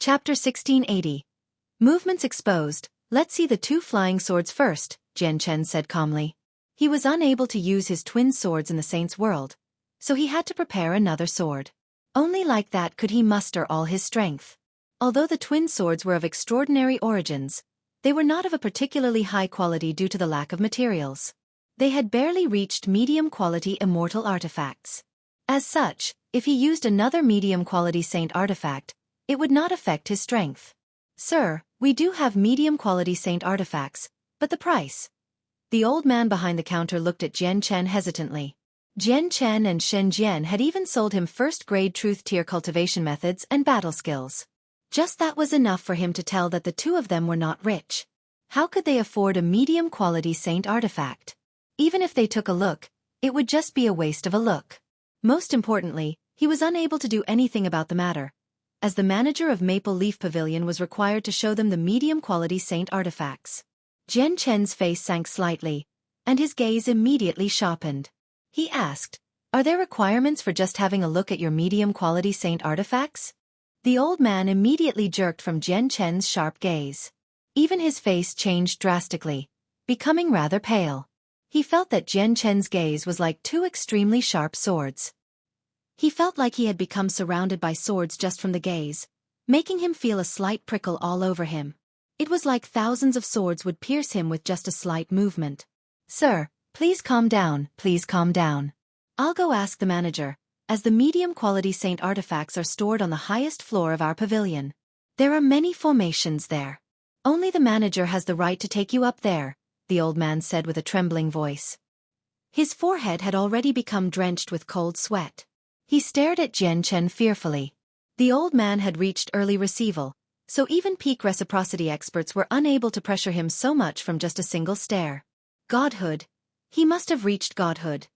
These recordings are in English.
Chapter 1680. Movements exposed. Let's see the two flying swords first, Jian Chen said calmly. He was unable to use his twin swords in the saint's world, so he had to prepare another sword. Only like that could he muster all his strength. Although the twin swords were of extraordinary origins, they were not of a particularly high quality due to the lack of materials. They had barely reached medium-quality immortal artifacts. As such, if he used another medium-quality saint artifact, it would not affect his strength. Sir, we do have medium-quality saint artifacts, but the price? The old man behind the counter looked at Jian Chen hesitantly. Jian Chen and Shen Jian had even sold him first-grade truth-tier cultivation methods and battle skills. Just that was enough for him to tell that the two of them were not rich. How could they afford a medium-quality saint artifact? Even if they took a look, it would just be a waste of a look. Most importantly, he was unable to do anything about the matter, as the manager of Maple Leaf Pavilion was required to show them the medium-quality saint artifacts. Jian Chen's face sank slightly, and his gaze immediately sharpened. He asked, "Are there requirements for just having a look at your medium-quality saint artifacts?" The old man immediately jerked from Jian Chen's sharp gaze. Even his face changed drastically, becoming rather pale. He felt that Jian Chen's gaze was like two extremely sharp swords. He felt like he had become surrounded by swords just from the gaze, making him feel a slight prickle all over him. It was like thousands of swords would pierce him with just a slight movement. "Sir, please calm down, please calm down. I'll go ask the manager, as the medium-quality saint artifacts are stored on the highest floor of our pavilion. There are many formations there. Only the manager has the right to take you up there," the old man said with a trembling voice. His forehead had already become drenched with cold sweat. He stared at Jian Chen fearfully. The old man had reached early receival, so even peak reciprocity experts were unable to pressure him so much from just a single stare. Godhood. He must have reached godhood.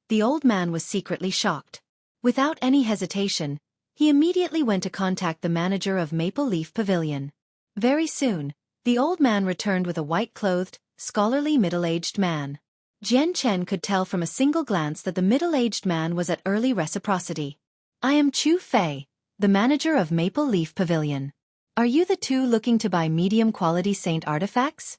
The old man was secretly shocked. Without any hesitation, he immediately went to contact the manager of Maple Leaf Pavilion. Very soon, the old man returned with a white-clothed, scholarly middle-aged man. Jian Chen could tell from a single glance that the middle-aged man was at early reciprocity. "I am Chu Fei, the manager of Maple Leaf Pavilion. Are you the two looking to buy medium-quality saint artifacts?"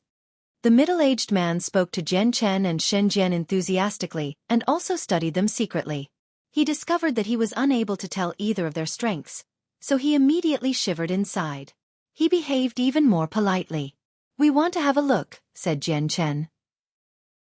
The middle-aged man spoke to Jian Chen and Shen Jian enthusiastically and also studied them secretly. He discovered that he was unable to tell either of their strengths, so he immediately shivered inside. He behaved even more politely. "We want to have a look," said Jian Chen.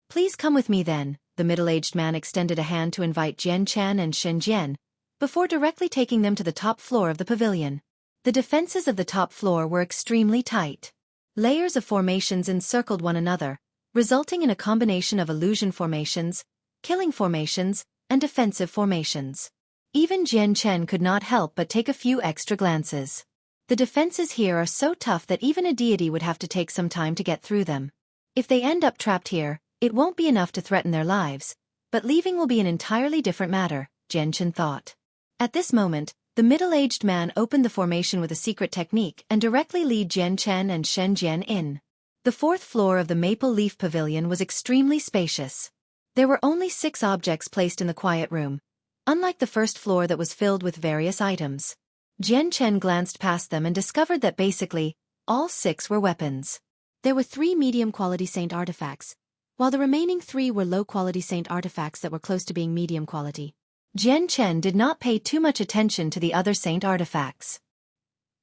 "Please come with me then," the middle-aged man extended a hand to invite Jian Chen and Shen Jian, before directly taking them to the top floor of the pavilion. The defenses of the top floor were extremely tight. Layers of formations encircled one another, resulting in a combination of illusion formations, killing formations, and defensive formations. Even Jian Chen could not help but take a few extra glances. The defenses here are so tough that even a deity would have to take some time to get through them. If they end up trapped here, it won't be enough to threaten their lives, but leaving will be an entirely different matter, Jian Chen thought. At this moment, the middle-aged man opened the formation with a secret technique and directly led Jian Chen and Shen Jian in. The fourth floor of the Maple Leaf Pavilion was extremely spacious. There were only 6 objects placed in the quiet room, unlike the first floor that was filled with various items. Jian Chen glanced past them and discovered that basically, all 6 were weapons. There were 3 medium-quality saint artifacts, while the remaining 3 were low-quality saint artifacts that were close to being medium-quality. Jian Chen did not pay too much attention to the other saint artifacts.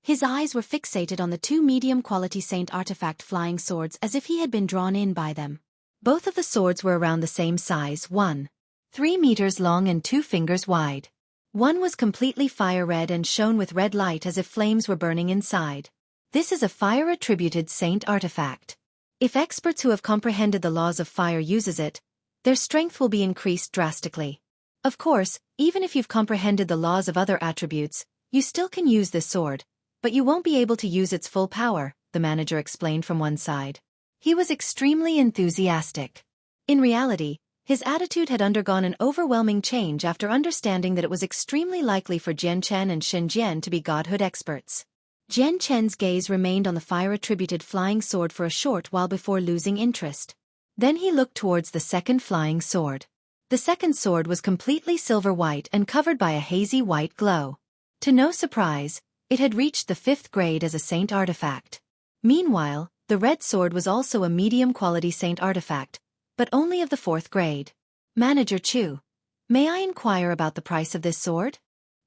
His eyes were fixated on the 2 medium-quality saint artifact flying swords as if he had been drawn in by them. Both of the swords were around the same size, 1.3 meters long and 2 fingers wide. One was completely fire-red and shone with red light as if flames were burning inside. This is a fire-attributed saint artifact. If experts who have comprehended the laws of fire uses it, their strength will be increased drastically. Of course, even if you've comprehended the laws of other attributes, you still can use this sword, but you won't be able to use its full power, the manager explained from one side. He was extremely enthusiastic. In reality, his attitude had undergone an overwhelming change after understanding that it was extremely likely for Jian Chen and Shen Jian to be godhood experts. Jian Chen's gaze remained on the fire-attributed flying sword for a short while before losing interest. Then he looked towards the second flying sword. The second sword was completely silver-white and covered by a hazy white glow. To no surprise, It had reached the 5th grade as a saint artifact. Meanwhile, the red sword was also a medium-quality saint artifact, but only of the 4th grade. Manager Chu, may I inquire about the price of this sword?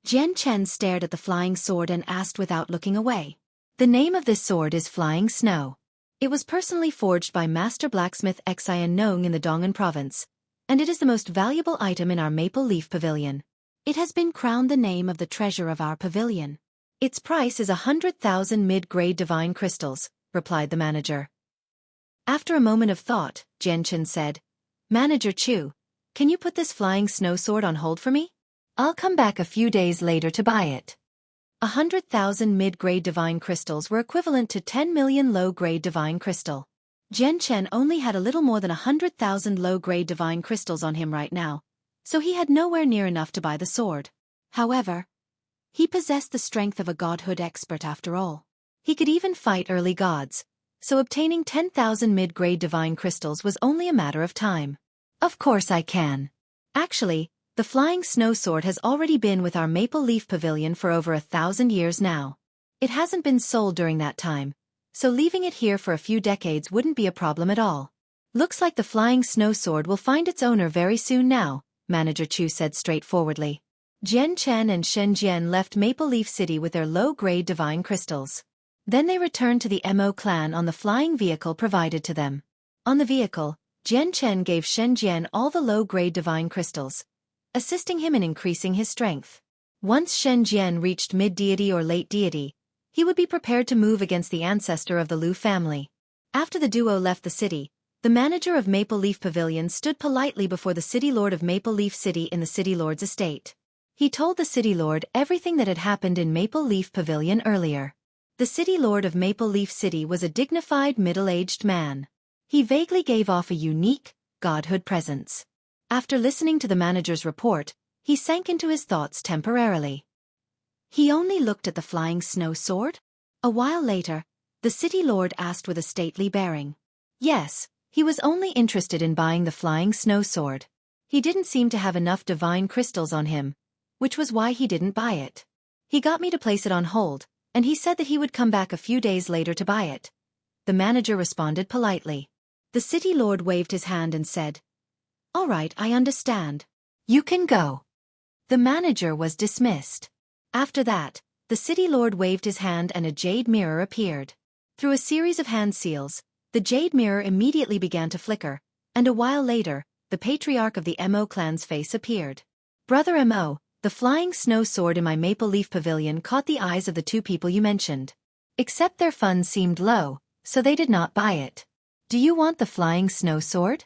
Jian Chen stared at the flying sword and asked without looking away. The name of this sword is Flying Snow. It was personally forged by Master Blacksmith Xian Nong in the Dong'an province, and it is the most valuable item in our Maple Leaf Pavilion. It has been crowned the name of the treasure of our pavilion. Its price is 100,000 mid-grade divine crystals, replied the manager. After a moment of thought, Jian Chen said, Manager Chu, can you put this flying snow sword on hold for me? I'll come back a few days later to buy it. 100,000 mid-grade divine crystals were equivalent to 10 million low-grade divine crystal. Jian Chen only had a little more than 100,000 low-grade divine crystals on him right now, so he had nowhere near enough to buy the sword. However, he possessed the strength of a godhood expert after all. He could even fight early gods, so obtaining 10,000 mid-grade divine crystals was only a matter of time. Of course I can. Actually, the flying snow sword has already been with our Maple Leaf Pavilion for over 1,000 years now. It hasn't been sold during that time, so leaving it here for a few decades wouldn't be a problem at all. Looks like the flying snow sword will find its owner very soon now, Manager Chu said straightforwardly. Jian Chen and Shen Jian left Maple Leaf City with their low-grade divine crystals. Then they returned to the Mo clan on the flying vehicle provided to them. On the vehicle, Jian Chen gave Shen Jian all the low-grade divine crystals, assisting him in increasing his strength. Once Shen Jian reached mid-deity or late deity, he would be prepared to move against the ancestor of the Lu family. After the duo left the city, the manager of Maple Leaf Pavilion stood politely before the city lord of Maple Leaf City in the city lord's estate. He told the city lord everything that had happened in Maple Leaf Pavilion earlier. The city lord of Maple Leaf City was a dignified middle-aged man. He vaguely gave off a unique, godhood presence. After listening to the manager's report, he sank into his thoughts temporarily. He only looked at the flying snow sword? A while later, the city lord asked with a stately bearing. Yes, he was only interested in buying the flying snow sword. He didn't seem to have enough divine crystals on him, which was why he didn't buy it. He got me to place it on hold, and he said that he would come back a few days later to buy it. The manager responded politely. The city lord waved his hand and said, All right, I understand. You can go. The manager was dismissed. After that, the city lord waved his hand and a jade mirror appeared. Through a series of hand seals, the jade mirror immediately began to flicker, and a while later, the patriarch of the Mo clan's face appeared. Brother Mo, the flying snow sword in my Maple Leaf Pavilion caught the eyes of the two people you mentioned. Except their funds seemed low, so they did not buy it. Do you want the flying snow sword?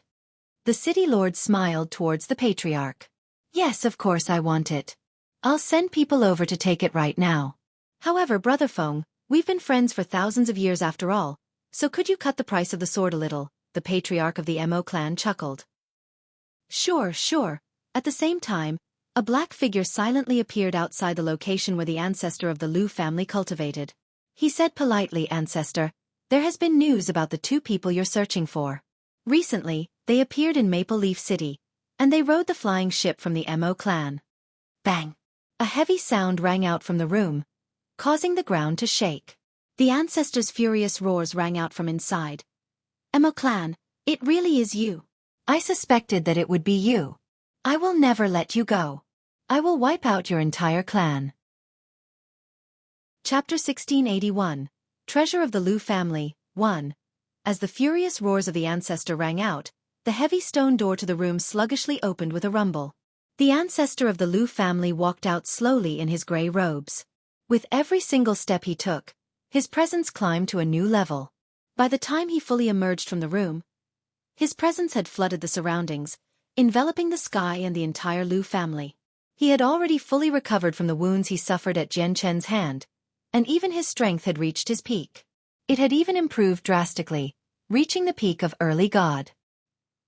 The city lord smiled towards the patriarch. Yes, of course I want it. I'll send people over to take it right now. However, Brother Feng, we've been friends for thousands of years after all, so could you cut the price of the sword a little? The patriarch of the Mo clan chuckled. Sure. At the same time, a black figure silently appeared outside the location where the ancestor of the Lu family cultivated. He said politely, Ancestor, there has been news about the two people you're searching for. Recently, they appeared in Maple Leaf City, and they rode the flying ship from the Mo clan. Bang! A heavy sound rang out from the room, causing the ground to shake. The ancestors' furious roars rang out from inside. Mo clan, it really is you. I suspected that it would be you. I will never let you go. I will wipe out your entire clan. Chapter 1681, Treasure of the Lu Family, 1. As the furious roars of the ancestor rang out, the heavy stone door to the room sluggishly opened with a rumble. The ancestor of the Lu family walked out slowly in his gray robes. With every single step he took, his presence climbed to a new level. By the time he fully emerged from the room, his presence had flooded the surroundings, enveloping the sky and the entire Lu family. He had already fully recovered from the wounds he suffered at Jian Chen's hand, and even his strength had reached his peak. It had even improved drastically, reaching the peak of early god.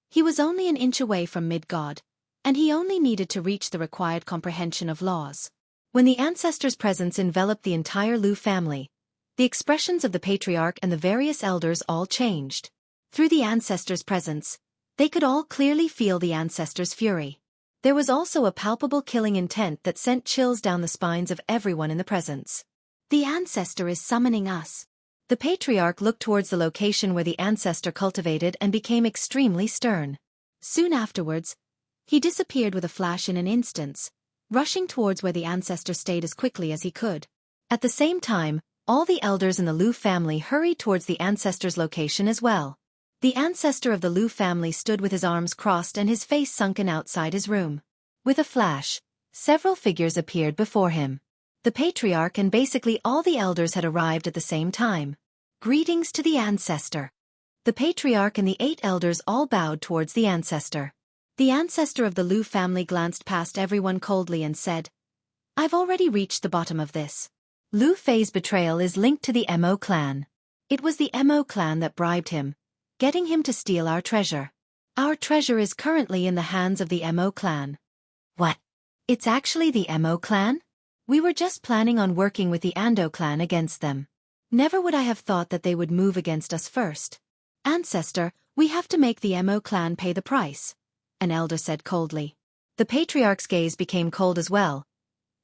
He was only an inch away from mid-god, and he only needed to reach the required comprehension of laws. When the ancestor's presence enveloped the entire Lu family, the expressions of the patriarch and the various elders all changed. Through the ancestor's presence, they could all clearly feel the ancestor's fury. There was also a palpable killing intent that sent chills down the spines of everyone in the presence. The ancestor is summoning us. The patriarch looked towards the location where the ancestor cultivated and became extremely stern. Soon afterwards, he disappeared with a flash in an instant, rushing towards where the ancestor stayed as quickly as he could. At the same time, all the elders in the Lu family hurried towards the ancestor's location as well. The ancestor of the Lu family stood with his arms crossed and his face sunken outside his room. With a flash, several figures appeared before him. The patriarch and basically all the elders had arrived at the same time. Greetings to the ancestor. The patriarch and the 8 elders all bowed towards the ancestor. The ancestor of the Lu family glanced past everyone coldly and said, "I've already reached the bottom of this. Lu Fei's betrayal is linked to the Mo clan. It was the Mo clan that bribed him, getting him to steal our treasure. Our treasure is currently in the hands of the Mo clan." What? It's actually the Mo clan? We were just planning on working with the Ando clan against them. Never would I have thought that they would move against us first. Ancestor, we have to make the Mo clan pay the price, an elder said coldly. The patriarch's gaze became cold as well.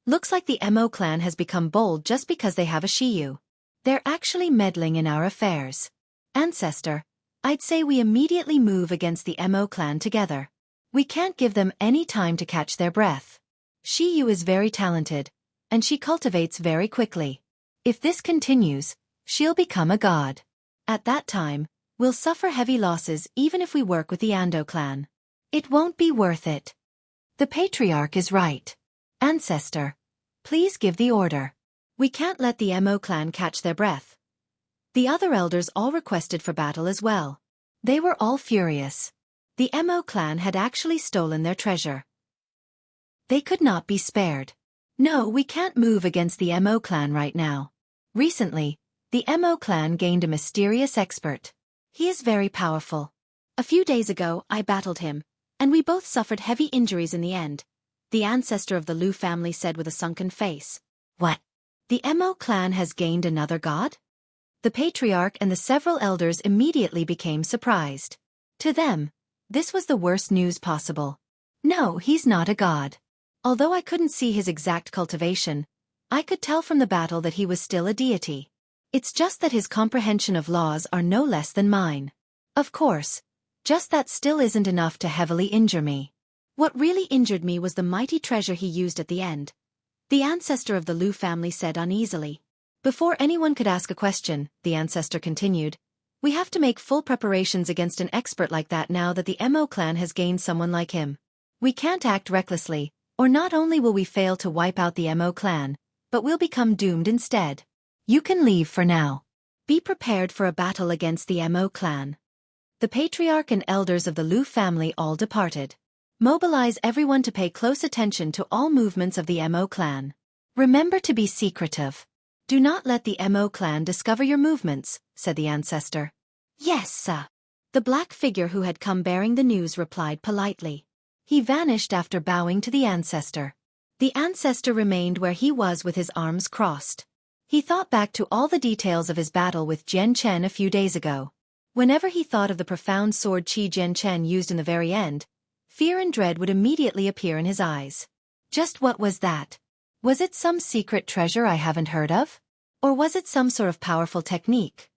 Looks like the Mo clan has become bold just because they have a Xiyu. They're actually meddling in our affairs. Ancestor, I'd say we immediately move against the Mo clan together. We can't give them any time to catch their breath. Xiyu is very talented, and she cultivates very quickly. If this continues, she'll become a god. At that time, we'll suffer heavy losses even if we work with the Ando clan. It won't be worth it. The patriarch is right. Ancestor, please give the order. We can't let the Mo clan catch their breath. The other elders all requested for battle as well. They were all furious. The Mo clan had actually stolen their treasure. They could not be spared. No, we can't move against the Mo clan right now. Recently, the Mo clan gained a mysterious expert. He is very powerful. A few days ago, I battled him, and we both suffered heavy injuries in the end, the ancestor of the Lu family said with a sunken face. What? The Mo clan has gained another god? The patriarch and the several elders immediately became surprised. To them, this was the worst news possible. No, he's not a god. Although I couldn't see his exact cultivation, I could tell from the battle that he was still a deity. It's just that his comprehension of laws are no less than mine. Of course, just that still isn't enough to heavily injure me. What really injured me was the mighty treasure he used at the end, the ancestor of the Lu family said uneasily. Before anyone could ask a question, the ancestor continued, we have to make full preparations against an expert like that now that the Mo clan has gained someone like him. We can't act recklessly, or not only will we fail to wipe out the Mo clan, but we'll become doomed instead. You can leave for now. Be prepared for a battle against the Mo clan. The patriarch and elders of the Lu family all departed. Mobilize everyone to pay close attention to all movements of the Mo clan. Remember to be secretive. Do not let the Mo clan discover your movements, said the ancestor. Yes, sir. The black figure who had come bearing the news replied politely. He vanished after bowing to the ancestor. The ancestor remained where he was with his arms crossed. He thought back to all the details of his battle with Jian Chen a few days ago. Whenever he thought of the profound sword Qi Jian Chen used in the very end, fear and dread would immediately appear in his eyes. Just what was that? Was it some secret treasure I haven't heard of? Or was it some sort of powerful technique?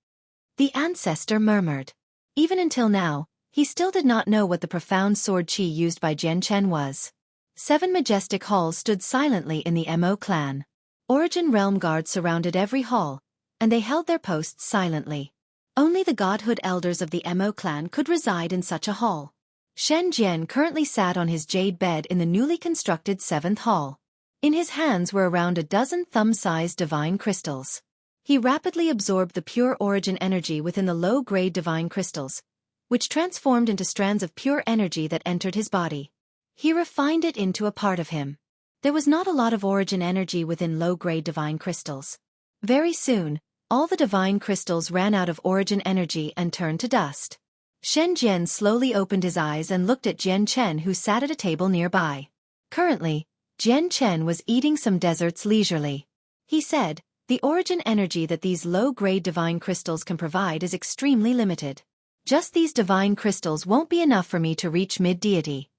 The ancestor murmured. Even until now, he still did not know what the profound sword Qi used by Jian Chen was. 7 majestic halls stood silently in the Mo clan. Origin realm guards surrounded every hall, and they held their posts silently. Only the godhood elders of the Mo clan could reside in such a hall. Shen Jian currently sat on his jade bed in the newly constructed 7th hall. In his hands were around a dozen thumb-sized divine crystals. He rapidly absorbed the pure origin energy within the low-grade divine crystals, which transformed into strands of pure energy that entered his body. He refined it into a part of him. There was not a lot of origin energy within low-grade divine crystals. Very soon, all the divine crystals ran out of origin energy and turned to dust. Shen Jian slowly opened his eyes and looked at Jian Chen who sat at a table nearby. Currently, Jian Chen was eating some desserts leisurely. He said, the origin energy that these low-grade divine crystals can provide is extremely limited. Just these divine crystals won't be enough for me to reach mid-deity.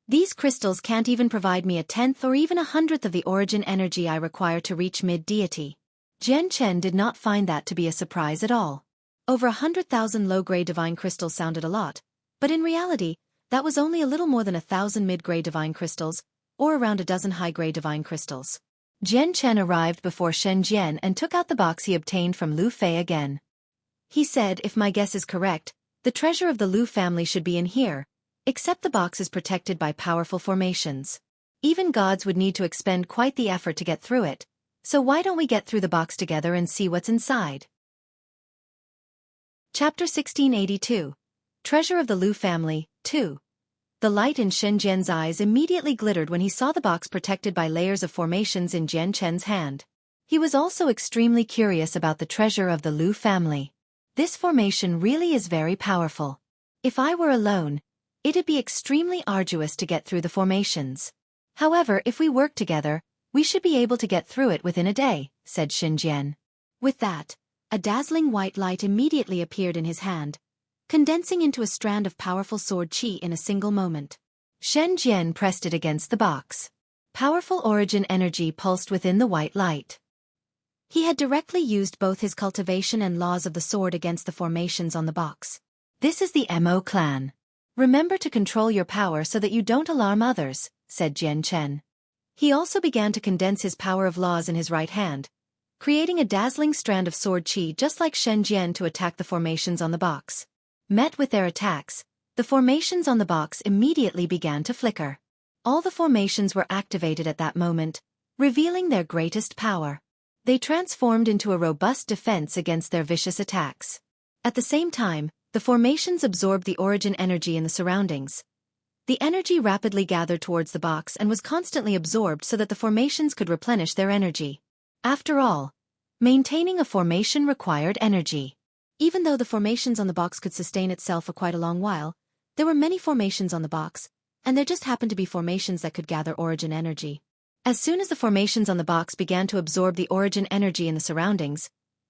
These crystals can't even provide me a 10th or even a 100th of the origin energy I require to reach mid-deity. Jian Chen did not find that to be a surprise at all. Over 100,000 low-grade divine crystals sounded a lot, but in reality, that was only a little more than 1,000 mid-grade divine crystals, or around a dozen high-grade divine crystals. Jian Chen arrived before Shen Jian and took out the box he obtained from Lu Fei again. He said, if my guess is correct, the treasure of the Lu family should be in here, except the box is protected by powerful formations. Even gods would need to expend quite the effort to get through it, so why don't we get through the box together and see what's inside? Chapter 1682. Treasure of the Lu Family, 2. The light in Shen Jian's eyes immediately glittered when he saw the box protected by layers of formations in Jian Chen's hand. He was also extremely curious about the treasure of the Lu family. This formation really is very powerful. If I were alone, it'd be extremely arduous to get through the formations. However, if we work together, we should be able to get through it within a day, said Shen Jian. With that, a dazzling white light immediately appeared in his hand, condensing into a strand of powerful sword qi in a single moment. Shen Jian pressed it against the box. Powerful origin energy pulsed within the white light. He had directly used both his cultivation and laws of the sword against the formations on the box. This is the Mo clan. Remember to control your power so that you don't alarm others, said Jian Chen. He also began to condense his power of laws in his right hand, creating a dazzling strand of sword qi just like Shen Jian to attack the formations on the box. Met with their attacks, the formations on the box immediately began to flicker. All the formations were activated at that moment, revealing their greatest power. They transformed into a robust defense against their vicious attacks. At the same time, the formations absorbed the origin energy in the surroundings. The energy rapidly gathered towards the box and was constantly absorbed so that the formations could replenish their energy. After all, maintaining a formation required energy. Even though the formations on the box could sustain itself for quite a long while, there were many formations on the box, and there just happened to be formations that could gather origin energy. As soon as the formations on the box began to absorb the origin energy in the surroundings,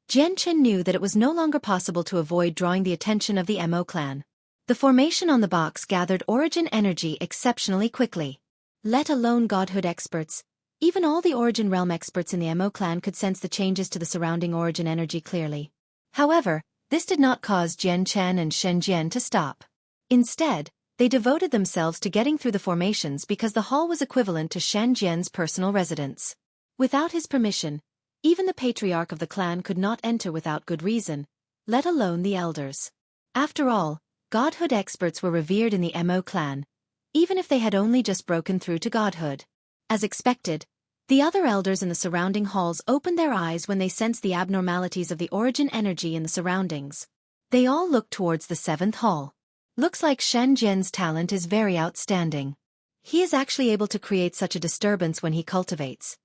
Jian Chen knew that it was no longer possible to avoid drawing the attention of the Mo clan. The formation on the box gathered origin energy exceptionally quickly. Let alone godhood experts, even all the origin realm experts in the Mo clan could sense the changes to the surrounding origin energy clearly. However, this did not cause Jian Chen and Shen Jian to stop. Instead, they devoted themselves to getting through the formations because the hall was equivalent to Shen Jian's personal residence. Without his permission, even the patriarch of the clan could not enter without good reason, let alone the elders. After all, godhood experts were revered in the Mo clan, even if they had only just broken through to godhood. As expected, the other elders in the surrounding halls opened their eyes when they sensed the abnormalities of the origin energy in the surroundings. They all looked towards the 7th hall. Looks like Shen Jian's talent is very outstanding. He is actually able to create such a disturbance when he cultivates.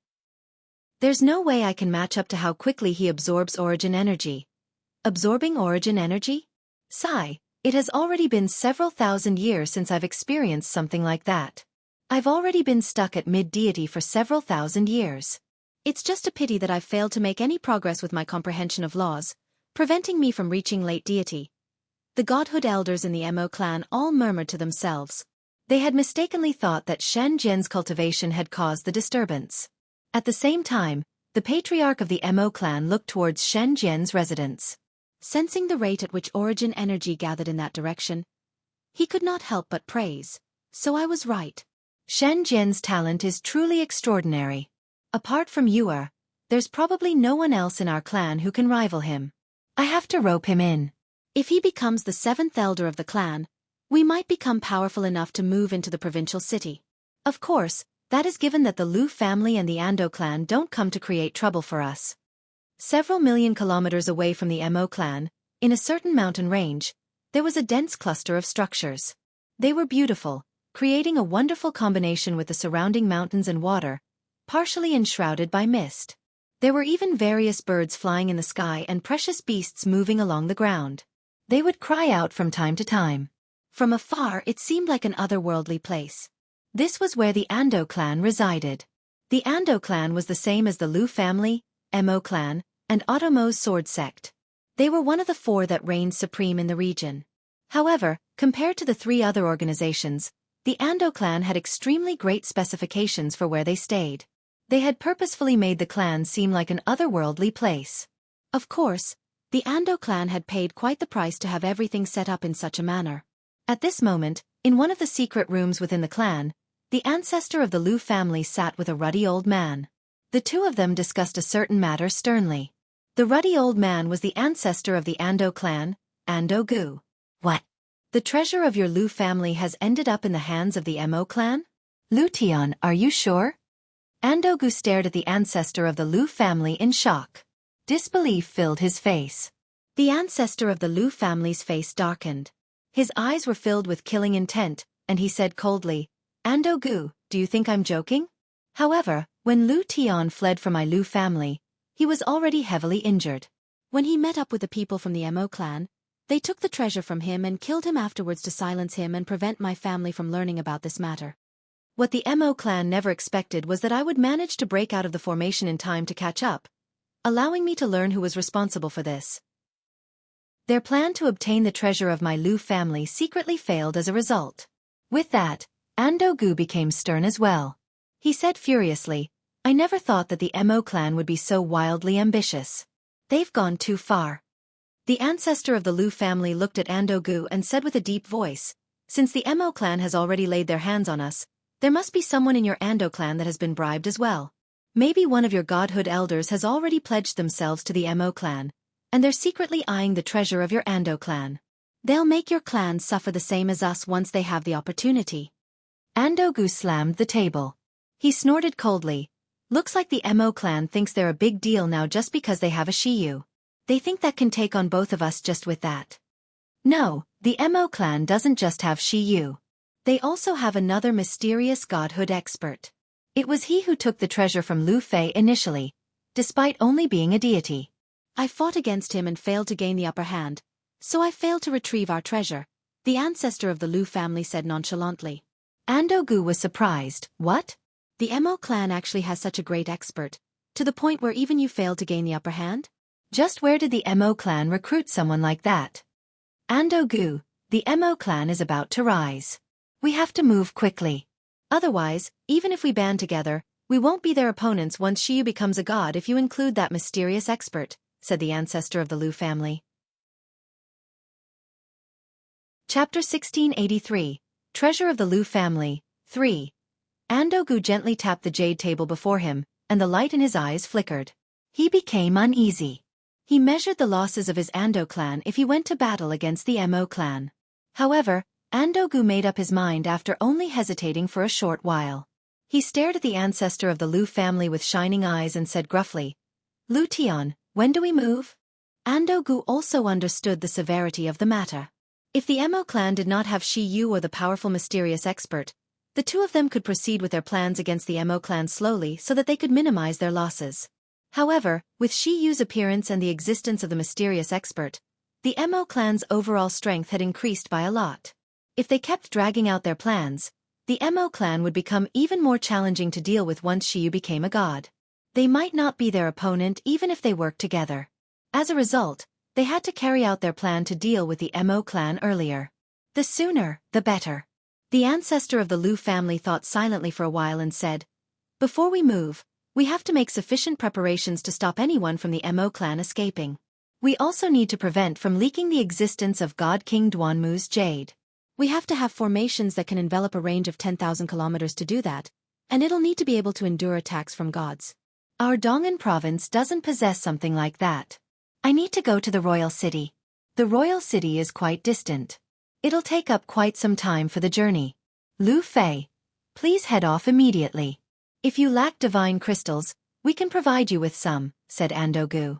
There's no way I can match up to how quickly he absorbs origin energy. Absorbing origin energy? Sigh, it has already been several thousand years since I've experienced something like that. I've already been stuck at mid-deity for several thousand years. It's just a pity that I've failed to make any progress with my comprehension of laws, preventing me from reaching late deity. The godhood elders in the Mo clan all murmured to themselves. They had mistakenly thought that Shen Jian's cultivation had caused the disturbance. At the same time, the patriarch of the Mo clan looked towards Shen Jian's residence. Sensing the rate at which origin energy gathered in that direction, he could not help but praise. So I was right. Shen Jian's talent is truly extraordinary. Apart from Yuer, there's probably no one else in our clan who can rival him. I have to rope him in. If he becomes the 7th elder of the clan, we might become powerful enough to move into the provincial city. Of course, that is given that the Lu family and the Ando clan don't come to create trouble for us. Several million kilometers away from the Mo clan, in a certain mountain range, there was a dense cluster of structures. They were beautiful, creating a wonderful combination with the surrounding mountains and water, partially enshrouded by mist. There were even various birds flying in the sky and precious beasts moving along the ground. They would cry out from time to time. From afar it seemed like an otherworldly place. This was where the Ando clan resided. The Ando clan was the same as the Lu family, Mo clan, and Otomo's sword sect. They were one of the 4 that reigned supreme in the region. However, compared to the 3 other organizations, the Ando clan had extremely great specifications for where they stayed. They had purposefully made the clan seem like an otherworldly place. Of course, the Ando clan had paid quite the price to have everything set up in such a manner. At this moment, in one of the secret rooms within the clan, the ancestor of the Lu family sat with a ruddy old man. The two of them discussed a certain matter sternly. The ruddy old man was the ancestor of the Ando clan, Ando Gu. What? The treasure of your Lu family has ended up in the hands of the Mo clan? Lu Tian, are you sure? Ando Gu stared at the ancestor of the Lu family in shock. Disbelief filled his face. The ancestor of the Lu family's face darkened. His eyes were filled with killing intent, and he said coldly, Ando Gu, do you think I'm joking? However, when Lu Tian fled from my Lu family, he was already heavily injured. When he met up with the people from the Mo clan, they took the treasure from him and killed him afterwards to silence him and prevent my family from learning about this matter. What the Mo clan never expected was that I would manage to break out of the formation in time to catch up, allowing me to learn who was responsible for this. Their plan to obtain the treasure of my Lu family secretly failed as a result. With that, Ando Gu became stern as well. He said furiously, I never thought that the Mo clan would be so wildly ambitious. They've gone too far. The ancestor of the Lu family looked at Ando Gu and said with a deep voice, since the Mo clan has already laid their hands on us, there must be someone in your Ando clan that has been bribed as well. Maybe one of your godhood elders has already pledged themselves to the Mo clan, and they're secretly eyeing the treasure of your Ando clan. They'll make your clan suffer the same as us once they have the opportunity. Ando Gu slammed the table. He snorted coldly. Looks like the Mo clan thinks they're a big deal now just because they have a Shiyu. They think that can take on both of us just with that. No, the Mo clan doesn't just have Shiyu. They also have another mysterious godhood expert. It was he who took the treasure from Lu Fei initially, despite only being a deity. I fought against him and failed to gain the upper hand, so I failed to retrieve our treasure, the ancestor of the Lu family said nonchalantly. Ando Gu was surprised. What? The Mo clan actually has such a great expert, to the point where even you failed to gain the upper hand? Just where did the Mo clan recruit someone like that? Ando Gu, the Mo clan is about to rise. We have to move quickly. Otherwise, even if we band together, we won't be their opponents once Shiyu becomes a god if you include that mysterious expert, said the ancestor of the Lu family. Chapter 1683, Treasure of the Lu Family, 3. Ando Gu gently tapped the jade table before him, and the light in his eyes flickered. He became uneasy. He measured the losses of his Ando clan if he went to battle against the Mo clan. However, Ando Gu made up his mind after only hesitating for a short while. He stared at the ancestor of the Lu family with shining eyes and said gruffly, Lu Tian, when do we move? Ando Gu also understood the severity of the matter. If the Mo clan did not have Shiyu or the powerful mysterious expert, the two of them could proceed with their plans against the Mo clan slowly so that they could minimize their losses. However, with Shiyu's appearance and the existence of the mysterious expert, the Mo clan's overall strength had increased by a lot. If they kept dragging out their plans, the Mo clan would become even more challenging to deal with once Shiyu became a god. They might not be their opponent even if they worked together. As a result, they had to carry out their plan to deal with the Mo clan earlier. The sooner, the better. The ancestor of the Lu family thought silently for a while and said, Before we move, we have to make sufficient preparations to stop anyone from the Mo clan escaping. We also need to prevent from leaking the existence of God King Duanmu's jade. We have to have formations that can envelop a range of 10,000 kilometers to do that, and it'll need to be able to endure attacks from gods. Our Dong'an province doesn't possess something like that. I need to go to the royal city. The royal city is quite distant. It'll take up quite some time for the journey. Lu Fei, please head off immediately. If you lack divine crystals, we can provide you with some, said Ando Gu.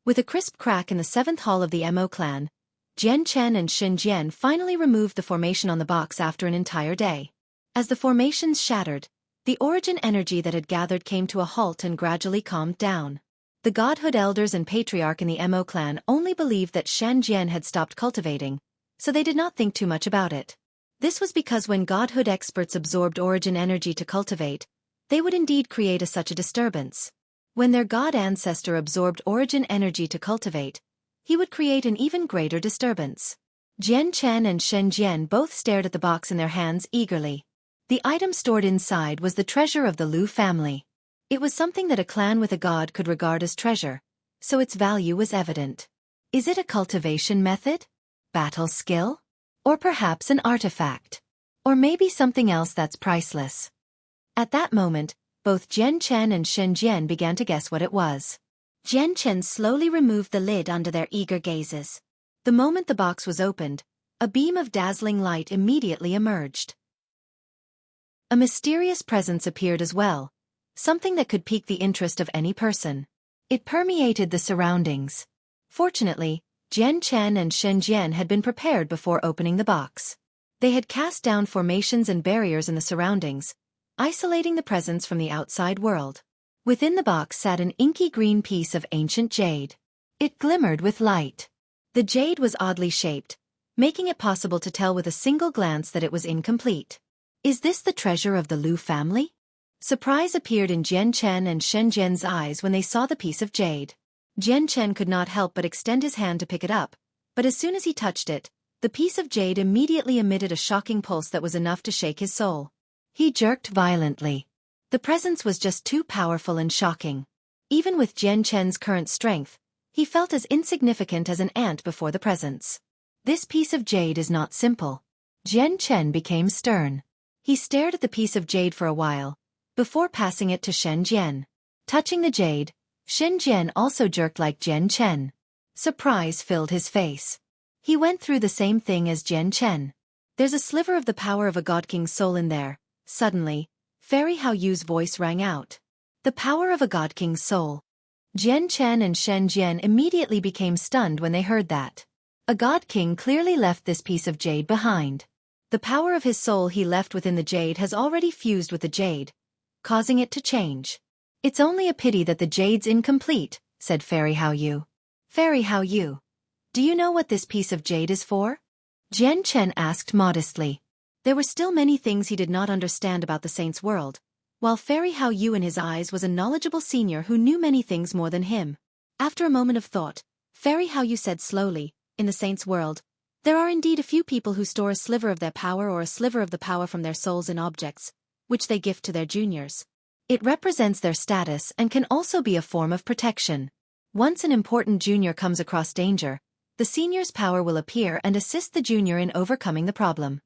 With a crisp crack in the 7th hall of the Mo clan, Jian Chen and Xin Jian finally removed the formation on the box after an entire day. As the formations shattered, the origin energy that had gathered came to a halt and gradually calmed down. The godhood elders and patriarch in the Mo clan only believed that Shan Jian had stopped cultivating, so they did not think too much about it. This was because when godhood experts absorbed origin energy to cultivate, they would indeed create such a disturbance. When their god ancestor absorbed origin energy to cultivate, he would create an even greater disturbance. Jian Chen and Shen Jian both stared at the box in their hands eagerly. The item stored inside was the treasure of the Lu family. It was something that a clan with a god could regard as treasure, so its value was evident. Is it a cultivation method? Battle skill? Or perhaps an artifact? Or maybe something else that's priceless? At that moment, both Jian Chen and Shen Jian began to guess what it was. Jian Chen slowly removed the lid under their eager gazes. The moment the box was opened, a beam of dazzling light immediately emerged. A mysterious presence appeared as well, something that could pique the interest of any person. It permeated the surroundings. Fortunately, Jian Chen and Shen Jian had been prepared before opening the box. They had cast down formations and barriers in the surroundings, isolating the presence from the outside world. Within the box sat an inky green piece of ancient jade. It glimmered with light. The jade was oddly shaped, making it possible to tell with a single glance that it was incomplete. Is this the treasure of the Lu family? Surprise appeared in Jian Chen and Shen Jian's eyes when they saw the piece of jade. Jian Chen could not help but extend his hand to pick it up, but as soon as he touched it, the piece of jade immediately emitted a shocking pulse that was enough to shake his soul. He jerked violently. The presence was just too powerful and shocking. Even with Jian Chen's current strength, he felt as insignificant as an ant before the presence. This piece of jade is not simple. Jian Chen became stern. He stared at the piece of jade for a while, before passing it to Shen Jian. Touching the jade, Shen Jian also jerked like Jian Chen. Surprise filled his face. He went through the same thing as Jian Chen. There's a sliver of the power of a God King's soul in there. Suddenly, Fairy Hao Yu's voice rang out. The power of a God King's soul. Jian Chen and Shen Jian immediately became stunned when they heard that. A God King clearly left this piece of jade behind. The power of his soul he left within the jade has already fused with the jade, causing it to change. It's only a pity that the jade's incomplete, said Fairy Hao Yu. Fairy Hao Yu, do you know what this piece of jade is for? Jian Chen asked modestly. There were still many things he did not understand about the saint's world, while Fairy Hao Yu in his eyes was a knowledgeable senior who knew many things more than him. After a moment of thought, Fairy Hao Yu said slowly, in the saint's world, there are indeed a few people who store a sliver of their power or a sliver of the power from their souls in objects, which they gift to their juniors. It represents their status and can also be a form of protection. Once an important junior comes across danger, the senior's power will appear and assist the junior in overcoming the problem.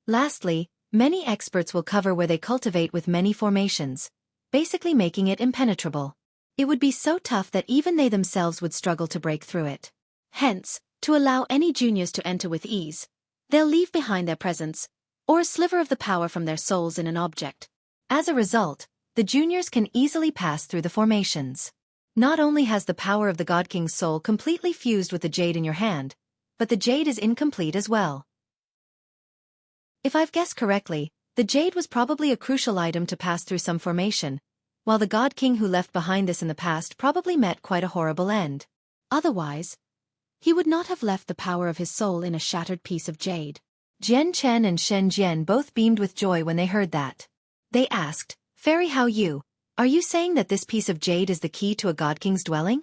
Lastly, many experts will cover where they cultivate with many formations, basically making it impenetrable. It would be so tough that even they themselves would struggle to break through it. Hence, to allow any juniors to enter with ease, they'll leave behind their presence, or a sliver of the power from their souls in an object. As a result, the juniors can easily pass through the formations. Not only has the power of the God King's soul completely fused with the jade in your hand, but the jade is incomplete as well. If I've guessed correctly, the jade was probably a crucial item to pass through some formation, while the God King who left behind this in the past probably met quite a horrible end. Otherwise, he would not have left the power of his soul in a shattered piece of jade. Jian Chen and Shen Jian both beamed with joy when they heard that. They asked, Fairy Hao Yu, are you saying that this piece of jade is the key to a God King's dwelling?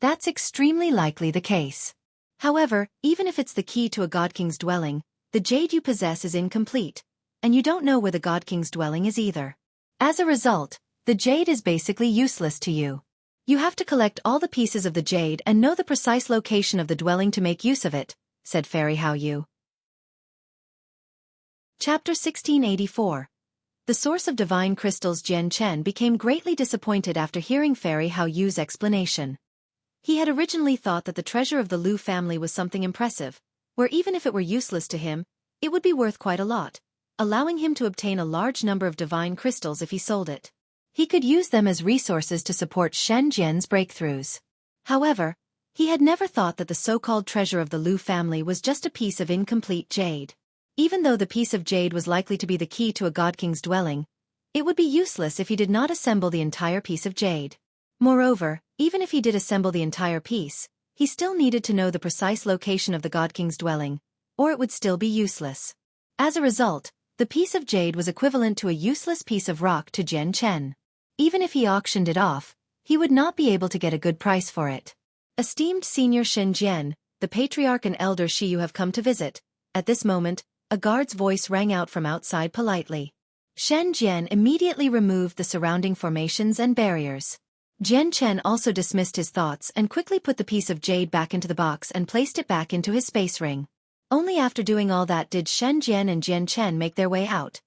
That's extremely likely the case. However, even if it's the key to a God King's dwelling, the jade you possess is incomplete, and you don't know where the God King's dwelling is either. As a result, the jade is basically useless to you. You have to collect all the pieces of the jade and know the precise location of the dwelling to make use of it, said Fairy Hao Yu. Chapter 1684. The source of divine crystals. Jian Chen became greatly disappointed after hearing Fairy Hao Yu's explanation. He had originally thought that the treasure of the Lu family was something impressive, where even if it were useless to him, it would be worth quite a lot, allowing him to obtain a large number of divine crystals if he sold it. He could use them as resources to support Shen Jian's breakthroughs. However, he had never thought that the so-called treasure of the Lu family was just a piece of incomplete jade. Even though the piece of jade was likely to be the key to a God King's dwelling, it would be useless if he did not assemble the entire piece of jade. Moreover, even if he did assemble the entire piece, he still needed to know the precise location of the God King's dwelling, or it would still be useless. As a result, the piece of jade was equivalent to a useless piece of rock to Jian Chen. Even if he auctioned it off, he would not be able to get a good price for it. Esteemed Senior Shen Jian, the patriarch and elder Shi you have come to visit. At this moment, a guard's voice rang out from outside politely. Shen Jian immediately removed the surrounding formations and barriers. Jian Chen also dismissed his thoughts and quickly put the piece of jade back into the box and placed it back into his space ring. Only after doing all that did Shen Jian and Jian Chen make their way out,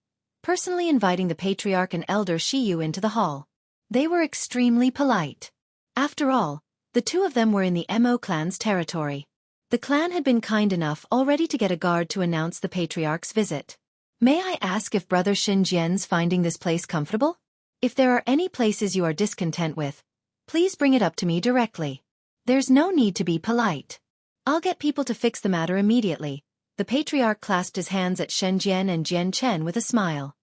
personally inviting the patriarch and elder Xiyu into the hall. They were extremely polite. After all, the two of them were in the Mo clan's territory. The clan had been kind enough already to get a guard to announce the patriarch's visit. May I ask if Brother Shen Jian's finding this place comfortable? If there are any places you are discontent with, please bring it up to me directly. There's no need to be polite. I'll get people to fix the matter immediately. The patriarch clasped his hands at Shen Jian and Jian Chen with a smile.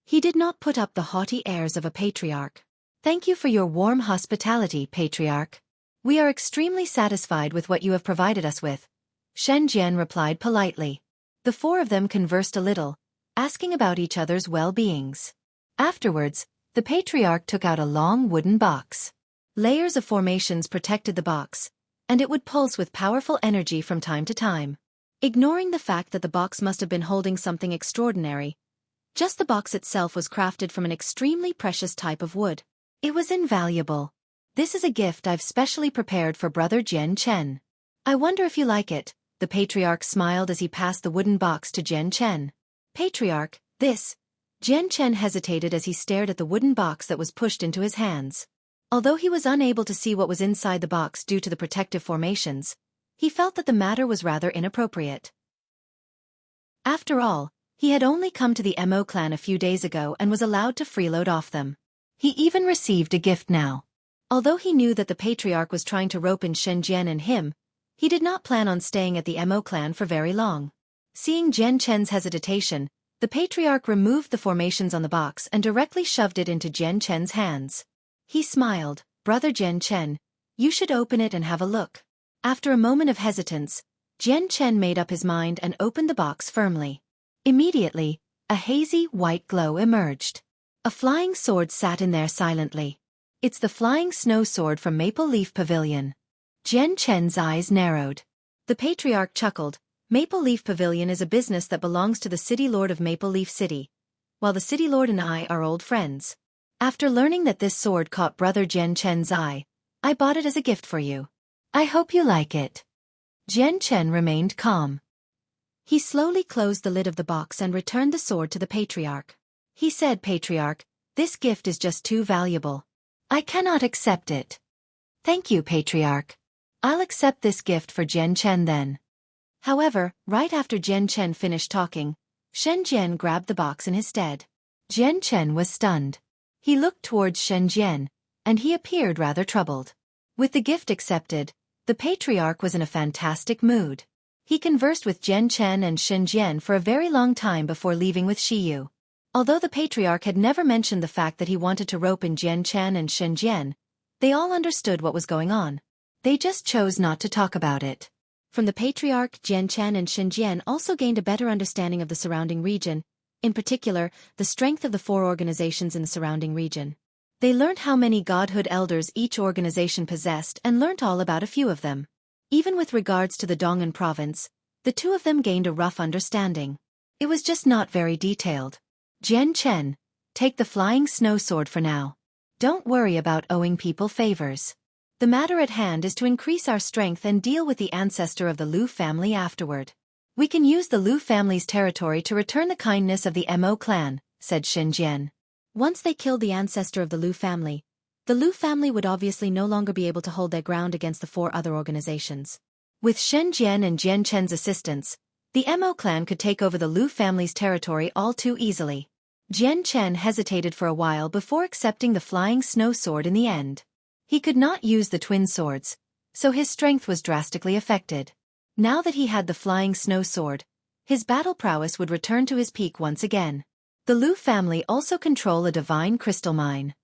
He did not put up the haughty airs of a patriarch. Thank you for your warm hospitality, patriarch. We are extremely satisfied with what you have provided us with, Shen Jian replied politely. The four of them conversed a little, asking about each other's well-beings. Afterwards, the patriarch took out a long wooden box. Layers of formations protected the box, and it would pulse with powerful energy from time to time. Ignoring the fact that the box must have been holding something extraordinary, just the box itself was crafted from an extremely precious type of wood. It was invaluable. This is a gift I've specially prepared for Brother Jian Chen. I wonder if you like it. The patriarch smiled as he passed the wooden box to Jian Chen. Patriarch, this. Jian Chen hesitated as he stared at the wooden box that was pushed into his hands. Although he was unable to see what was inside the box due to the protective formations, he felt that the matter was rather inappropriate. After all, he had only come to the Mo clan a few days ago and was allowed to freeload off them. He even received a gift now. Although he knew that the patriarch was trying to rope in Shen Jian and him, he did not plan on staying at the Mo clan for very long. Seeing Jian Chen's hesitation, the patriarch removed the formations on the box and directly shoved it into Jian Chen's hands. He smiled. Brother Jian Chen, you should open it and have a look. After a moment of hesitance, Jian Chen made up his mind and opened the box firmly. Immediately, a hazy white glow emerged. A flying sword sat in there silently. It's the flying snow sword from Maple Leaf Pavilion. Jian Chen's eyes narrowed. The patriarch chuckled. Maple Leaf Pavilion is a business that belongs to the city lord of Maple Leaf City, while the city lord and I are old friends. After learning that this sword caught Brother Jian Chen's eye, I bought it as a gift for you. I hope you like it. Jian Chen remained calm. He slowly closed the lid of the box and returned the sword to the patriarch. He said, Patriarch, this gift is just too valuable. I cannot accept it. Thank you, Patriarch. I'll accept this gift for Jian Chen then. However, right after Jian Chen finished talking, Shen Jian grabbed the box in his stead. Jian Chen was stunned. He looked towards Shen Jian, and he appeared rather troubled. With the gift accepted, the patriarch was in a fantastic mood. He conversed with Jian Chen and Shen Jian for a very long time before leaving with Xiyu. Although the patriarch had never mentioned the fact that he wanted to rope in Jian Chen and Shen Jian, they all understood what was going on. They just chose not to talk about it. From the patriarch, Jian Chen and Shen Jian also gained a better understanding of the surrounding region, in particular, the strength of the four organizations in the surrounding region. They learned how many godhood elders each organization possessed and learnt all about a few of them. Even with regards to the Dong'an province, the two of them gained a rough understanding. It was just not very detailed. Jian Chen, take the flying snow sword for now. Don't worry about owing people favors. The matter at hand is to increase our strength and deal with the ancestor of the Liu family afterward. We can use the Liu family's territory to return the kindness of the Mo clan, said Shen Jian. Once they killed the ancestor of the Liu family would obviously no longer be able to hold their ground against the four other organizations. With Shen Jian and Jian Chen's assistance, the Mo clan could take over the Liu family's territory all too easily. Jian Chen hesitated for a while before accepting the flying snow sword in the end. He could not use the twin swords, so his strength was drastically affected. Now that he had the flying snow sword, his battle prowess would return to his peak once again. The Liu family also control a divine crystal mine.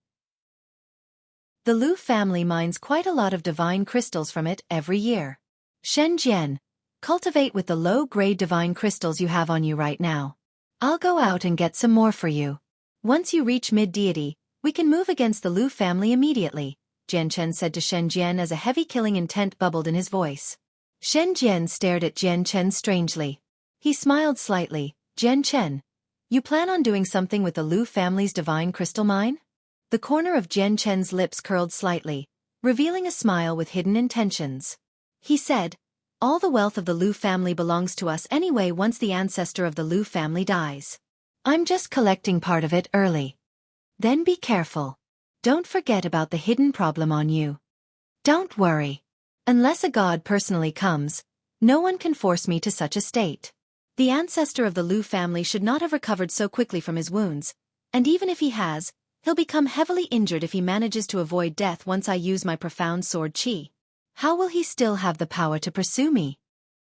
The Liu family mines quite a lot of divine crystals from it every year. Shen Jian, cultivate with the low-grade divine crystals you have on you right now. I'll go out and get some more for you. Once you reach mid-deity, we can move against the Liu family immediately, Jian Chen said to Shen Jian as a heavy killing intent bubbled in his voice. Shen Jian stared at Jian Chen strangely. He smiled slightly. Jian Chen, You plan on doing something with the Lu family's divine crystal mine? The corner of Jian Chen's lips curled slightly, revealing a smile with hidden intentions. He said, all the wealth of the Lu family belongs to us anyway once the ancestor of the Lu family dies. I'm just collecting part of it early. Then be careful. Don't forget about the hidden problem on you. Don't worry. Unless a god personally comes, no one can force me to such a state. The ancestor of the Lu family should not have recovered so quickly from his wounds, and even if he has, he'll become heavily injured if he manages to avoid death once I use my profound sword qi. How will he still have the power to pursue me?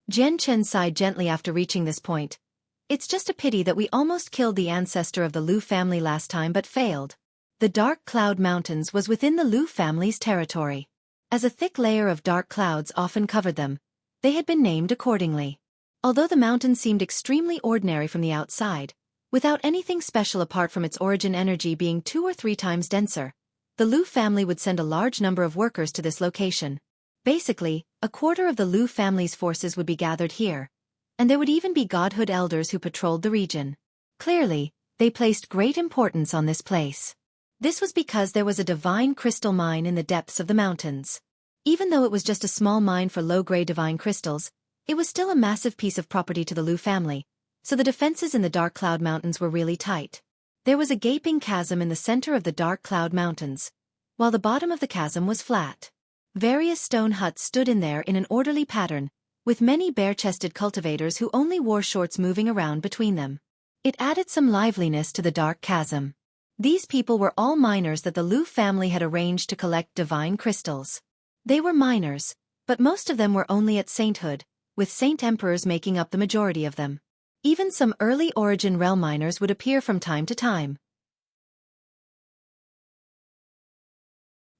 Jian Chen sighed gently after reaching this point. It's just a pity that we almost killed the ancestor of the Lu family last time but failed. The Dark Cloud Mountains was within the Lu family's territory. As a thick layer of dark clouds often covered them, they had been named accordingly. Although the mountain seemed extremely ordinary from the outside, without anything special apart from its origin energy being 2 or 3 times denser, the Lu family would send a large number of workers to this location. Basically, a quarter of the Lu family's forces would be gathered here, and there would even be godhood elders who patrolled the region. Clearly, they placed great importance on this place. This was because there was a divine crystal mine in the depths of the mountains. Even though it was just a small mine for low-grade divine crystals, it was still a massive piece of property to the Lu family, so the defenses in the Dark Cloud Mountains were really tight. There was a gaping chasm in the center of the Dark Cloud Mountains, while the bottom of the chasm was flat. Various stone huts stood in there in an orderly pattern, with many bare-chested cultivators who only wore shorts moving around between them. It added some liveliness to the dark chasm. These people were all miners that the Lu family had arranged to collect divine crystals. They were miners, but most of them were only at sainthood, with saint emperors making up the majority of them. Even some early origin realm miners would appear from time to time.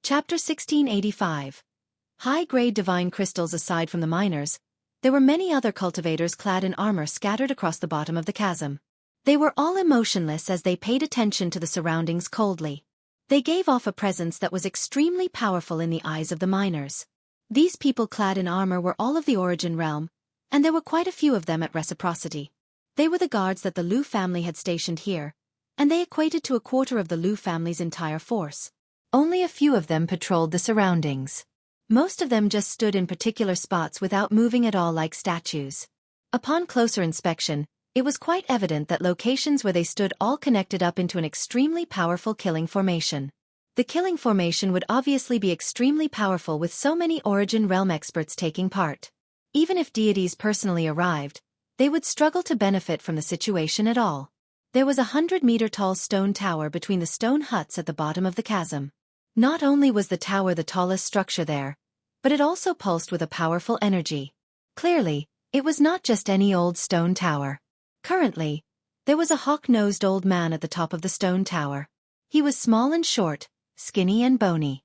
Chapter 1685. High-grade divine crystals. Aside from the miners, there were many other cultivators clad in armor scattered across the bottom of the chasm. They were all emotionless as they paid attention to the surroundings coldly. They gave off a presence that was extremely powerful in the eyes of the miners. These people clad in armor were all of the origin realm, and there were quite a few of them at reciprocity. They were the guards that the Lu family had stationed here, and they equated to a quarter of the Lu family's entire force. Only a few of them patrolled the surroundings. Most of them just stood in particular spots without moving at all like statues. Upon closer inspection, it was quite evident that locations where they stood all connected up into an extremely powerful killing formation. The killing formation would obviously be extremely powerful with so many origin realm experts taking part. Even if deities personally arrived, they would struggle to benefit from the situation at all. There was a 100-meter-tall stone tower between the stone huts at the bottom of the chasm. Not only was the tower the tallest structure there, but it also pulsed with a powerful energy. Clearly, it was not just any old stone tower. Currently, there was a hawk-nosed old man at the top of the stone tower. He was small and short, skinny and bony.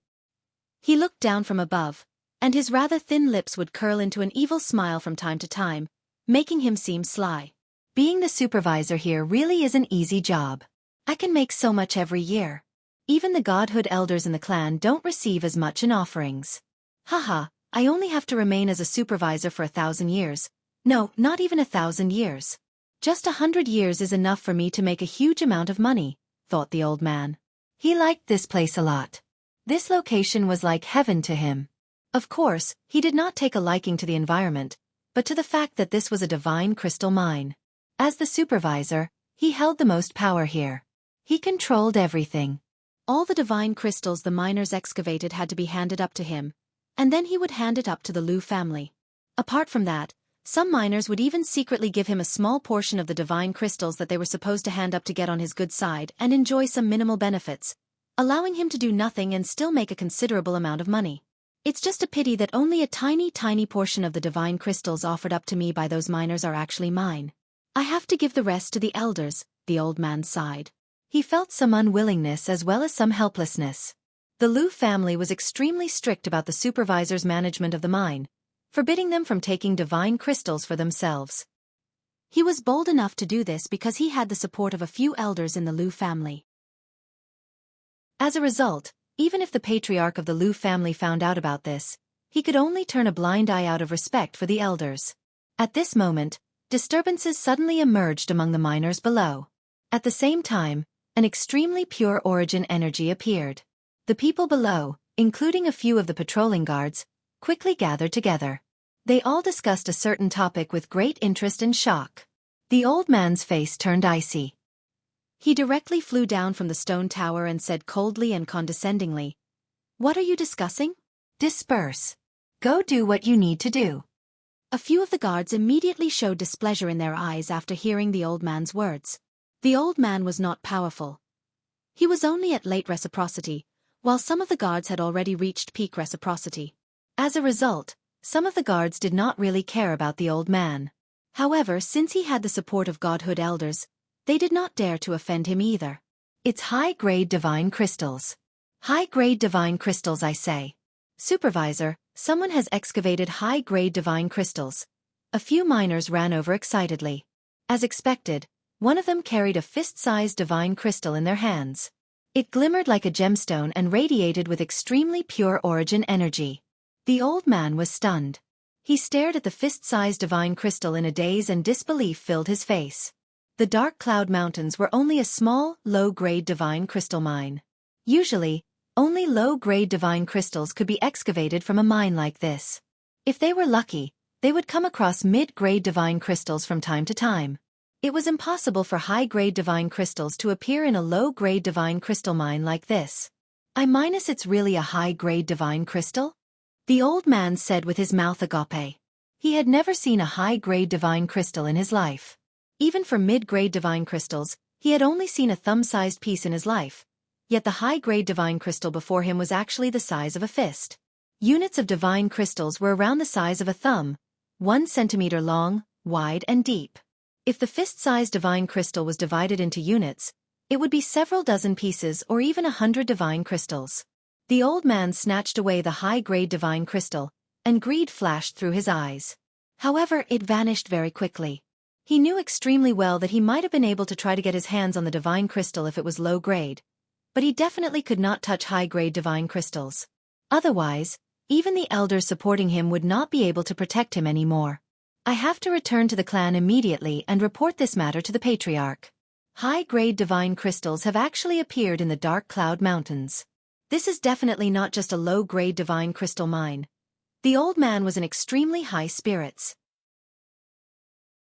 He looked down from above, and his rather thin lips would curl into an evil smile from time to time, making him seem sly. Being the supervisor here really is an easy job. I can make so much every year. Even the godhood elders in the clan don't receive as much in offerings. Haha, I only have to remain as a supervisor for 1,000 years. No, not even 1,000 years. Just 100 years is enough for me to make a huge amount of money, thought the old man. He liked this place a lot. This location was like heaven to him. Of course, he did not take a liking to the environment, but to the fact that this was a divine crystal mine. As the supervisor, he held the most power here. He controlled everything. All the divine crystals the miners excavated had to be handed up to him, and then he would hand it up to the Lu family. Apart from that, some miners would even secretly give him a small portion of the divine crystals that they were supposed to hand up to get on his good side and enjoy some minimal benefits, allowing him to do nothing and still make a considerable amount of money. It's just a pity that only a tiny portion of the divine crystals offered up to me by those miners are actually mine. I have to give the rest to the elders, the old man sighed. He felt some unwillingness as well as some helplessness. The Lu family was extremely strict about the supervisor's management of the mine, forbidding them from taking divine crystals for themselves. He was bold enough to do this because he had the support of a few elders in the Lu family. As a result, even if the patriarch of the Lu family found out about this, he could only turn a blind eye out of respect for the elders. At this moment, disturbances suddenly emerged among the miners below. At the same time, an extremely pure origin energy appeared. The people below, including a few of the patrolling guards, quickly gathered together. They all discussed a certain topic with great interest and shock. The old man's face turned icy. He directly flew down from the stone tower and said coldly and condescendingly, "What are you discussing? Disperse. Go do what you need to do." A few of the guards immediately showed displeasure in their eyes after hearing the old man's words. The old man was not powerful. He was only at late reciprocity, while some of the guards had already reached peak reciprocity. As a result, some of the guards did not really care about the old man. However, since he had the support of godhood elders, they did not dare to offend him either. It's high-grade divine crystals. High-grade divine crystals, I say. Supervisor, someone has excavated high-grade divine crystals. A few miners ran over excitedly. As expected, one of them carried a fist-sized divine crystal in their hands. It glimmered like a gemstone and radiated with extremely pure origin energy. The old man was stunned. He stared at the fist-sized divine crystal in a daze, and disbelief filled his face. The Dark Cloud Mountains were only a small, low-grade divine crystal mine. Usually, only low-grade divine crystals could be excavated from a mine like this. If they were lucky, they would come across mid-grade divine crystals from time to time. It was impossible for high-grade divine crystals to appear in a low-grade divine crystal mine like this. It's really a high-grade divine crystal? The old man said with his mouth agape. He had never seen a high-grade divine crystal in his life. Even for mid-grade divine crystals, he had only seen a thumb-sized piece in his life. Yet the high-grade divine crystal before him was actually the size of a fist. Units of divine crystals were around the size of a thumb, 1 centimeter long, wide and deep. If the fist-sized divine crystal was divided into units, it would be several dozen pieces or even 100 divine crystals. The old man snatched away the high-grade divine crystal, and greed flashed through his eyes. However, it vanished very quickly. He knew extremely well that he might have been able to try to get his hands on the divine crystal if it was low-grade, but he definitely could not touch high-grade divine crystals. Otherwise, even the elders supporting him would not be able to protect him anymore. I have to return to the clan immediately and report this matter to the Patriarch. High-grade divine crystals have actually appeared in the Dark Cloud Mountains. This is definitely not just a low-grade divine crystal mine. The old man was in extremely high spirits.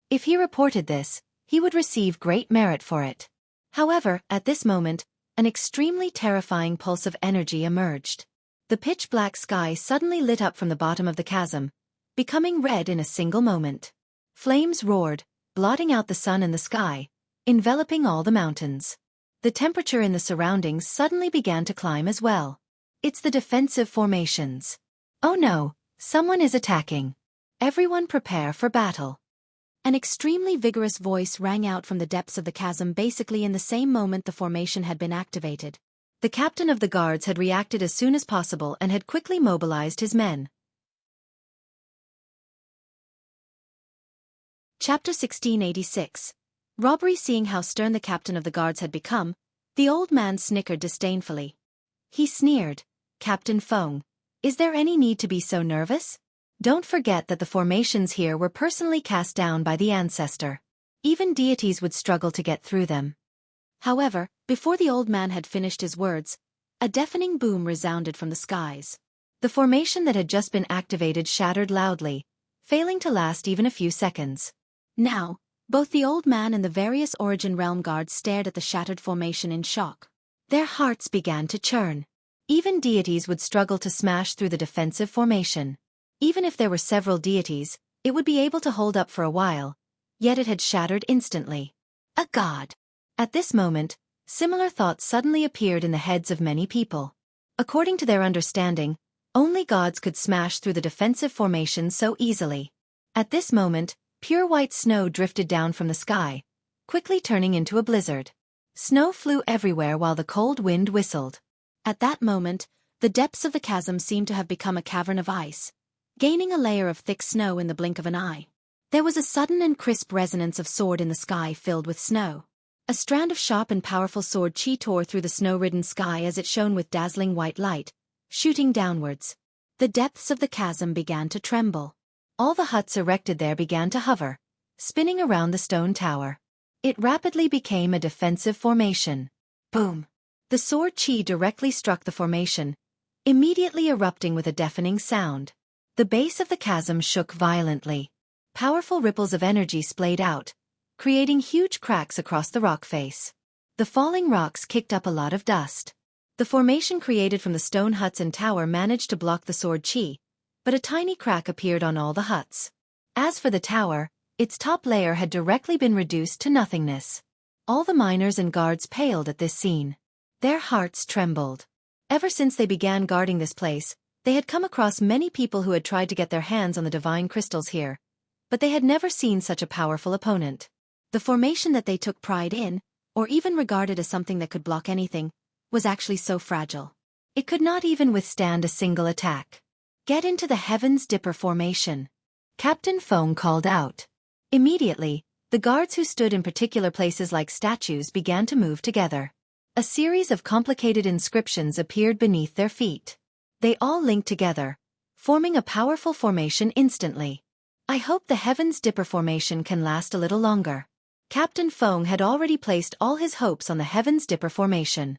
If he reported this, he would receive great merit for it. However, at this moment, an extremely terrifying pulse of energy emerged. The pitch-black sky suddenly lit up from the bottom of the chasm, becoming red in a single moment. Flames roared, blotting out the sun and the sky, enveloping all the mountains. The temperature in the surroundings suddenly began to climb as well. It's the defensive formations. Oh no, someone is attacking. Everyone prepare for battle. An extremely vigorous voice rang out from the depths of the chasm basically in the same moment the formation had been activated. The captain of the guards had reacted as soon as possible and had quickly mobilized his men. Chapter 1686. Robbery. Seeing how stern the captain of the guards had become, the old man snickered disdainfully. He sneered, "Captain Feng, is there any need to be so nervous? Don't forget that the formations here were personally cast down by the ancestor. Even deities would struggle to get through them." However, before the old man had finished his words, a deafening boom resounded from the skies. The formation that had just been activated shattered loudly, failing to last even a few seconds. Now, both the old man and the various Origin Realm guards stared at the shattered formation in shock. Their hearts began to churn. Even deities would struggle to smash through the defensive formation. Even if there were several deities, it would be able to hold up for a while, yet it had shattered instantly. A god. At this moment, similar thoughts suddenly appeared in the heads of many people. According to their understanding, only gods could smash through the defensive formation so easily. At this moment, pure white snow drifted down from the sky, quickly turning into a blizzard. Snow flew everywhere while the cold wind whistled. At that moment, the depths of the chasm seemed to have become a cavern of ice, gaining a layer of thick snow in the blink of an eye. There was a sudden and crisp resonance of sword in the sky filled with snow. A strand of sharp and powerful sword chi tore through the snow-ridden sky as it shone with dazzling white light, shooting downwards. The depths of the chasm began to tremble. All the huts erected there began to hover, spinning around the stone tower. It rapidly became a defensive formation. Boom! The sword chi directly struck the formation, immediately erupting with a deafening sound. The base of the chasm shook violently. Powerful ripples of energy splayed out, creating huge cracks across the rock face. The falling rocks kicked up a lot of dust. The formation created from the stone huts and tower managed to block the sword chi, but a tiny crack appeared on all the huts. As for the tower, its top layer had directly been reduced to nothingness. All the miners and guards paled at this scene. Their hearts trembled. Ever since they began guarding this place, they had come across many people who had tried to get their hands on the divine crystals here, but they had never seen such a powerful opponent. The formation that they took pride in, or even regarded as something that could block anything, was actually so fragile. It could not even withstand a single attack. "Get into the Heaven's Dipper formation," Captain Feng called out. Immediately, the guards who stood in particular places like statues began to move together. A series of complicated inscriptions appeared beneath their feet. They all linked together, forming a powerful formation instantly. "I hope the Heaven's Dipper formation can last a little longer." Captain Feng had already placed all his hopes on the Heaven's Dipper formation.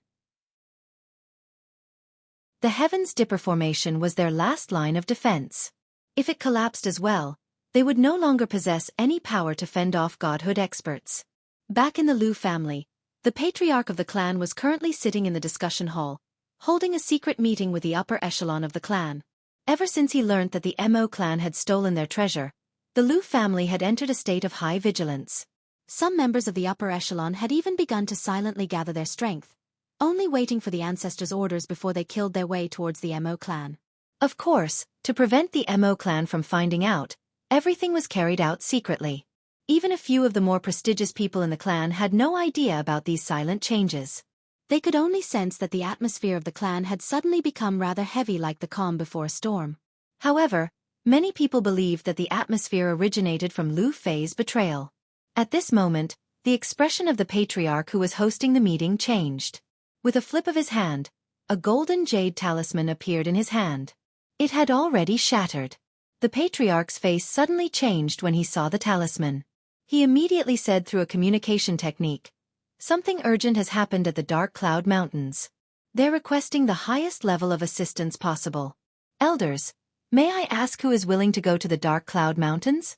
The Heaven's Dipper formation was their last line of defense. If it collapsed as well, they would no longer possess any power to fend off godhood experts. Back in the Liu family, the patriarch of the clan was currently sitting in the discussion hall, holding a secret meeting with the upper echelon of the clan. Ever since he learnt that the Mo clan had stolen their treasure, the Liu family had entered a state of high vigilance. Some members of the upper echelon had even begun to silently gather their strength, only waiting for the ancestors' orders before they killed their way towards the Mo clan. Of course, to prevent the Mo clan from finding out, everything was carried out secretly. Even a few of the more prestigious people in the clan had no idea about these silent changes. They could only sense that the atmosphere of the clan had suddenly become rather heavy, like the calm before a storm. However, many people believed that the atmosphere originated from Liu Fei's betrayal. At this moment, the expression of the patriarch who was hosting the meeting changed. With a flip of his hand, a golden jade talisman appeared in his hand. It had already shattered. The patriarch's face suddenly changed when he saw the talisman. He immediately said through a communication technique, "Something urgent has happened at the Dark Cloud Mountains. They're requesting the highest level of assistance possible. Elders, may I ask who is willing to go to the Dark Cloud Mountains?"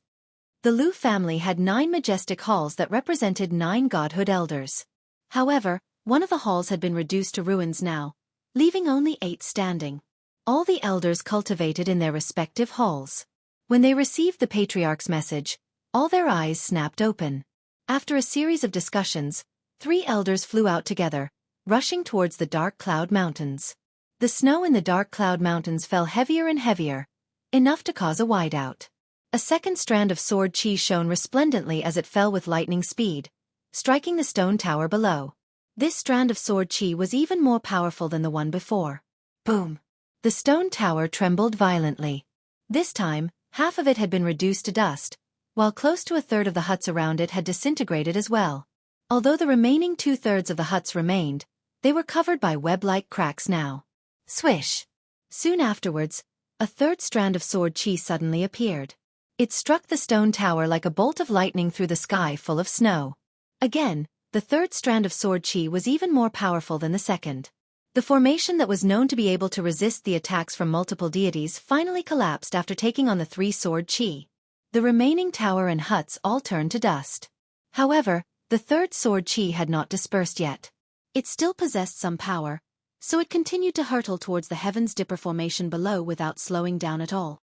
The Liu family had 9 majestic halls that represented 9 godhood elders. However, one of the halls had been reduced to ruins now, leaving only 8 standing. All the elders cultivated in their respective halls. When they received the patriarch's message, all their eyes snapped open. After a series of discussions, 3 elders flew out together, rushing towards the Dark Cloud Mountains. The snow in the Dark Cloud Mountains fell heavier and heavier, enough to cause a whiteout. A second strand of sword chi shone resplendently as it fell with lightning speed, striking the stone tower below. This strand of sword chi was even more powerful than the one before. Boom! The stone tower trembled violently. This time, half of it had been reduced to dust, while close to a third of the huts around it had disintegrated as well. Although the remaining 2/3 of the huts remained, they were covered by web-like cracks now. Swish! Soon afterwards, a third strand of sword chi suddenly appeared. It struck the stone tower like a bolt of lightning through the sky full of snow. Again, the third strand of sword chi was even more powerful than the second. The formation that was known to be able to resist the attacks from multiple deities finally collapsed after taking on the 3 sword chi. The remaining tower and huts all turned to dust. However, the third sword chi had not dispersed yet. It still possessed some power, so it continued to hurtle towards the Heaven's Dipper formation below without slowing down at all.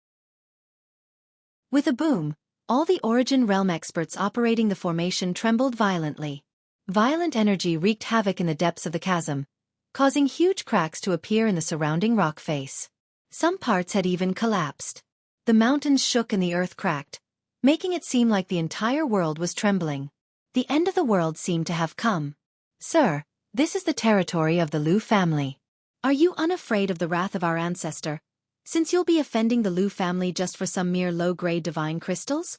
With a boom, all the Origin Realm experts operating the formation trembled violently. Violent energy wreaked havoc in the depths of the chasm, causing huge cracks to appear in the surrounding rock face. Some parts had even collapsed. The mountains shook and the earth cracked, making it seem like the entire world was trembling. The end of the world seemed to have come. "Sir, this is the territory of the Liu family. Are you unafraid of the wrath of our ancestor, since you'll be offending the Liu family just for some mere low-grade divine crystals?"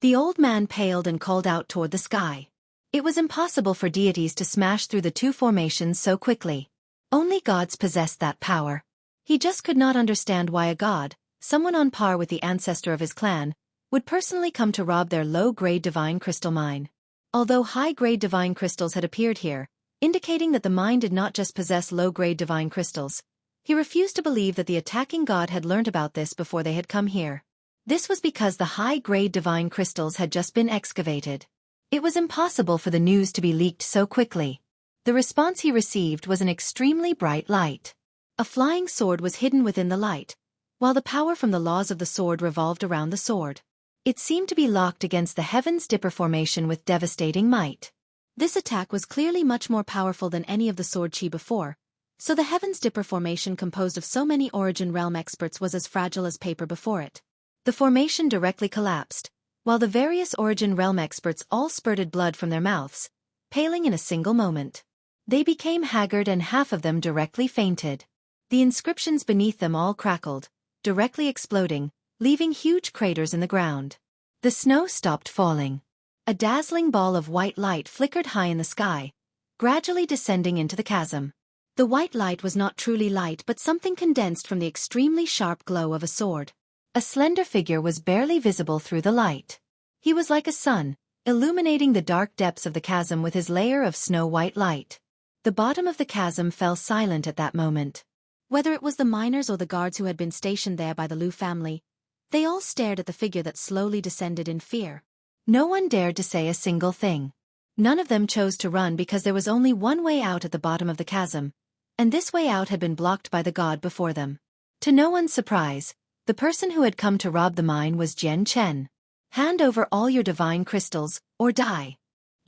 The old man paled and called out toward the sky. It was impossible for deities to smash through the 2 formations so quickly. Only gods possessed that power. He just could not understand why a god, someone on par with the ancestor of his clan, would personally come to rob their low-grade divine crystal mine. Although high-grade divine crystals had appeared here, indicating that the mine did not just possess low-grade divine crystals, he refused to believe that the attacking god had learnt about this before they had come here. This was because the high-grade divine crystals had just been excavated. It was impossible for the news to be leaked so quickly. The response he received was an extremely bright light. A flying sword was hidden within the light, while the power from the laws of the sword revolved around the sword. It seemed to be locked against the Heaven's Dipper formation with devastating might. This attack was clearly much more powerful than any of the sword chi before, so the Heaven's Dipper formation composed of so many Origin Realm experts was as fragile as paper before it. The formation directly collapsed, while the various Origin Realm experts all spurted blood from their mouths, paling in a single moment. They became haggard and half of them directly fainted. The inscriptions beneath them all crackled, directly exploding, leaving huge craters in the ground. The snow stopped falling. A dazzling ball of white light flickered high in the sky, gradually descending into the chasm. The white light was not truly light but something condensed from the extremely sharp glow of a sword. A slender figure was barely visible through the light. He was like a sun, illuminating the dark depths of the chasm with his layer of snow-white light. The bottom of the chasm fell silent at that moment. Whether it was the miners or the guards who had been stationed there by the Liu family, they all stared at the figure that slowly descended in fear. No one dared to say a single thing. None of them chose to run because there was only one way out at the bottom of the chasm, and this way out had been blocked by the god before them. To no one's surprise, the person who had come to rob the mine was Jian Chen. "Hand over all your divine crystals, or die,"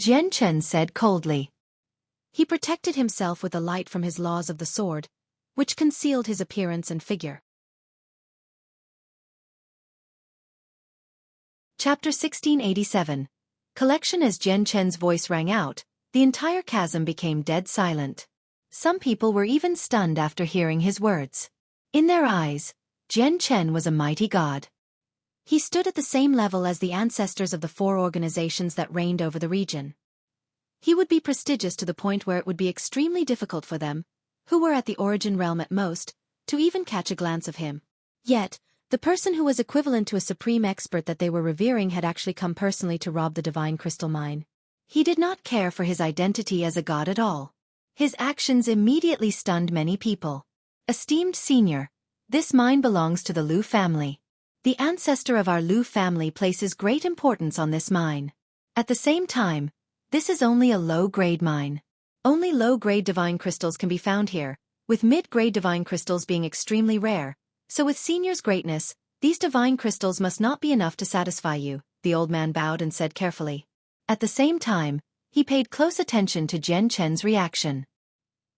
Jian Chen said coldly. He protected himself with the light from his laws of the sword, which concealed his appearance and figure. Chapter 1687. Collection. As Jian Chen's voice rang out, the entire chasm became dead silent. Some people were even stunned after hearing his words. In their eyes, Jian Chen was a mighty god. He stood at the same level as the ancestors of the 4 organizations that reigned over the region. He would be prestigious to the point where it would be extremely difficult for them, who were at the Origin Realm at most, to even catch a glance of him. Yet, the person who was equivalent to a supreme expert that they were revering had actually come personally to rob the divine crystal mine. He did not care for his identity as a god at all. His actions immediately stunned many people. Esteemed senior, this mine belongs to the Liu family. The ancestor of our Liu family places great importance on this mine. At the same time, this is only a low-grade mine. Only low-grade divine crystals can be found here, with mid-grade divine crystals being extremely rare. So with senior's greatness, these divine crystals must not be enough to satisfy you, the old man bowed and said carefully. At the same time, he paid close attention to Jian Chen's reaction.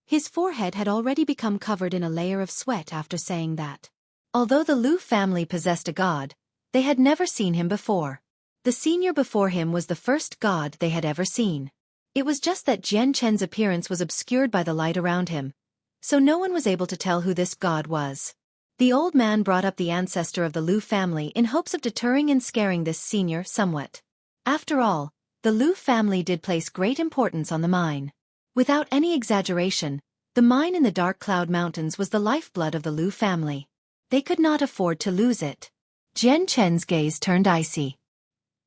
His forehead had already become covered in a layer of sweat after saying that. Although the Liu family possessed a god, they had never seen him before. The senior before him was the first god they had ever seen. It was just that Jian Chen's appearance was obscured by the light around him, so no one was able to tell who this god was. The old man brought up the ancestor of the Liu family in hopes of deterring and scaring this senior somewhat. After all, the Liu family did place great importance on the mine. Without any exaggeration, the mine in the Dark Cloud Mountains was the lifeblood of the Liu family. They could not afford to lose it. Jian Chen's gaze turned icy.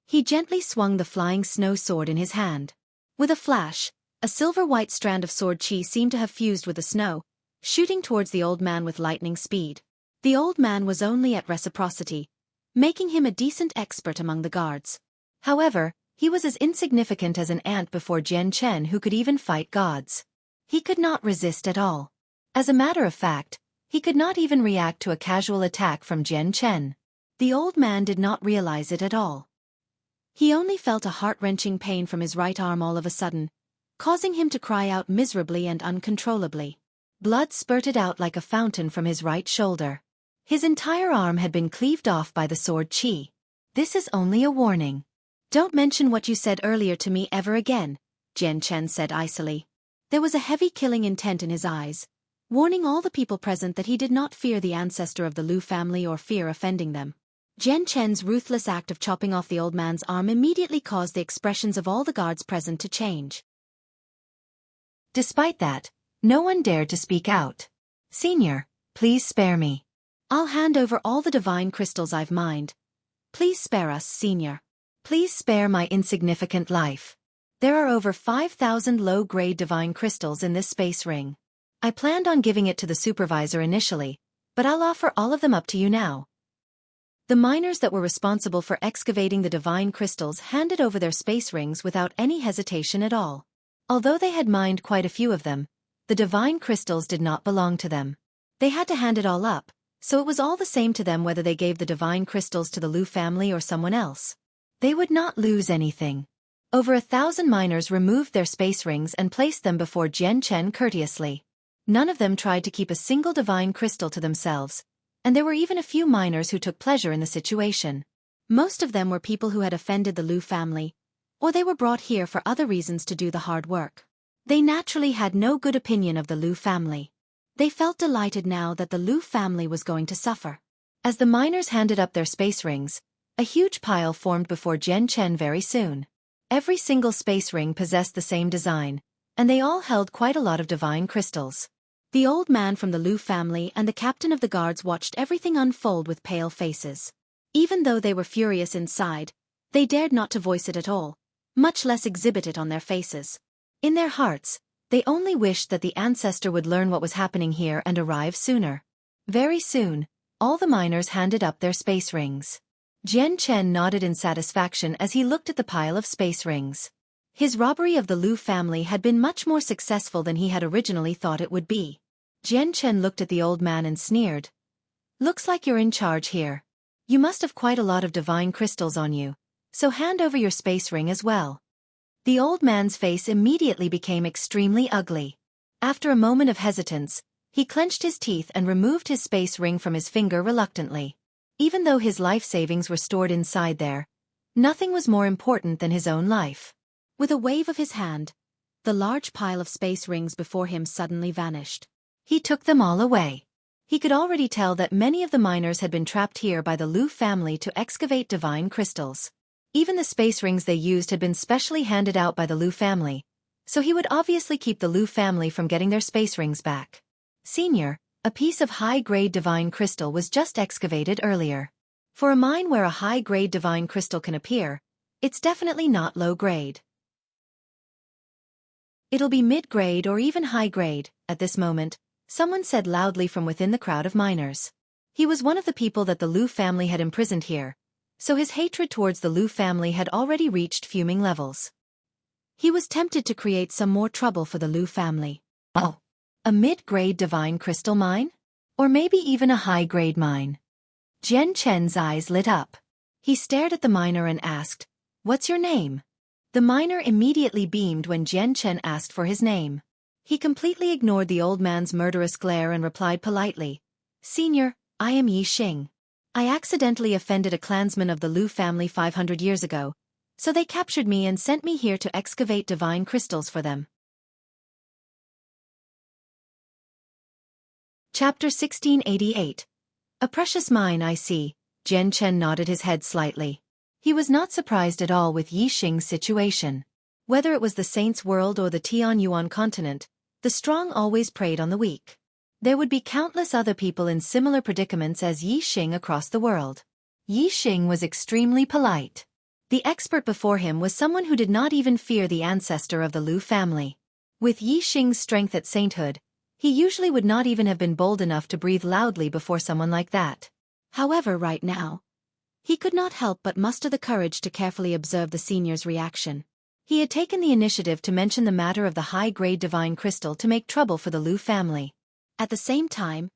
He gently swung the flying snow sword in his hand. With a flash, a silver-white strand of sword chi seemed to have fused with the snow, shooting towards the old man with lightning speed. The old man was only at reciprocity, making him a decent expert among the guards. However, he was as insignificant as an ant before Jian Chen, who could even fight gods. He could not resist at all. As a matter of fact, he could not even react to a casual attack from Jian Chen. The old man did not realize it at all. He only felt a heart-wrenching pain from his right arm all of a sudden, causing him to cry out miserably and uncontrollably. Blood spurted out like a fountain from his right shoulder. His entire arm had been cleaved off by the sword chi. "This is only a warning. Don't mention what you said earlier to me ever again," Jian Chen said icily. There was a heavy killing intent in his eyes, warning all the people present that he did not fear the ancestor of the Liu family or fear offending them. Jian Chen's ruthless act of chopping off the old man's arm immediately caused the expressions of all the guards present to change. Despite that, no one dared to speak out. "Senior, please spare me. I'll hand over all the divine crystals I've mined. Please spare us, senior. Please spare my insignificant life." There are over 5,000 low-grade divine crystals in this space ring. I planned on giving it to the supervisor initially, but I'll offer all of them up to you now. The miners that were responsible for excavating the divine crystals handed over their space rings without any hesitation at all. Although they had mined quite a few of them, the divine crystals did not belong to them. They had to hand it all up, so it was all the same to them whether they gave the divine crystals to the Liu family or someone else. They would not lose anything. Over 1,000 miners removed their space rings and placed them before Jian Chen courteously. None of them tried to keep a single divine crystal to themselves, and there were even a few miners who took pleasure in the situation. Most of them were people who had offended the Liu family, or they were brought here for other reasons to do the hard work. They naturally had no good opinion of the Liu family. They felt delighted now that the Liu family was going to suffer. As the miners handed up their space rings, a huge pile formed before Jian Chen very soon. Every single space ring possessed the same design, and they all held quite a lot of divine crystals. The old man from the Liu family and the captain of the guards watched everything unfold with pale faces. Even though they were furious inside, they dared not to voice it at all, much less exhibit it on their faces. In their hearts, they only wished that the ancestor would learn what was happening here and arrive sooner. Very soon, all the miners handed up their space rings. Jian Chen nodded in satisfaction as he looked at the pile of space rings. His robbery of the Liu family had been much more successful than he had originally thought it would be. Jian Chen looked at the old man and sneered. "Looks like you're in charge here. You must have quite a lot of divine crystals on you, so hand over your space ring as well." The old man's face immediately became extremely ugly. After a moment of hesitance, he clenched his teeth and removed his space ring from his finger reluctantly. Even though his life savings were stored inside there, nothing was more important than his own life. With a wave of his hand, the large pile of space rings before him suddenly vanished. He took them all away. He could already tell that many of the miners had been trapped here by the Liu family to excavate divine crystals. Even the space rings they used had been specially handed out by the Liu family, so he would obviously keep the Liu family from getting their space rings back. Senior, a piece of high-grade divine crystal was just excavated earlier. For a mine where a high-grade divine crystal can appear, it's definitely not low-grade. It'll be mid-grade or even high-grade. At this moment, someone said loudly from within the crowd of miners. He was one of the people that the Liu family had imprisoned here, so his hatred towards the Liu family had already reached fuming levels. He was tempted to create some more trouble for the Liu family. Oh, a mid-grade divine crystal mine? Or maybe even a high-grade mine? Jian Chen's eyes lit up. He stared at the miner and asked, "What's your name?" The miner immediately beamed when Jian Chen asked for his name. He completely ignored the old man's murderous glare and replied politely, "Senior, I am Yi Xing. I accidentally offended a clansman of the Liu family 500 years ago, so they captured me and sent me here to excavate divine crystals for them." Chapter 1688. A precious mine, I see. Jian Chen nodded his head slightly. He was not surprised at all with Yi Xing's situation. Whether it was the Saints' World or the Tianyuan continent, the strong always preyed on the weak. There would be countless other people in similar predicaments as Yi Xing across the world. Yi Xing was extremely polite. The expert before him was someone who did not even fear the ancestor of the Liu family. With Yi Xing's strength at sainthood, he usually would not even have been bold enough to breathe loudly before someone like that. However, right now, he could not help but muster the courage to carefully observe the senior's reaction. He had taken the initiative to mention the matter of the high-grade divine crystal to make trouble for the Liu family. At the same time,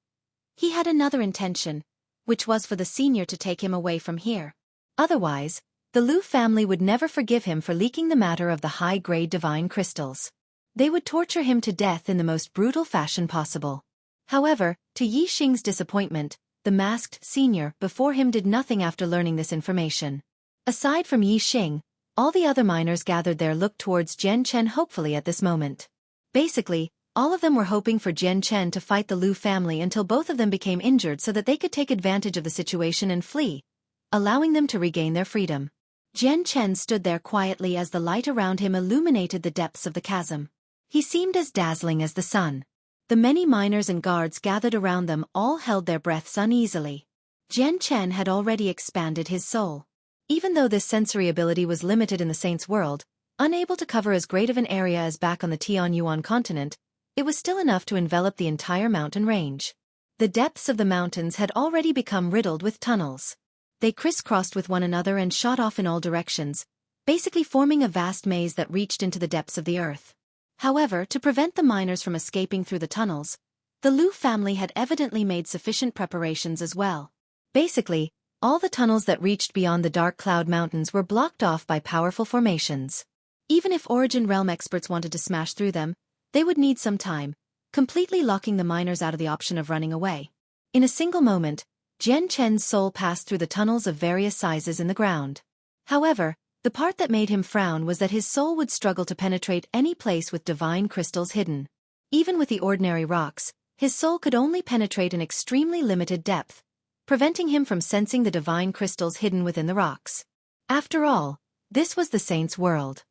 he had another intention, which was for the senior to take him away from here. Otherwise, the Liu family would never forgive him for leaking the matter of the high-grade divine crystals. They would torture him to death in the most brutal fashion possible. However, to Yi Xing's disappointment, the masked senior before him did nothing after learning this information. Aside from Yi Xing, all the other miners gathered there looked towards Jian Chen hopefully at this moment. Basically, all of them were hoping for Jian Chen to fight the Liu family until both of them became injured so that they could take advantage of the situation and flee, allowing them to regain their freedom. Jian Chen stood there quietly as the light around him illuminated the depths of the chasm. He seemed as dazzling as the sun. The many miners and guards gathered around them all held their breaths uneasily. Jian Chen had already expanded his soul. Even though this sensory ability was limited in the Saints' World, Unable to cover as great of an area as back on the Tianyuan continent, it was still enough to envelop the entire mountain range. The depths of the mountains had already become riddled with tunnels. They crisscrossed with one another and shot off in all directions, basically forming a vast maze that reached into the depths of the earth. However, to prevent the miners from escaping through the tunnels, the Liu family had evidently made sufficient preparations as well. Basically, all the tunnels that reached beyond the Dark Cloud Mountains were blocked off by powerful formations. Even if Origin Realm experts wanted to smash through them, they would need some time, completely locking the miners out of the option of running away. In a single moment, Jian Chen's soul passed through the tunnels of various sizes in the ground. However, the part that made him frown was that his soul would struggle to penetrate any place with divine crystals hidden. Even with the ordinary rocks, his soul could only penetrate an extremely limited depth, preventing him from sensing the divine crystals hidden within the rocks. After all, this was the Saint's world.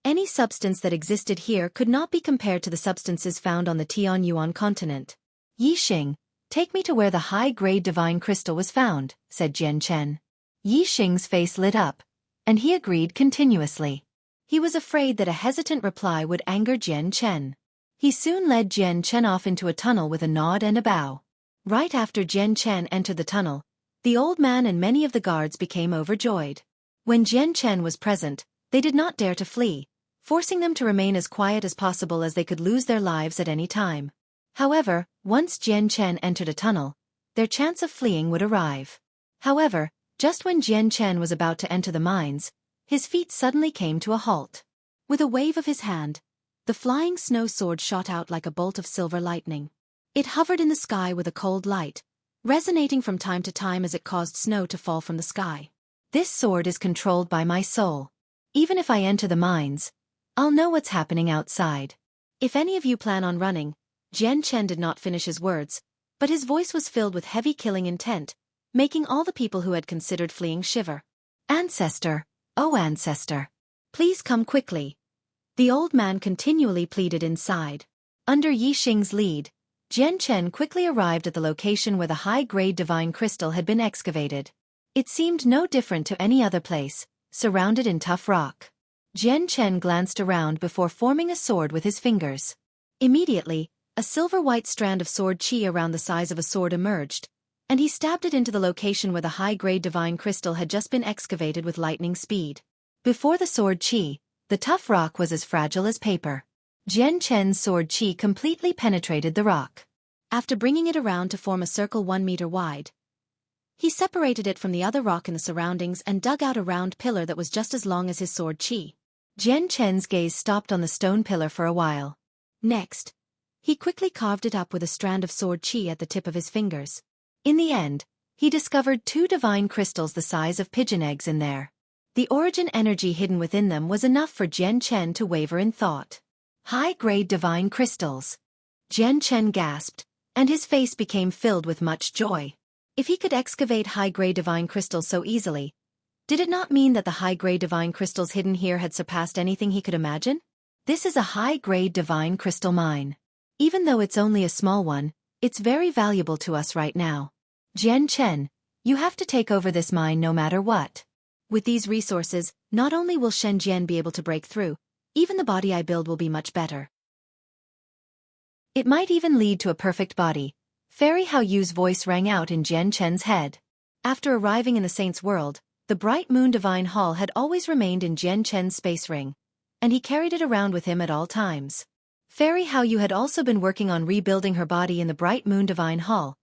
Any substance that existed here could not be compared to the substances found on the Tianyuan continent. Yixing, take me to where the high-grade divine crystal was found, said Jian Chen. Yixing's face lit up, and he agreed continuously. He was afraid that a hesitant reply would anger Jian Chen. He soon led Jian Chen off into a tunnel with a nod and a bow. Right after Jian Chen entered the tunnel, the old man and many of the guards became overjoyed. When Jian Chen was present, they did not dare to flee, forcing them to remain as quiet as possible as they could lose their lives at any time. However, once Jian Chen entered a tunnel, their chance of fleeing would arrive. However, just when Jian Chen was about to enter the mines, his feet suddenly came to a halt. With a wave of his hand, the flying snow sword shot out like a bolt of silver lightning. It hovered in the sky with a cold light, resonating from time to time as it caused snow to fall from the sky. This sword is controlled by my soul. Even if I enter the mines, I'll know what's happening outside. If any of you plan on running, Jian Chen did not finish his words, but his voice was filled with heavy killing intent, making all the people who had considered fleeing shiver. Ancestor, oh ancestor, please come quickly. The old man continually pleaded inside. Under Yixing's lead, Jian Chen quickly arrived at the location where the high-grade divine crystal had been excavated. It seemed no different to any other place, surrounded in tough rock. Jian Chen glanced around before forming a sword with his fingers. Immediately, a silver-white strand of sword qi around the size of a sword emerged, and he stabbed it into the location where the high-grade divine crystal had just been excavated with lightning speed. Before the sword qi, the tough rock was as fragile as paper. Jian Chen's sword qi completely penetrated the rock. After bringing it around to form a circle 1 meter wide, he separated it from the other rock in the surroundings and dug out a round pillar that was just as long as his sword qi. Jian Chen's gaze stopped on the stone pillar for a while. Next, he quickly carved it up with a strand of sword qi at the tip of his fingers. In the end, he discovered 2 divine crystals the size of pigeon eggs in there. The origin energy hidden within them was enough for Jian Chen to waver in thought. High-grade divine crystals. Jian Chen gasped, and his face became filled with much joy. If he could excavate high-grade divine crystals so easily, did it not mean that the high-grade divine crystals hidden here had surpassed anything he could imagine? This is a high-grade divine crystal mine. Even though it's only a small one, it's very valuable to us right now. Jian Chen, you have to take over this mine no matter what. With these resources, not only will Shen Jian be able to break through, even the body I build will be much better. It might even lead to a perfect body. Fairy Hao Yu's voice rang out in Jian Chen's head. After arriving in the Saint's world, the Bright Moon Divine Hall had always remained in Jian Chen's space ring, and he carried it around with him at all times. Fairy Hao Yu had also been working on rebuilding her body in the Bright Moon Divine Hall,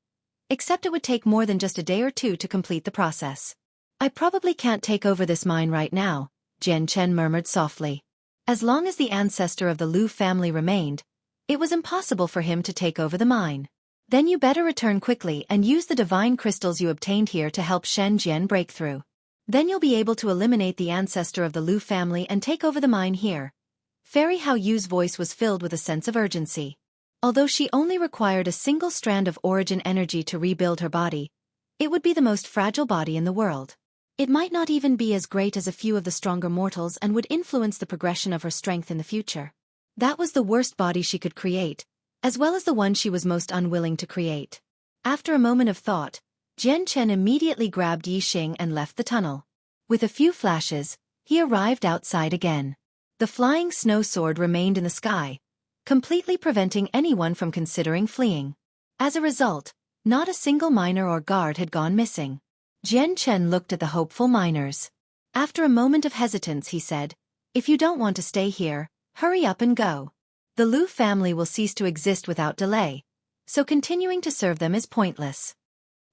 except it would take more than just a day or 2 to complete the process. I probably can't take over this mine right now, Jian Chen murmured softly. As long as the ancestor of the Liu family remained, it was impossible for him to take over the mine. Then you better return quickly and use the divine crystals you obtained here to help Shen Jian break through. Then you'll be able to eliminate the ancestor of the Liu family and take over the mine here. Fairy Hao Yu's voice was filled with a sense of urgency. Although she only required a single strand of origin energy to rebuild her body, it would be the most fragile body in the world. It might not even be as great as a few of the stronger mortals and would influence the progression of her strength in the future. That was the worst body she could create, as well as the one she was most unwilling to create. After a moment of thought, Jian Chen immediately grabbed Yixing and left the tunnel. With a few flashes, He arrived outside again. The flying snow sword remained in the sky, completely preventing anyone from considering fleeing. As a result, not a single miner or guard had gone missing. Jian Chen looked at the hopeful miners. After a moment of hesitance he said, "If you don't want to stay here, hurry up and go. The Lu family will cease to exist without delay, so continuing to serve them is pointless."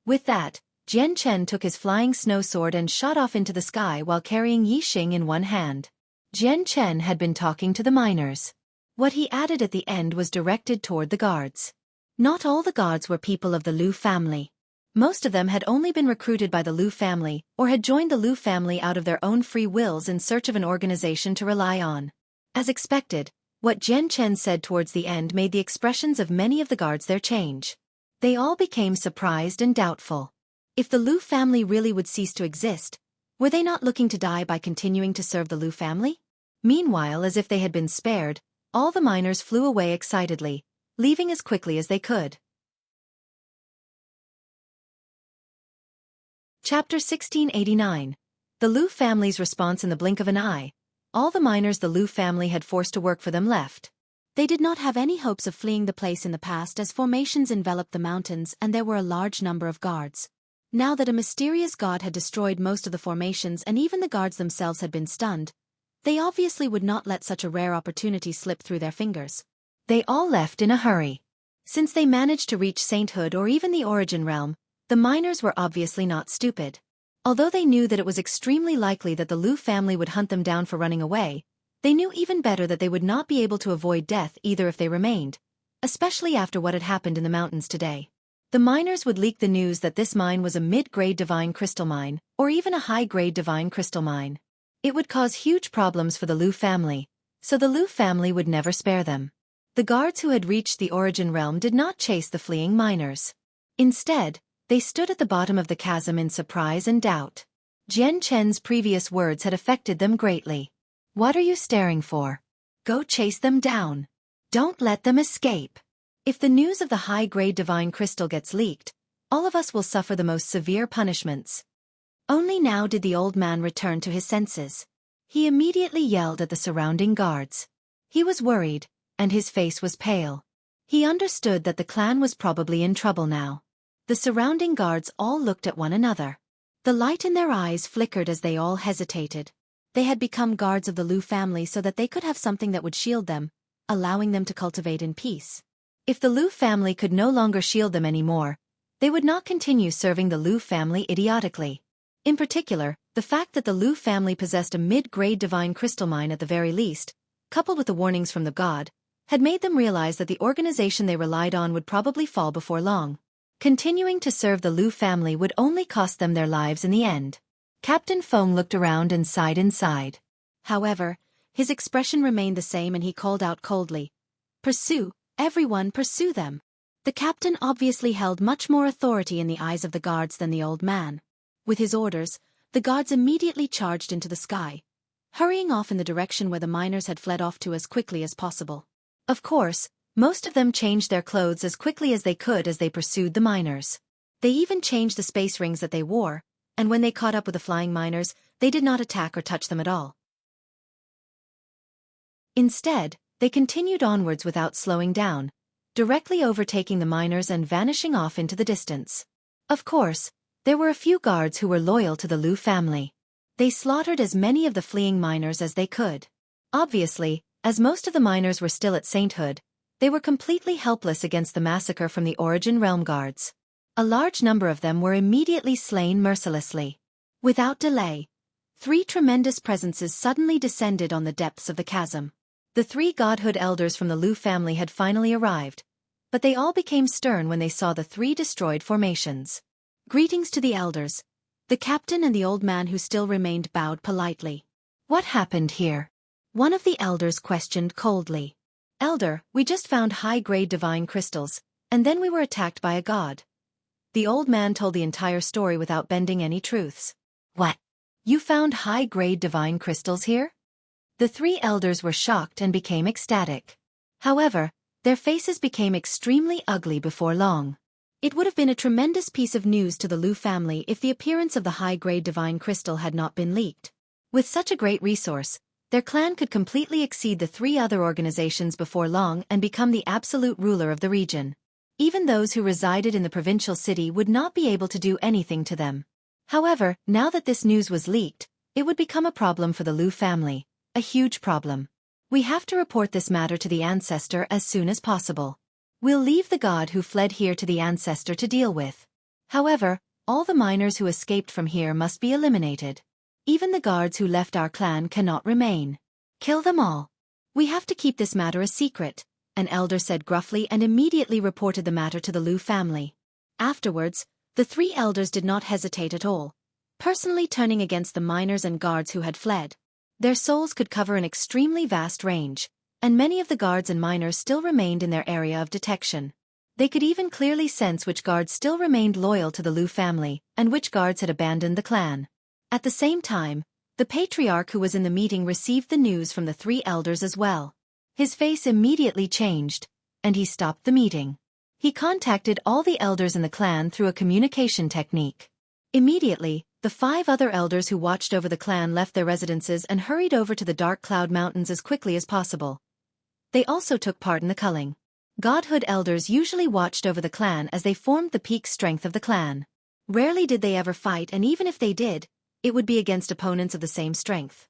With that, Jian Chen took his flying snow sword and shot off into the sky while carrying Yi Xing in one hand. Jian Chen had been talking to the miners. What he added at the end was directed toward the guards. Not all the guards were people of the Lu family. Most of them had only been recruited by the Lu family or had joined the Lu family out of their own free wills in search of an organization to rely on. As expected, what Jian Chen said towards the end made the expressions of many of the guards there change. They all became surprised and doubtful. If the Lu family really would cease to exist, were they not looking to die by continuing to serve the Lu family? Meanwhile, as if they had been spared, all the miners flew away excitedly, leaving as quickly as they could. Chapter 1689. The Lu family's response in the blink of an eye. All the miners the Lu family had forced to work for them left. They did not have any hopes of fleeing the place in the past as formations enveloped the mountains and there were a large number of guards. Now that a mysterious god had destroyed most of the formations and even the guards themselves had been stunned, they obviously would not let such a rare opportunity slip through their fingers. They all left in a hurry. Since they managed to reach sainthood or even the origin realm, the miners were obviously not stupid. Although they knew that it was extremely likely that the Lu family would hunt them down for running away, they knew even better that they would not be able to avoid death either if they remained, especially after what had happened in the mountains today. The miners would leak the news that this mine was a mid-grade divine crystal mine, or even a high-grade divine crystal mine. It would cause huge problems for the Lu family, so the Lu family would never spare them. The guards who had reached the origin realm did not chase the fleeing miners. Instead, they stood at the bottom of the chasm in surprise and doubt. Jian Chen's previous words had affected them greatly. "What are you staring for? Go chase them down. Don't let them escape. If the news of the high-grade divine crystal gets leaked, all of us will suffer the most severe punishments." Only now did the old man return to his senses. He immediately yelled at the surrounding guards. He was worried, and his face was pale. He understood that the clan was probably in trouble now. The surrounding guards all looked at one another. The light in their eyes flickered as they all hesitated. They had become guards of the Lu family so that they could have something that would shield them, allowing them to cultivate in peace. If the Lu family could no longer shield them anymore, they would not continue serving the Lu family idiotically. In particular, the fact that the Lu family possessed a mid-grade divine crystal mine at the very least, coupled with the warnings from the god, had made them realize that the organization they relied on would probably fall before long. Continuing to serve the Lu family would only cost them their lives in the end. Captain Feng looked around and sighed inside. However, his expression remained the same and he called out coldly, "Pursue, everyone pursue them." The captain obviously held much more authority in the eyes of the guards than the old man. With his orders, the guards immediately charged into the sky, hurrying off in the direction where the miners had fled off to as quickly as possible. Of course, most of them changed their clothes as quickly as they could as they pursued the miners. They even changed the space rings that they wore, and when they caught up with the flying miners, they did not attack or touch them at all. Instead, they continued onwards without slowing down, directly overtaking the miners and vanishing off into the distance. Of course, there were a few guards who were loyal to the Lu family. They slaughtered as many of the fleeing miners as they could. Obviously, as most of the miners were still at sainthood, they were completely helpless against the massacre from the Origin Realm guards. A large number of them were immediately slain mercilessly. Without delay, 3 tremendous presences suddenly descended on the depths of the chasm. The 3 godhood elders from the Lu family had finally arrived, but they all became stern when they saw the 3 destroyed formations. Greetings to the elders. The captain and the old man who still remained bowed politely. "What happened here?" one of the elders questioned coldly. "Elder, we just found high-grade divine crystals, and then we were attacked by a god." The old man told the entire story without bending any truths. "What? You found high-grade divine crystals here?" The 3 elders were shocked and became ecstatic. However, their faces became extremely ugly before long. It would have been a tremendous piece of news to the Lu family if the appearance of the high-grade divine crystal had not been leaked. With such a great resource, their clan could completely exceed the 3 other organizations before long and become the absolute ruler of the region. Even those who resided in the provincial city would not be able to do anything to them. However, now that this news was leaked, it would become a problem for the Liu family, a huge problem. We have to report this matter to the ancestor as soon as possible. We'll leave the god who fled here to the ancestor to deal with. However, all the miners who escaped from here must be eliminated. Even the guards who left our clan cannot remain. Kill them all. We have to keep this matter a secret, an elder said gruffly and immediately reported the matter to the Liu family. Afterwards, the 3 elders did not hesitate at all, personally turning against the miners and guards who had fled. Their souls could cover an extremely vast range, and many of the guards and miners still remained in their area of detection. They could even clearly sense which guards still remained loyal to the Liu family and which guards had abandoned the clan. At the same time, the patriarch who was in the meeting received the news from the 3 elders as well. His face immediately changed, and he stopped the meeting. He contacted all the elders in the clan through a communication technique. Immediately, the 5 other elders who watched over the clan left their residences and hurried over to the Dark Cloud Mountains as quickly as possible. They also took part in the culling. Godhood elders usually watched over the clan as they formed the peak strength of the clan. Rarely did they ever fight, and even if they did, it would be against opponents of the same strength.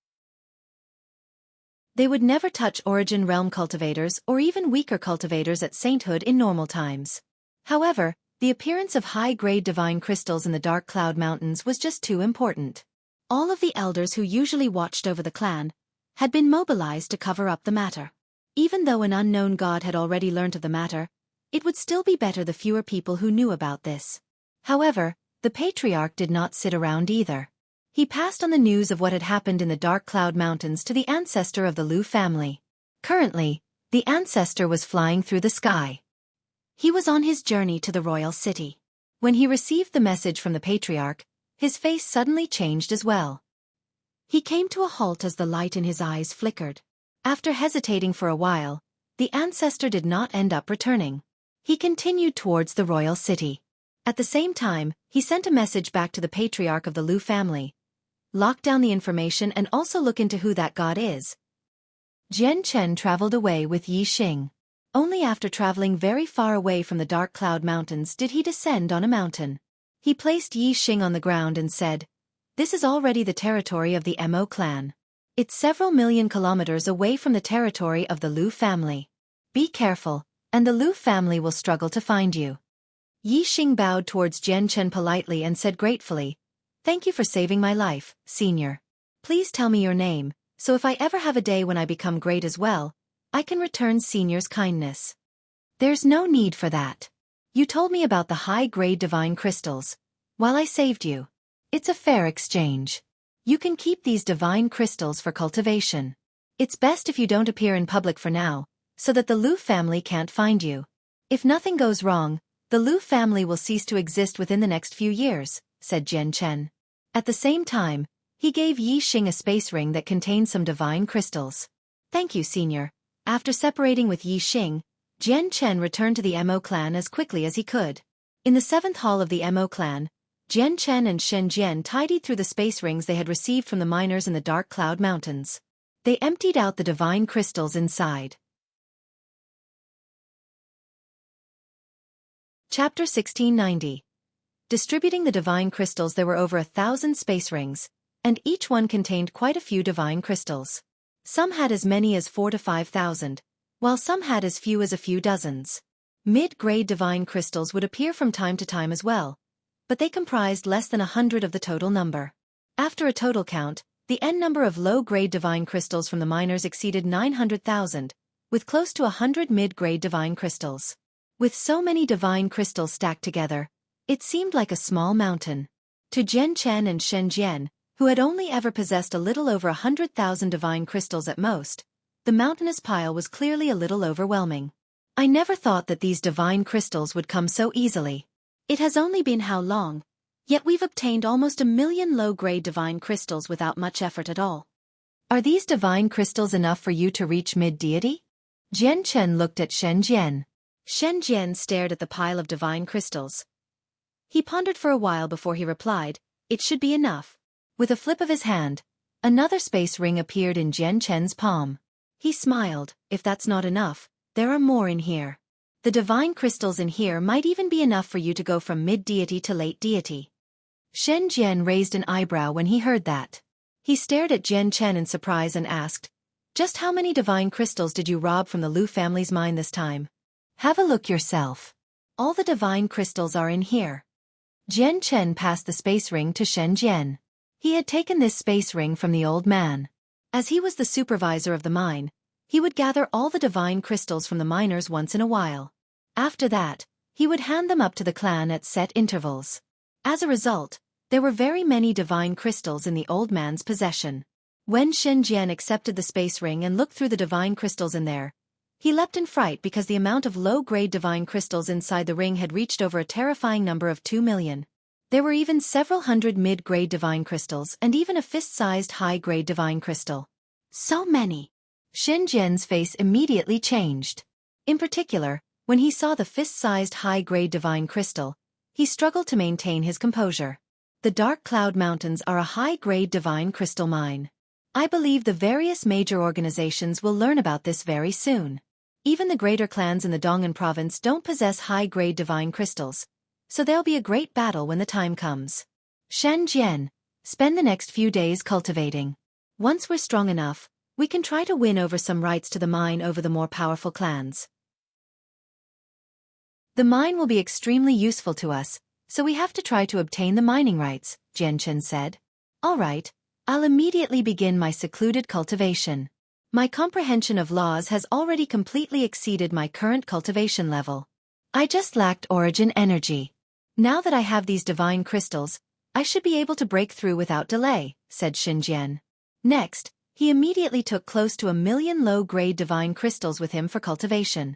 They would never touch Origin Realm cultivators or even weaker cultivators at sainthood in normal times. However, the appearance of high-grade divine crystals in the Dark Cloud Mountains was just too important. All of the elders who usually watched over the clan had been mobilized to cover up the matter. Even though an unknown god had already learnt of the matter, it would still be better the fewer people who knew about this. However, the patriarch did not sit around either. He passed on the news of what had happened in the Dark Cloud Mountains to the ancestor of the Liu family. Currently, the ancestor was flying through the sky. He was on his journey to the royal city. When he received the message from the patriarch, his face suddenly changed as well. He came to a halt as the light in his eyes flickered. After hesitating for a while, the ancestor did not end up returning. He continued towards the royal city. At the same time, he sent a message back to the patriarch of the Liu family. Lock down the information and also look into who that god is. Jian Chen traveled away with Yi Xing. Only after traveling very far away from the Dark Cloud Mountains did he descend on a mountain. He placed Yi Xing on the ground and said, "This is already the territory of the Mo clan. It's several million kilometers away from the territory of the Liu family. Be careful, and the Liu family will struggle to find you." Yi Xing bowed towards Jian Chen politely and said gratefully, "Thank you for saving my life, senior. Please tell me your name, so if I ever have a day when I become great as well, I can return senior's kindness." "There's no need for that. You told me about the high-grade divine crystals, while I saved you. It's a fair exchange. You can keep these divine crystals for cultivation. It's best if you don't appear in public for now, so that the Liu family can't find you. If nothing goes wrong, the Liu family will cease to exist within the next few years," said Jian Chen. At the same time, he gave Yi Xing a space ring that contained some divine crystals. "Thank you, senior." After separating with Yi Xing, Jian Chen returned to the Mo clan as quickly as he could. In the 7th hall of the Mo clan, Jian Chen and Shen Jian tidied through the space rings they had received from the miners in the Dark Cloud Mountains. They emptied out the divine crystals inside. Chapter 1690. Distributing the divine crystals. There were over 1,000 space rings, and each one contained quite a few divine crystals. Some had as many as 4,000 to 5,000, while some had as few as a few dozens. Mid-grade divine crystals would appear from time to time as well, but they comprised less than 100 of the total number. After a total count, the number of low-grade divine crystals from the miners exceeded 900,000, with close to 100 mid-grade divine crystals. With so many divine crystals stacked together, it seemed like a small mountain. To Jian Chen and Shen Jian, who had only ever possessed a little over 100,000 divine crystals at most, the mountainous pile was clearly a little overwhelming. "I never thought that these divine crystals would come so easily. It has only been how long, yet we've obtained almost 1,000,000 low-grade divine crystals without much effort at all. Are these divine crystals enough for you to reach mid-deity?" Jian Chen looked at Shen Jian. Shen Jian stared at the pile of divine crystals. He pondered for a while before he replied, "It should be enough." With a flip of his hand, Another space ring appeared in Jian Chen's palm. He smiled. If that's not enough, there are more in here. The divine crystals in here might even be enough for you to go from mid-deity to late deity. Shen Jian raised an eyebrow when he heard that. He stared at Jian Chen in surprise and asked, "Just how many divine crystals did you rob from the Lu family's mine this time? Have a look yourself. All the divine crystals are in here." Jian Chen passed the space ring to Shen Jian. He had taken this space ring from the old man. As he was the supervisor of the mine, he would gather all the divine crystals from the miners once in a while. After that, he would hand them up to the clan at set intervals. As a result, there were very many divine crystals in the old man's possession. When Shen Jian accepted the space ring and looked through the divine crystals in there, he leapt in fright because the amount of low-grade divine crystals inside the ring had reached over a terrifying number of 2 million. There were even several hundred mid-grade divine crystals and even a fist-sized high-grade divine crystal. So many! Shen Jian's face immediately changed. In particular, when he saw the fist-sized high-grade divine crystal, he struggled to maintain his composure. The Dark Cloud Mountains are a high-grade divine crystal mine. I believe the various major organizations will learn about this very soon. Even the greater clans in the Dong'an province don't possess high-grade divine crystals, so there'll be a great battle when the time comes. Shen Jian, spend the next few days cultivating. Once we're strong enough, we can try to win over some rights to the mine over the more powerful clans. The mine will be extremely useful to us, so we have to try to obtain the mining rights, Jian Chen said. All right, I'll immediately begin my secluded cultivation. My comprehension of laws has already completely exceeded my current cultivation level. I just lacked origin energy. Now that I have these divine crystals, I should be able to break through without delay, said Shen Jian. Next, he immediately took close to 1 million low-grade divine crystals with him for cultivation.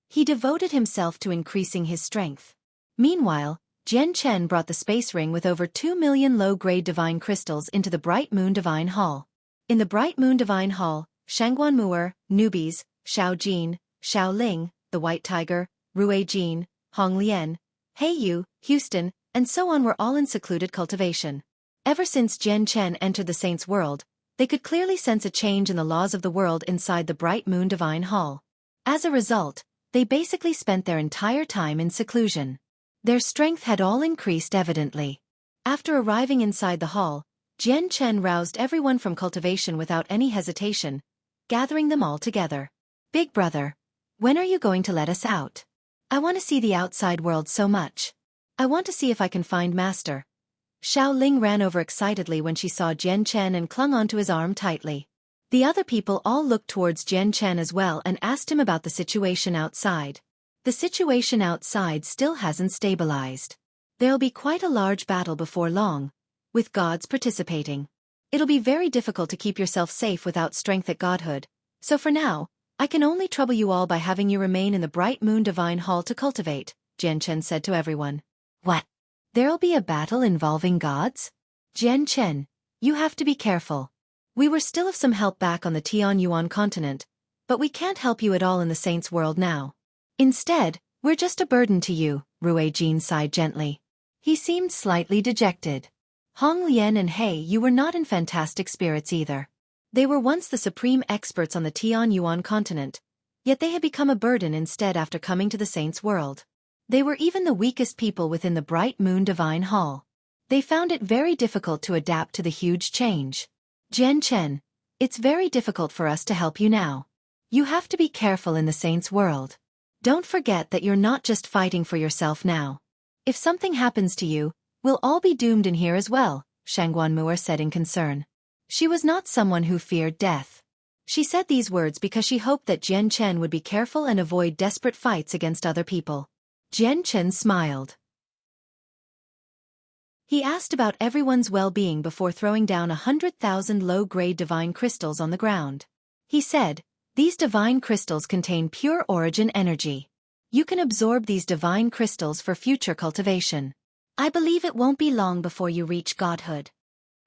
He devoted himself to increasing his strength. Meanwhile, Jian Chen brought the space ring with over 2 million low-grade divine crystals into the Bright Moon Divine Hall. In the Bright Moon Divine Hall, Shangguan Mu'er, newbies, Xiao Jin, Xiao Ling, the White Tiger, Rui Jin, Hong Lian, He Yu, Houston, and so on were all in secluded cultivation. Ever since Jian Chen entered the Saints' world, they could clearly sense a change in the laws of the world inside the Bright Moon Divine Hall. As a result, they basically spent their entire time in seclusion. Their strength had all increased evidently. After arriving inside the hall, Jian Chen roused everyone from cultivation without any hesitation, gathering them all together. Big brother, when are you going to let us out? I want to see the outside world so much. I want to see if I can find Master. Xiao Ling ran over excitedly when she saw Jian Chen and clung onto his arm tightly. The other people all looked towards Jian Chen as well and asked him about the situation outside. The situation outside still hasn't stabilized. There'll be quite a large battle before long, with gods participating. It'll be very difficult to keep yourself safe without strength at godhood, so for now, I can only trouble you all by having you remain in the Bright Moon Divine Hall to cultivate, Jian Chen said to everyone. What? There'll be a battle involving gods? Jian Chen, you have to be careful. We were still of some help back on the Tianyuan continent, but we can't help you at all in the Saints' world now. Instead, we're just a burden to you, Rui Jin sighed gently. He seemed slightly dejected. Hong Lian and He Yu were not in fantastic spirits either. They were once the supreme experts on the Tianyuan continent, yet they had become a burden instead after coming to the Saints' world. They were even the weakest people within the Bright Moon Divine Hall. They found it very difficult to adapt to the huge change. Jian Chen, it's very difficult for us to help you now. You have to be careful in the Saints' world. Don't forget that you're not just fighting for yourself now. If something happens to you, we'll all be doomed in here as well, Shangguan Mu'er said in concern. She was not someone who feared death. She said these words because she hoped that Jian Chen would be careful and avoid desperate fights against other people. Jian Chen smiled. He asked about everyone's well-being before throwing down 100,000 low-grade divine crystals on the ground. He said, "These divine crystals contain pure origin energy. You can absorb these divine crystals for future cultivation. I believe it won't be long before you reach godhood."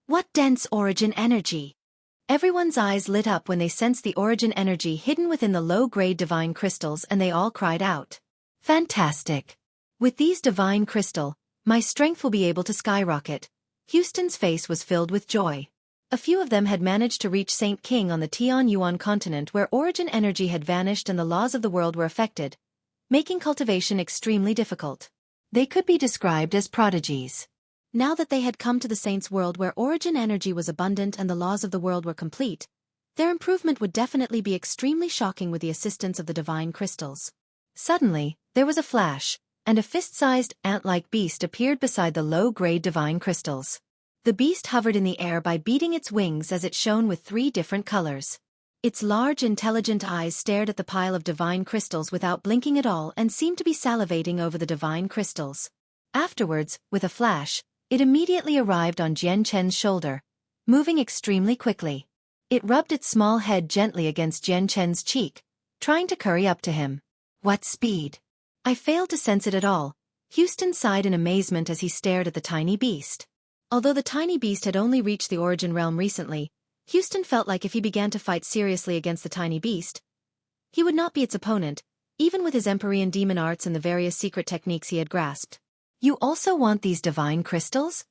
What dense origin energy! Everyone's eyes lit up when they sensed the origin energy hidden within the low-grade divine crystals and they all cried out. Fantastic! With these divine crystal, my strength will be able to skyrocket. Houston's face was filled with joy. A few of them had managed to reach Saint King on the Tianyuan continent where origin energy had vanished and the laws of the world were affected, making cultivation extremely difficult. They could be described as prodigies. Now that they had come to the saints' world where origin energy was abundant and the laws of the world were complete, their improvement would definitely be extremely shocking with the assistance of the divine crystals. Suddenly, there was a flash, and a fist-sized, ant-like beast appeared beside the low-grade divine crystals. The beast hovered in the air by beating its wings as it shone with 3 different colors. Its large, intelligent eyes stared at the pile of divine crystals without blinking at all and seemed to be salivating over the divine crystals. Afterwards, with a flash, it immediately arrived on Jian Chen's shoulder, moving extremely quickly. It rubbed its small head gently against Jian Chen's cheek, trying to curry up to him. What speed! I failed to sense it at all. Houston sighed in amazement as he stared at the tiny beast. Although the tiny beast had only reached the origin realm recently, Houston felt like if he began to fight seriously against the tiny beast, he would not be its opponent, even with his Empyrean demon arts and the various secret techniques he had grasped. You also want these divine crystals?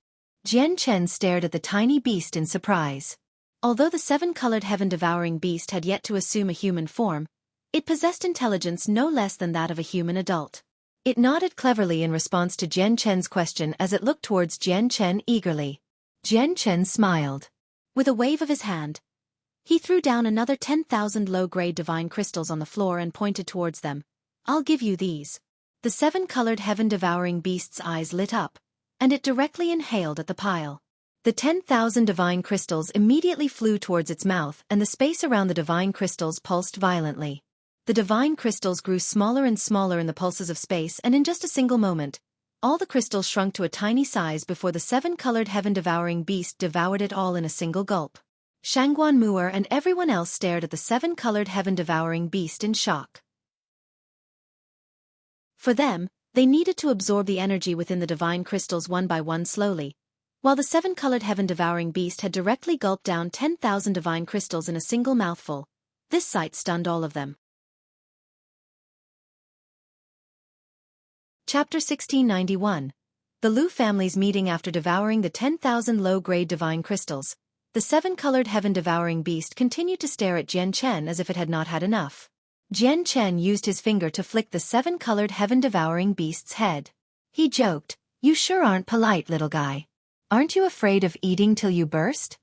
Jian Chen stared at the tiny beast in surprise. Although the 7-colored heaven-devouring beast had yet to assume a human form, it possessed intelligence no less than that of a human adult. It nodded cleverly in response to Jian Chen's question as it looked towards Jian Chen eagerly. Jian Chen smiled. With a wave of his hand, he threw down another 10,000 low-grade divine crystals on the floor and pointed towards them. I'll give you these. The 7-colored heaven-devouring beast's eyes lit up, and it directly inhaled at the pile. The 10,000 divine crystals immediately flew towards its mouth and the space around the divine crystals pulsed violently. The divine crystals grew smaller and smaller in the pulses of space and in just a single moment, all the crystals shrunk to a tiny size before the 7-colored heaven-devouring beast devoured it all in a single gulp. Shangguan Mu'er and everyone else stared at the 7-colored heaven-devouring beast in shock. For them, they needed to absorb the energy within the divine crystals one by one slowly, while the 7-colored heaven-devouring beast had directly gulped down 10,000 divine crystals in a single mouthful. This sight stunned all of them. Chapter 1691. The Lu family's meeting. After devouring the 10,000 low-grade divine crystals, the 7-colored heaven-devouring beast continued to stare at Jian Chen as if it had not had enough. Jian Chen used his finger to flick the 7-colored heaven-devouring beast's head. He joked, "You sure aren't polite, little guy. Aren't you afraid of eating till you burst?"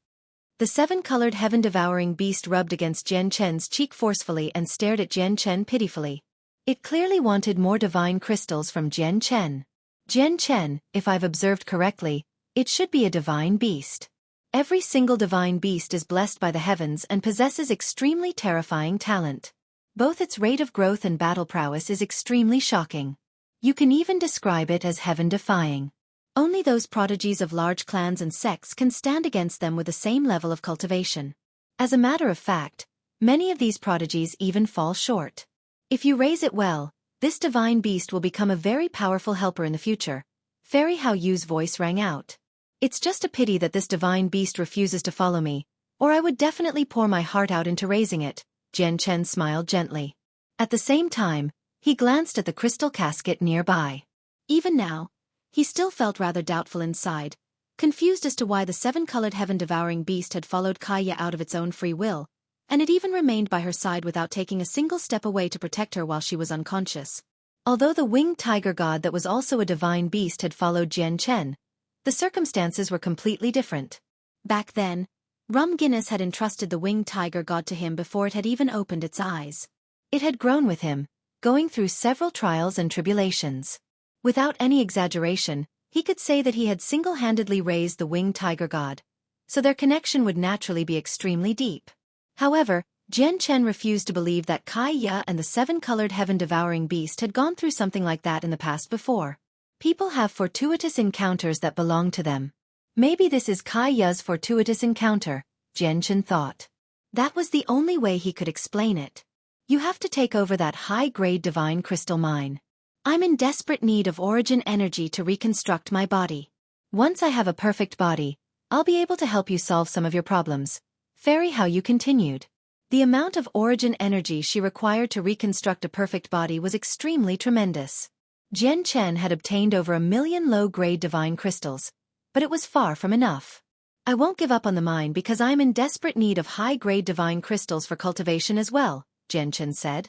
The 7-colored heaven-devouring beast rubbed against Jian Chen's cheek forcefully and stared at Jian Chen pitifully. It clearly wanted more divine crystals from Jian Chen. Jian Chen, if I've observed correctly, it should be a divine beast. Every single divine beast is blessed by the heavens and possesses extremely terrifying talent. Both its rate of growth and battle prowess is extremely shocking. You can even describe it as heaven-defying. Only those prodigies of large clans and sects can stand against them with the same level of cultivation. As a matter of fact, many of these prodigies even fall short. If you raise it well, this divine beast will become a very powerful helper in the future. Fairy Hao Yu's voice rang out. It's just a pity that this divine beast refuses to follow me, or I would definitely pour my heart out into raising it. Jian Chen smiled gently. At the same time, he glanced at the crystal casket nearby. Even now, he still felt rather doubtful inside, confused as to why the 7-colored heaven-devouring beast had followed Kaya out of its own free will, and it even remained by her side without taking a single step away to protect her while she was unconscious. Although the winged tiger god that was also a divine beast had followed Jian Chen, the circumstances were completely different. Back then, Rum Guinness had entrusted the winged tiger god to him before it had even opened its eyes. It had grown with him, going through several trials and tribulations. Without any exaggeration, he could say that he had single-handedly raised the winged tiger god, so their connection would naturally be extremely deep. However, Jian Chen refused to believe that Kai Ya and the 7-colored heaven-devouring beast had gone through something like that in the past before. People have fortuitous encounters that belong to them. Maybe this is Kai Ya's fortuitous encounter, Jian Chen thought. That was the only way he could explain it. You have to take over that high-grade divine crystal mine. I'm in desperate need of origin energy to reconstruct my body. Once I have a perfect body, I'll be able to help you solve some of your problems. Fairy Hao Yu continued. The amount of origin energy she required to reconstruct a perfect body was extremely tremendous. Jian Chen had obtained over 1 million low-grade divine crystals, but it was far from enough. I won't give up on the mine because I'm in desperate need of high-grade divine crystals for cultivation as well, Jianchen said.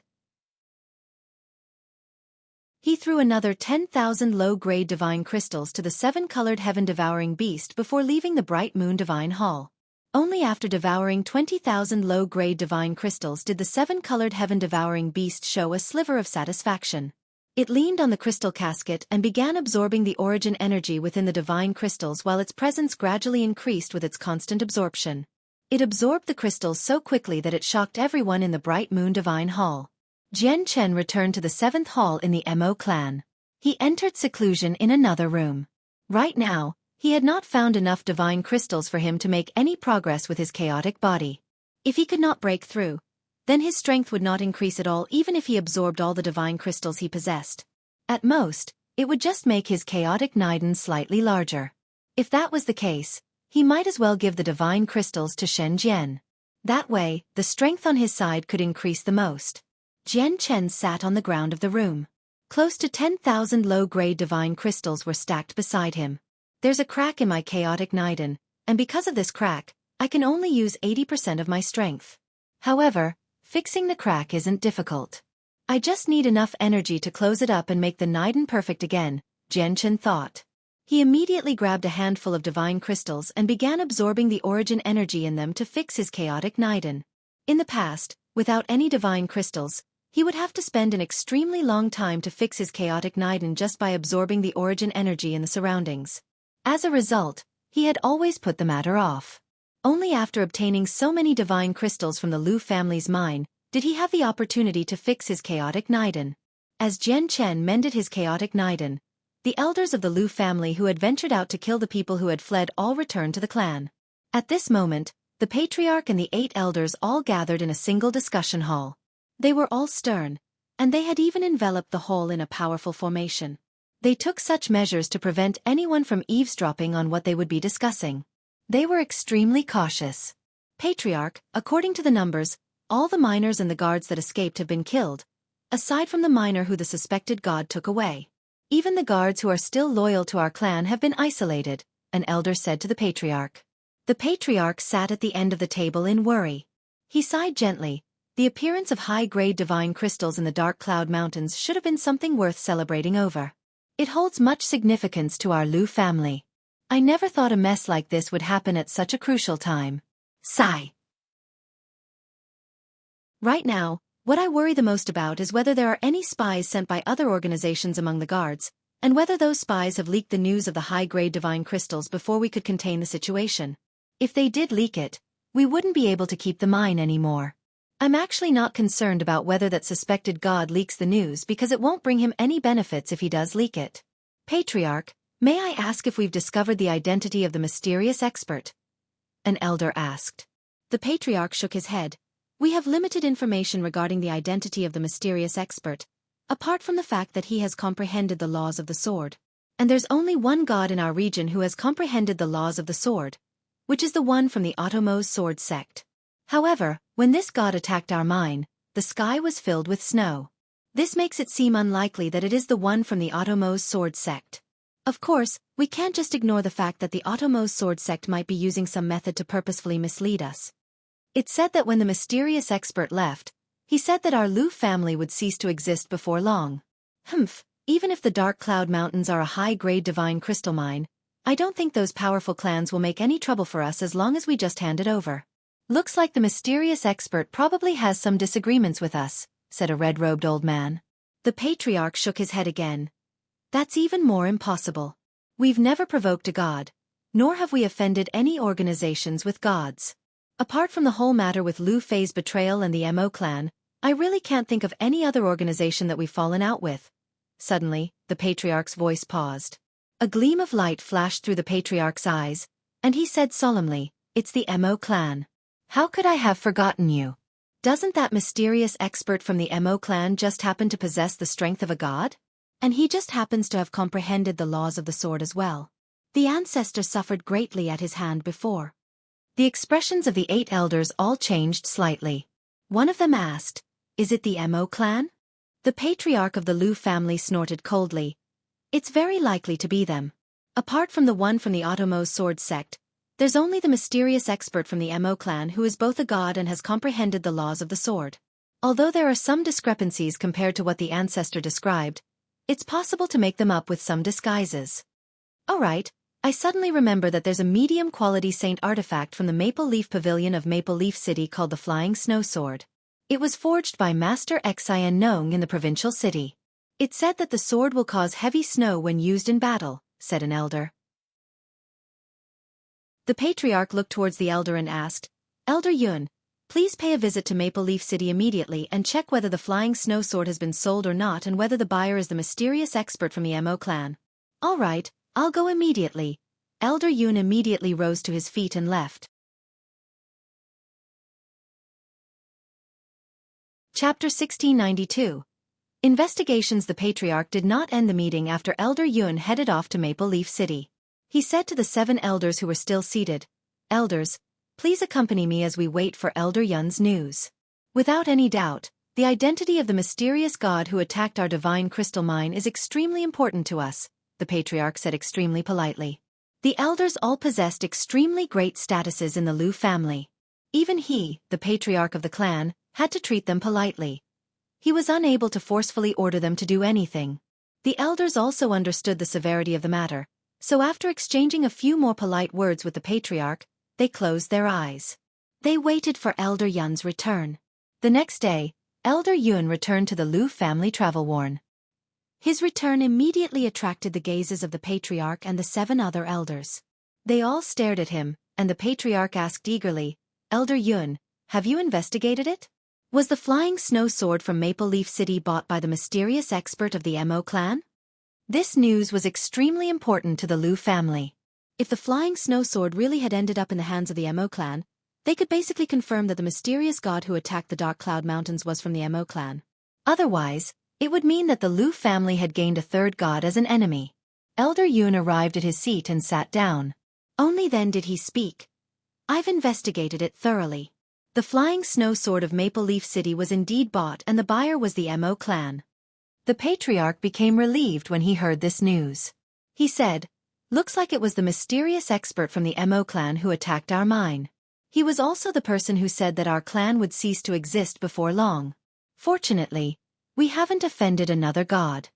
He threw another 10,000 low-grade divine crystals to the seven-colored heaven-devouring beast before leaving the bright moon divine hall. Only after devouring 20,000 low-grade divine crystals did the seven-colored heaven-devouring beast show a sliver of satisfaction. It leaned on the crystal casket and began absorbing the origin energy within the divine crystals while its presence gradually increased with its constant absorption. It absorbed the crystals so quickly that it shocked everyone in the bright moon divine hall. Jianchen returned to the 7th hall in the Mo clan. He entered seclusion in another room. Right now, he had not found enough divine crystals for him to make any progress with his chaotic body. If he could not break through, then his strength would not increase at all even if he absorbed all the divine crystals he possessed. At most, it would just make his chaotic Niden slightly larger. If that was the case, he might as well give the divine crystals to Shen Jian. That way, the strength on his side could increase the most. Jianchen sat on the ground of the room. Close to 10,000 low-grade divine crystals were stacked beside him. There's a crack in my chaotic Niden, and because of this crack, I can only use 80% of my strength. However, fixing the crack isn't difficult. I just need enough energy to close it up and make the Niden perfect again, Jianchen thought. He immediately grabbed a handful of divine crystals and began absorbing the origin energy in them to fix his chaotic Niden. In the past, without any divine crystals, he would have to spend an extremely long time to fix his chaotic Niden just by absorbing the origin energy in the surroundings. As a result, he had always put the matter off. Only after obtaining so many divine crystals from the Lu family's mine did he have the opportunity to fix his chaotic Niden. As Jianchen mended his chaotic Niden, the elders of the Lu family who had ventured out to kill the people who had fled all returned to the clan. At this moment, the patriarch and the 8 elders all gathered in a single discussion hall. They were all stern, and they had even enveloped the hall in a powerful formation. They took such measures to prevent anyone from eavesdropping on what they would be discussing. They were extremely cautious. Patriarch, according to the numbers, all the miners and the guards that escaped have been killed, aside from the miner who the suspected god took away. Even the guards who are still loyal to our clan have been isolated, an elder said to the patriarch. The patriarch sat at the end of the table in worry. He sighed gently. The appearance of high-grade divine crystals in the Dark Cloud Mountains should have been something worth celebrating over. It holds much significance to our Lu family. I never thought a mess like this would happen at such a crucial time. Sigh. Right now, what I worry the most about is whether there are any spies sent by other organizations among the guards, and whether those spies have leaked the news of the high-grade divine crystals before we could contain the situation. If they did leak it, we wouldn't be able to keep the mine anymore. I'm actually not concerned about whether that suspected god leaks the news because it won't bring him any benefits if he does leak it. Patriarch, may I ask if we've discovered the identity of the mysterious expert? An elder asked. The patriarch shook his head. We have limited information regarding the identity of the mysterious expert, apart from the fact that he has comprehended the laws of the sword. And there's only one god in our region who has comprehended the laws of the sword, which is the one from the Otomo's sword sect. However, when this god attacked our mine, the sky was filled with snow. This makes it seem unlikely that it is the one from the Otomo's sword sect. Of course, we can't just ignore the fact that the Otomo's sword sect might be using some method to purposefully mislead us. It said that when the mysterious expert left, he said that our Lu family would cease to exist before long. Even if the Dark Cloud Mountains are a high-grade divine crystal mine, I don't think those powerful clans will make any trouble for us as long as we just hand it over. Looks like the mysterious expert probably has some disagreements with us, said a red-robed old man. The patriarch shook his head again. That's even more impossible. We've never provoked a god, nor have we offended any organizations with gods. Apart from the whole matter with Lu Fei's betrayal and the Mo clan, I really can't think of any other organization that we've fallen out with. Suddenly, the patriarch's voice paused. A gleam of light flashed through the patriarch's eyes, and he said solemnly, "It's the Mo clan. How could I have forgotten you? Doesn't that mysterious expert from the Mo clan just happen to possess the strength of a god? And he just happens to have comprehended the laws of the sword as well." The ancestor suffered greatly at his hand before. The expressions of the 8 elders all changed slightly. One of them asked, "Is it the Mo clan?" The patriarch of the Lu family snorted coldly. "It's very likely to be them. Apart from the one from the Otomo's sword sect, There's only the mysterious expert from the Mo clan who is both a god and has comprehended the laws of the sword. Although there are some discrepancies compared to what the ancestor described, it's possible to make them up with some disguises. Alright, I suddenly remember that there's a medium-quality saint artifact from the Maple Leaf Pavilion of Maple Leaf City called the Flying Snow Sword. It was forged by Master Xian Nong in the provincial city. It said that the sword will cause heavy snow when used in battle, said an elder. The patriarch looked towards the elder and asked, Elder Yun, please pay a visit to Maple Leaf City immediately and check whether the flying snow sword has been sold or not and whether the buyer is the mysterious expert from the Mo clan. All right, I'll go immediately. Elder Yun immediately rose to his feet and left. Chapter 1692. Investigations. The patriarch did not end the meeting after Elder Yun headed off to Maple Leaf City. He said to the 7 elders who were still seated, Elders, please accompany me as we wait for Elder Yun's news. Without any doubt, the identity of the mysterious god who attacked our divine crystal mine is extremely important to us, the patriarch said extremely politely. The elders all possessed extremely great statuses in the Liu family. Even he, the patriarch of the clan, had to treat them politely. He was unable to forcefully order them to do anything. The elders also understood the severity of the matter, so after exchanging a few more polite words with the patriarch, they closed their eyes. They waited for Elder Yun's return. The next day, Elder Yun returned to the Liu family travel-worn. His return immediately attracted the gazes of the patriarch and the 7 other elders. They all stared at him, and the patriarch asked eagerly, Elder Yun, have you investigated it? Was the flying snow sword from Maple Leaf City bought by the mysterious expert of the Mo clan? This news was extremely important to the Liu family. If the flying snow sword really had ended up in the hands of the Mo clan, they could basically confirm that the mysterious god who attacked the Dark Cloud Mountains was from the Mo clan. Otherwise, it would mean that the Liu family had gained a third god as an enemy. Elder Yun arrived at his seat and sat down. Only then did he speak. I've investigated it thoroughly. The flying snow sword of Maple Leaf City was indeed bought and the buyer was the Mo clan. The patriarch became relieved when he heard this news. He said, Looks like it was the mysterious expert from the Mo clan who attacked our mine. He was also the person who said that our clan would cease to exist before long. Fortunately, we haven't offended another god.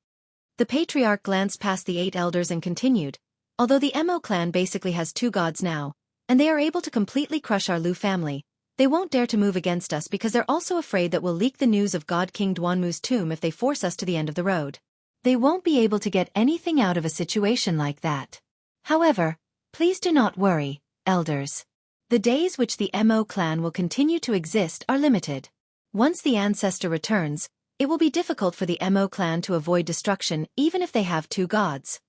The patriarch glanced past the 8 elders and continued, although the Mo clan basically has 2 gods now, and they are able to completely crush our Liu family, they won't dare to move against us because they're also afraid that we'll leak the news of God King Duanmu's tomb if they force us to the end of the road. They won't be able to get anything out of a situation like that. However, please do not worry, elders. The days which the Mo clan will continue to exist are limited. Once the ancestor returns, it will be difficult for the Mo clan to avoid destruction even if they have 2 gods.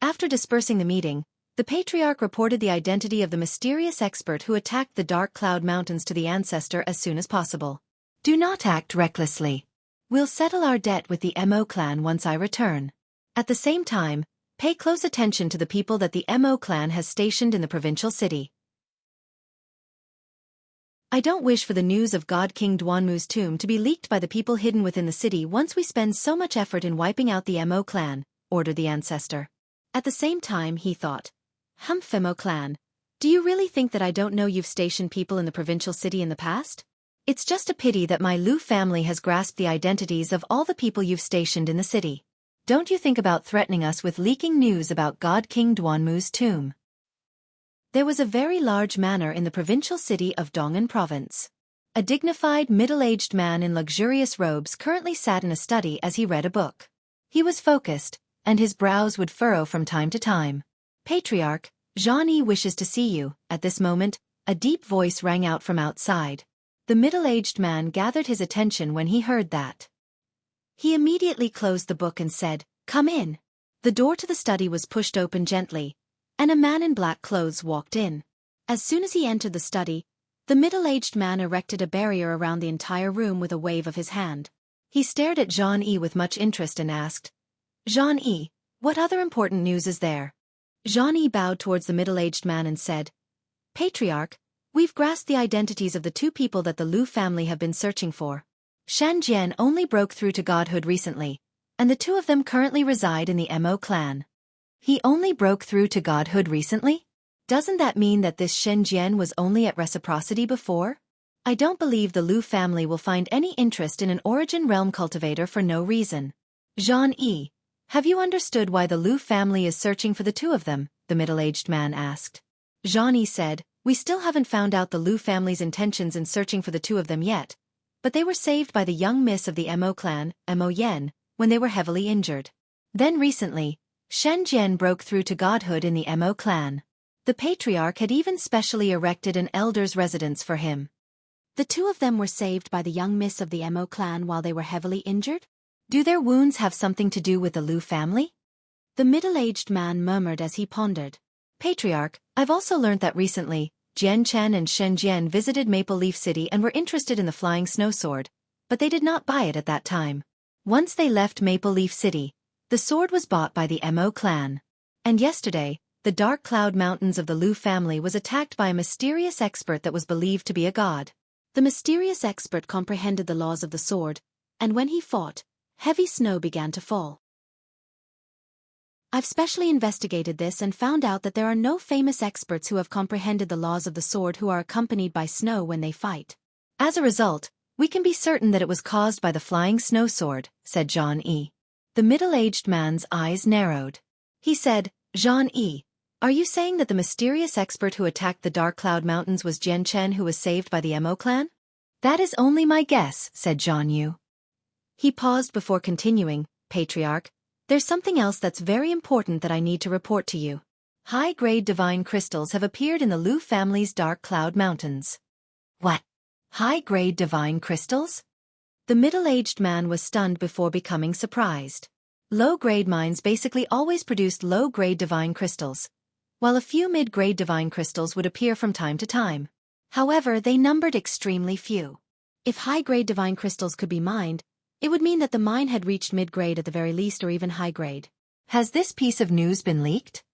After dispersing the meeting, the patriarch reported the identity of the mysterious expert who attacked the Dark Cloud Mountains to the ancestor as soon as possible. Do not act recklessly. We'll settle our debt with the Mo clan once I return. At the same time, pay close attention to the people that the Mo clan has stationed in the provincial city. I don't wish for the news of God King Duanmu's tomb to be leaked by the people hidden within the city once we spend so much effort in wiping out the Mo clan, ordered the ancestor. At the same time he thought, Mo clan, do you really think that I don't know you've stationed people in the provincial city in the past? It's just a pity that my Liu family has grasped the identities of all the people you've stationed in the city. Don't you think about threatening us with leaking news about God King Duanmu's tomb? There was a very large manor in the provincial city of Dong'an Province. A dignified, middle-aged man in luxurious robes currently sat in a study as he read a book. He was focused, and his brows would furrow from time to time. Patriarch, Xueqi wishes to see you. At this moment, a deep voice rang out from outside. The middle-aged man gathered his attention when he heard that. He immediately closed the book and said, Come in. The door to the study was pushed open gently, and a man in black clothes walked in. As soon as he entered the study, the middle-aged man erected a barrier around the entire room with a wave of his hand. He stared at Xueqi with much interest and asked, Xueqi, what other important news is there? Xueqi bowed towards the middle-aged man and said, Patriarch, we've grasped the identities of the 2 people that the Liu family have been searching for. Shan Jian only broke through to godhood recently, and the 2 of them currently reside in the Mo clan. He only broke through to godhood recently? Doesn't that mean that this Shen Jian was only at reciprocity before? I don't believe the Lu family will find any interest in an origin realm cultivator for no reason. Xueqi, have you understood why the Lu family is searching for the two of them? The middle-aged man asked. Xueqi said, we still haven't found out the Lu family's intentions in searching for the two of them yet, but they were saved by the young miss of the Mo clan, Mo Yen, when they were heavily injured. Then recently, Shen Jian broke through to godhood in the Mo clan. The patriarch had even specially erected an elder's residence for him. The two of them were saved by the young miss of the Mo clan while they were heavily injured? Do their wounds have something to do with the Lu family? The middle-aged man murmured as he pondered. Patriarch, I've also learned that recently, Jian Chen and Shen Jian visited Maple Leaf City and were interested in the flying snow sword, but they did not buy it at that time. Once they left Maple Leaf City, the sword was bought by the Mo clan. And yesterday, the Dark Cloud Mountains of the Lu family was attacked by a mysterious expert that was believed to be a god. The mysterious expert comprehended the laws of the sword, and when he fought, heavy snow began to fall. I've specially investigated this and found out that there are no famous experts who have comprehended the laws of the sword who are accompanied by snow when they fight. As a result, we can be certain that it was caused by the flying snow sword, said Xueqi. The middle-aged man's eyes narrowed. He said, Xueqi, are you saying that the mysterious expert who attacked the Dark Cloud Mountains was Jian Chen who was saved by the Mo clan? That is only my guess, said Xueqi. He paused before continuing, Patriarch, there's something else that's very important that I need to report to you. High-grade divine crystals have appeared in the Lu family's Dark Cloud Mountains. What? High-grade divine crystals? The middle-aged man was stunned before becoming surprised. Low-grade mines basically always produced low-grade divine crystals, while a few mid-grade divine crystals would appear from time to time. However, they numbered extremely few. If high-grade divine crystals could be mined, it would mean that the mine had reached mid-grade at the very least or even high-grade. Has this piece of news been leaked?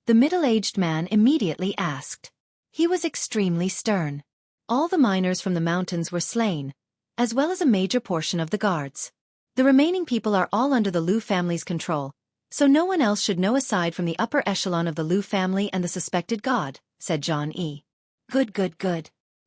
The middle-aged man immediately asked. He was extremely stern. All the miners from the mountains were slain, as well as a major portion of the guards. The remaining people are all under the Lu family's control, so no one else should know aside from the upper echelon of the Lu family and the suspected god, said Xueqi. Good.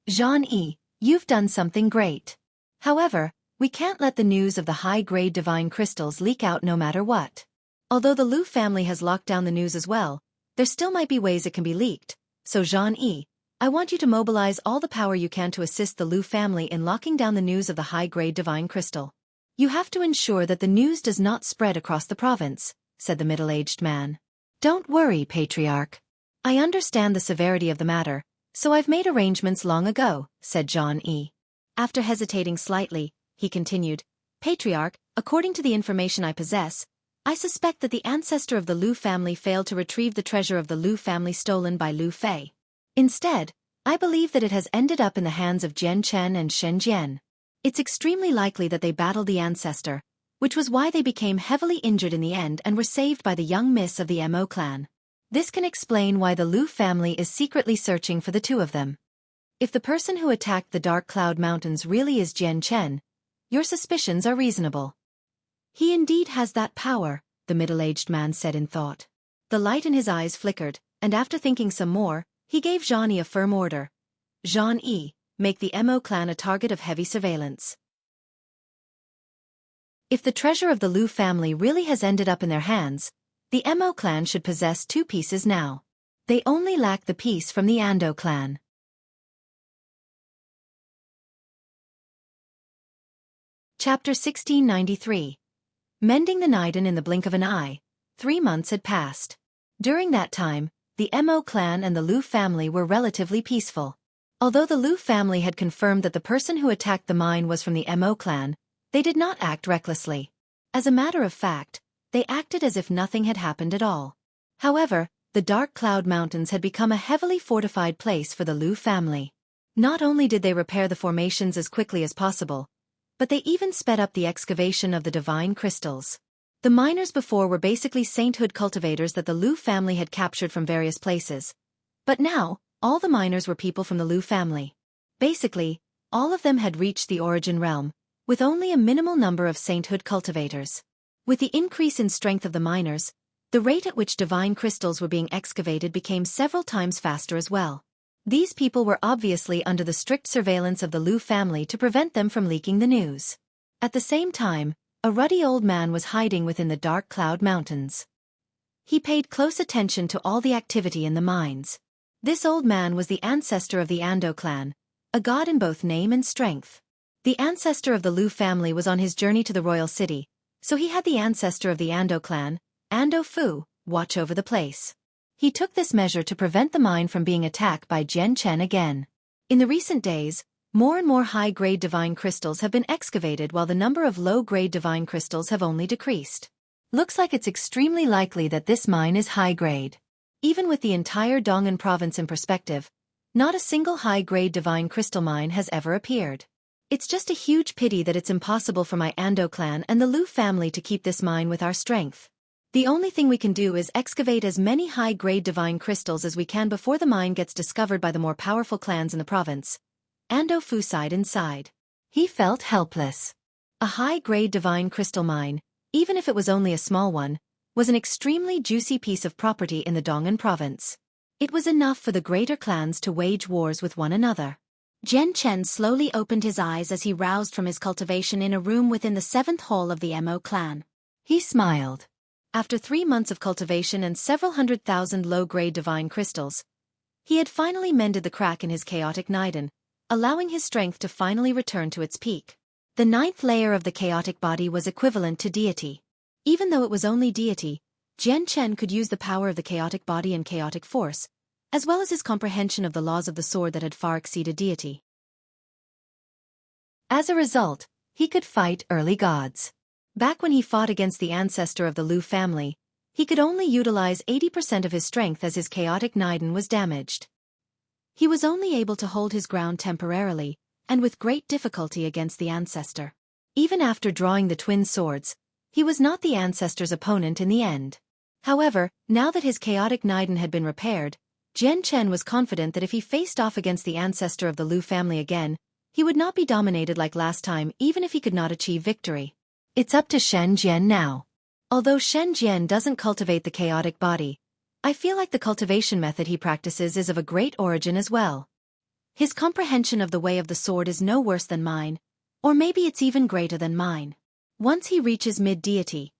Xueqi, you've done something great. However, we can't let the news of the high-grade divine crystals leak out no matter what. Although the Lu family has locked down the news as well, there still might be ways it can be leaked, so Xueqi, I want you to mobilize all the power you can to assist the Lu family in locking down the news of the high-grade divine crystal. You have to ensure that the news does not spread across the province, said the middle-aged man. Don't worry, Patriarch. I understand the severity of the matter, so I've made arrangements long ago, said Xueqi. After hesitating slightly, he continued, Patriarch, according to the information I possess, I suspect that the ancestor of the Lu family failed to retrieve the treasure of the Lu family stolen by Lu Fei. Instead, I believe that it has ended up in the hands of Jian Chen and Shen Jian. It's extremely likely that they battled the ancestor, which was why they became heavily injured in the end and were saved by the young miss of the Mo clan. This can explain why the Lu family is secretly searching for the two of them. If the person who attacked the Dark Cloud Mountains really is Jian Chen, your suspicions are reasonable. He indeed has that power, the middle-aged man said in thought. The light in his eyes flickered, and after thinking some more, he gave Xueqi a firm order. Xueqi, make the Mo clan a target of heavy surveillance. If the treasure of the Lu family really has ended up in their hands, the Mo clan should possess two pieces now. They only lack the piece from the Ando clan. Chapter 1693. Mending the Niden in the blink of an eye. 3 months had passed. During that time, the Mo clan and the Lu family were relatively peaceful. Although the Lu family had confirmed that the person who attacked the mine was from the Mo clan, they did not act recklessly. As a matter of fact, they acted as if nothing had happened at all. However, the Dark Cloud Mountains had become a heavily fortified place for the Lu family. Not only did they repair the formations as quickly as possible, but they even sped up the excavation of the divine crystals. The miners before were basically sainthood cultivators that the Lu family had captured from various places. But now, all the miners were people from the Lu family. Basically, all of them had reached the origin realm, with only a minimal number of sainthood cultivators. With the increase in strength of the miners, The rate at which divine crystals were being excavated became several times faster as well. These people were obviously under the strict surveillance of the Liu family to prevent them from leaking the news. At the same time, a ruddy old man was hiding within the dark cloud mountains. He paid close attention to all the activity in the mines. This old man was the ancestor of the Ando clan, a god in both name and strength. The ancestor of the Liu family was on his journey to the royal city, so he had the ancestor of the Ando clan, Ando Fu, watch over the place. He took this measure to prevent the mine from being attacked by Jian Chen again. In the recent days, more and more high-grade divine crystals have been excavated while the number of low-grade divine crystals have only decreased. Looks like it's extremely likely that this mine is high-grade. Even with the entire Dong'an province in perspective, not a single high-grade divine crystal mine has ever appeared. It's just a huge pity that it's impossible for my Ando clan and the Liu family to keep this mine with our strength. The only thing we can do is excavate as many high-grade divine crystals as we can before the mine gets discovered by the more powerful clans in the province. Ando Fu sighed inside. He felt helpless. A high-grade divine crystal mine, even if it was only a small one, was an extremely juicy piece of property in the Dong'an province. It was enough for the greater clans to wage wars with one another. Jian Chen slowly opened his eyes as he roused from his cultivation in a room within the 7th hall of the Mo clan. He smiled. After 3 months of cultivation and several 100,000 low-grade divine crystals, he had finally mended the crack in his chaotic Niden, allowing his strength to finally return to its peak. The 9th layer of the chaotic body was equivalent to deity. Even though it was only deity, Jian Chen could use the power of the chaotic body and chaotic force, as well as his comprehension of the laws of the sword that had far exceeded deity. As a result, he could fight early gods. Back when he fought against the ancestor of the Liu family, he could only utilize 80% of his strength as his chaotic Niden was damaged. He was only able to hold his ground temporarily, and with great difficulty against the ancestor. Even after drawing the twin swords, he was not the ancestor's opponent in the end. However, now that his chaotic Niden had been repaired, Jian Chen was confident that if he faced off against the ancestor of the Liu family again, he would not be dominated like last time even if he could not achieve victory. It's up to Shen Jian now. Although Shen Jian doesn't cultivate the chaotic body, I feel like the cultivation method he practices is of a great origin as well. His comprehension of the way of the sword is no worse than mine, or maybe it's even greater than mine. Once he reaches mid-deity,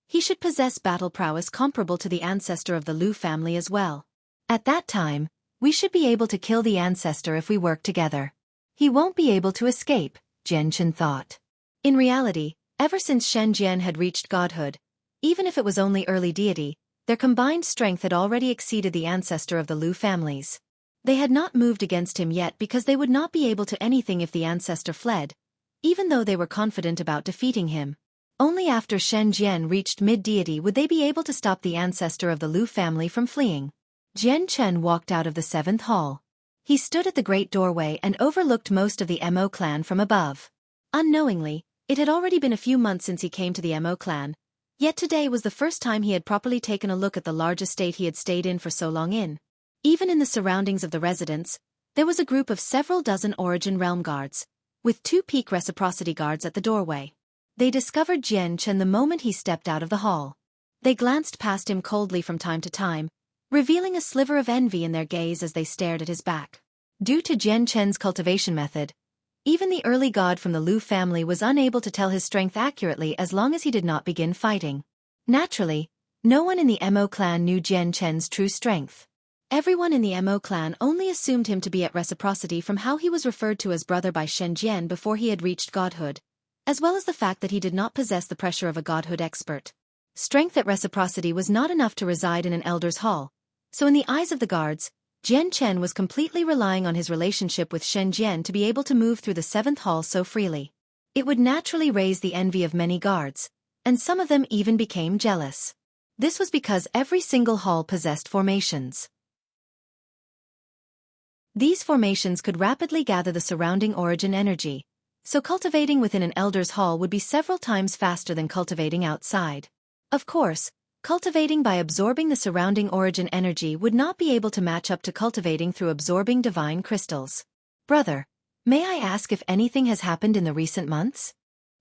he should possess battle prowess comparable to the ancestor of the Liu family as well. At that time, we should be able to kill the ancestor if we work together. He won't be able to escape, Jian Chen thought. In reality, ever since Shen Jian had reached godhood, even if it was only early deity, their combined strength had already exceeded the ancestor of the Liu families. They had not moved against him yet because they would not be able to anything if the ancestor fled, even though they were confident about defeating him. Only after Shen Jian reached mid-deity would they be able to stop the ancestor of the Liu family from fleeing. Jian Chen walked out of the 7th hall. He stood at the great doorway and overlooked most of the Mo clan from above. Unknowingly, it had already been a few months since he came to the Mo clan, yet today was the first time he had properly taken a look at the large estate he had stayed in for so long in. Even in the surroundings of the residence, there was a group of several dozen Origin Realm guards, with 2 peak reciprocity guards at the doorway. They discovered Jian Chen the moment he stepped out of the hall. They glanced past him coldly from time to time, revealing a sliver of envy in their gaze as they stared at his back. Due to Jian Chen's cultivation method, even the early god from the Liu family was unable to tell his strength accurately as long as he did not begin fighting. Naturally, no one in the Mo clan knew Jian Chen's true strength. Everyone in the Mo clan only assumed him to be at reciprocity from how he was referred to as brother by Shen Jian before he had reached godhood, as well as the fact that he did not possess the pressure of a godhood expert. Strength at reciprocity was not enough to reside in an elder's hall, so in the eyes of the guards, Jian Chen was completely relying on his relationship with Shen Jian to be able to move through the 7th hall so freely. It would naturally raise the envy of many guards, and some of them even became jealous. This was because every single hall possessed formations. These formations could rapidly gather the surrounding origin energy, so cultivating within an elder's hall would be several times faster than cultivating outside. Of course, cultivating by absorbing the surrounding origin energy would not be able to match up to cultivating through absorbing divine crystals. Brother, may I ask if anything has happened in the recent months?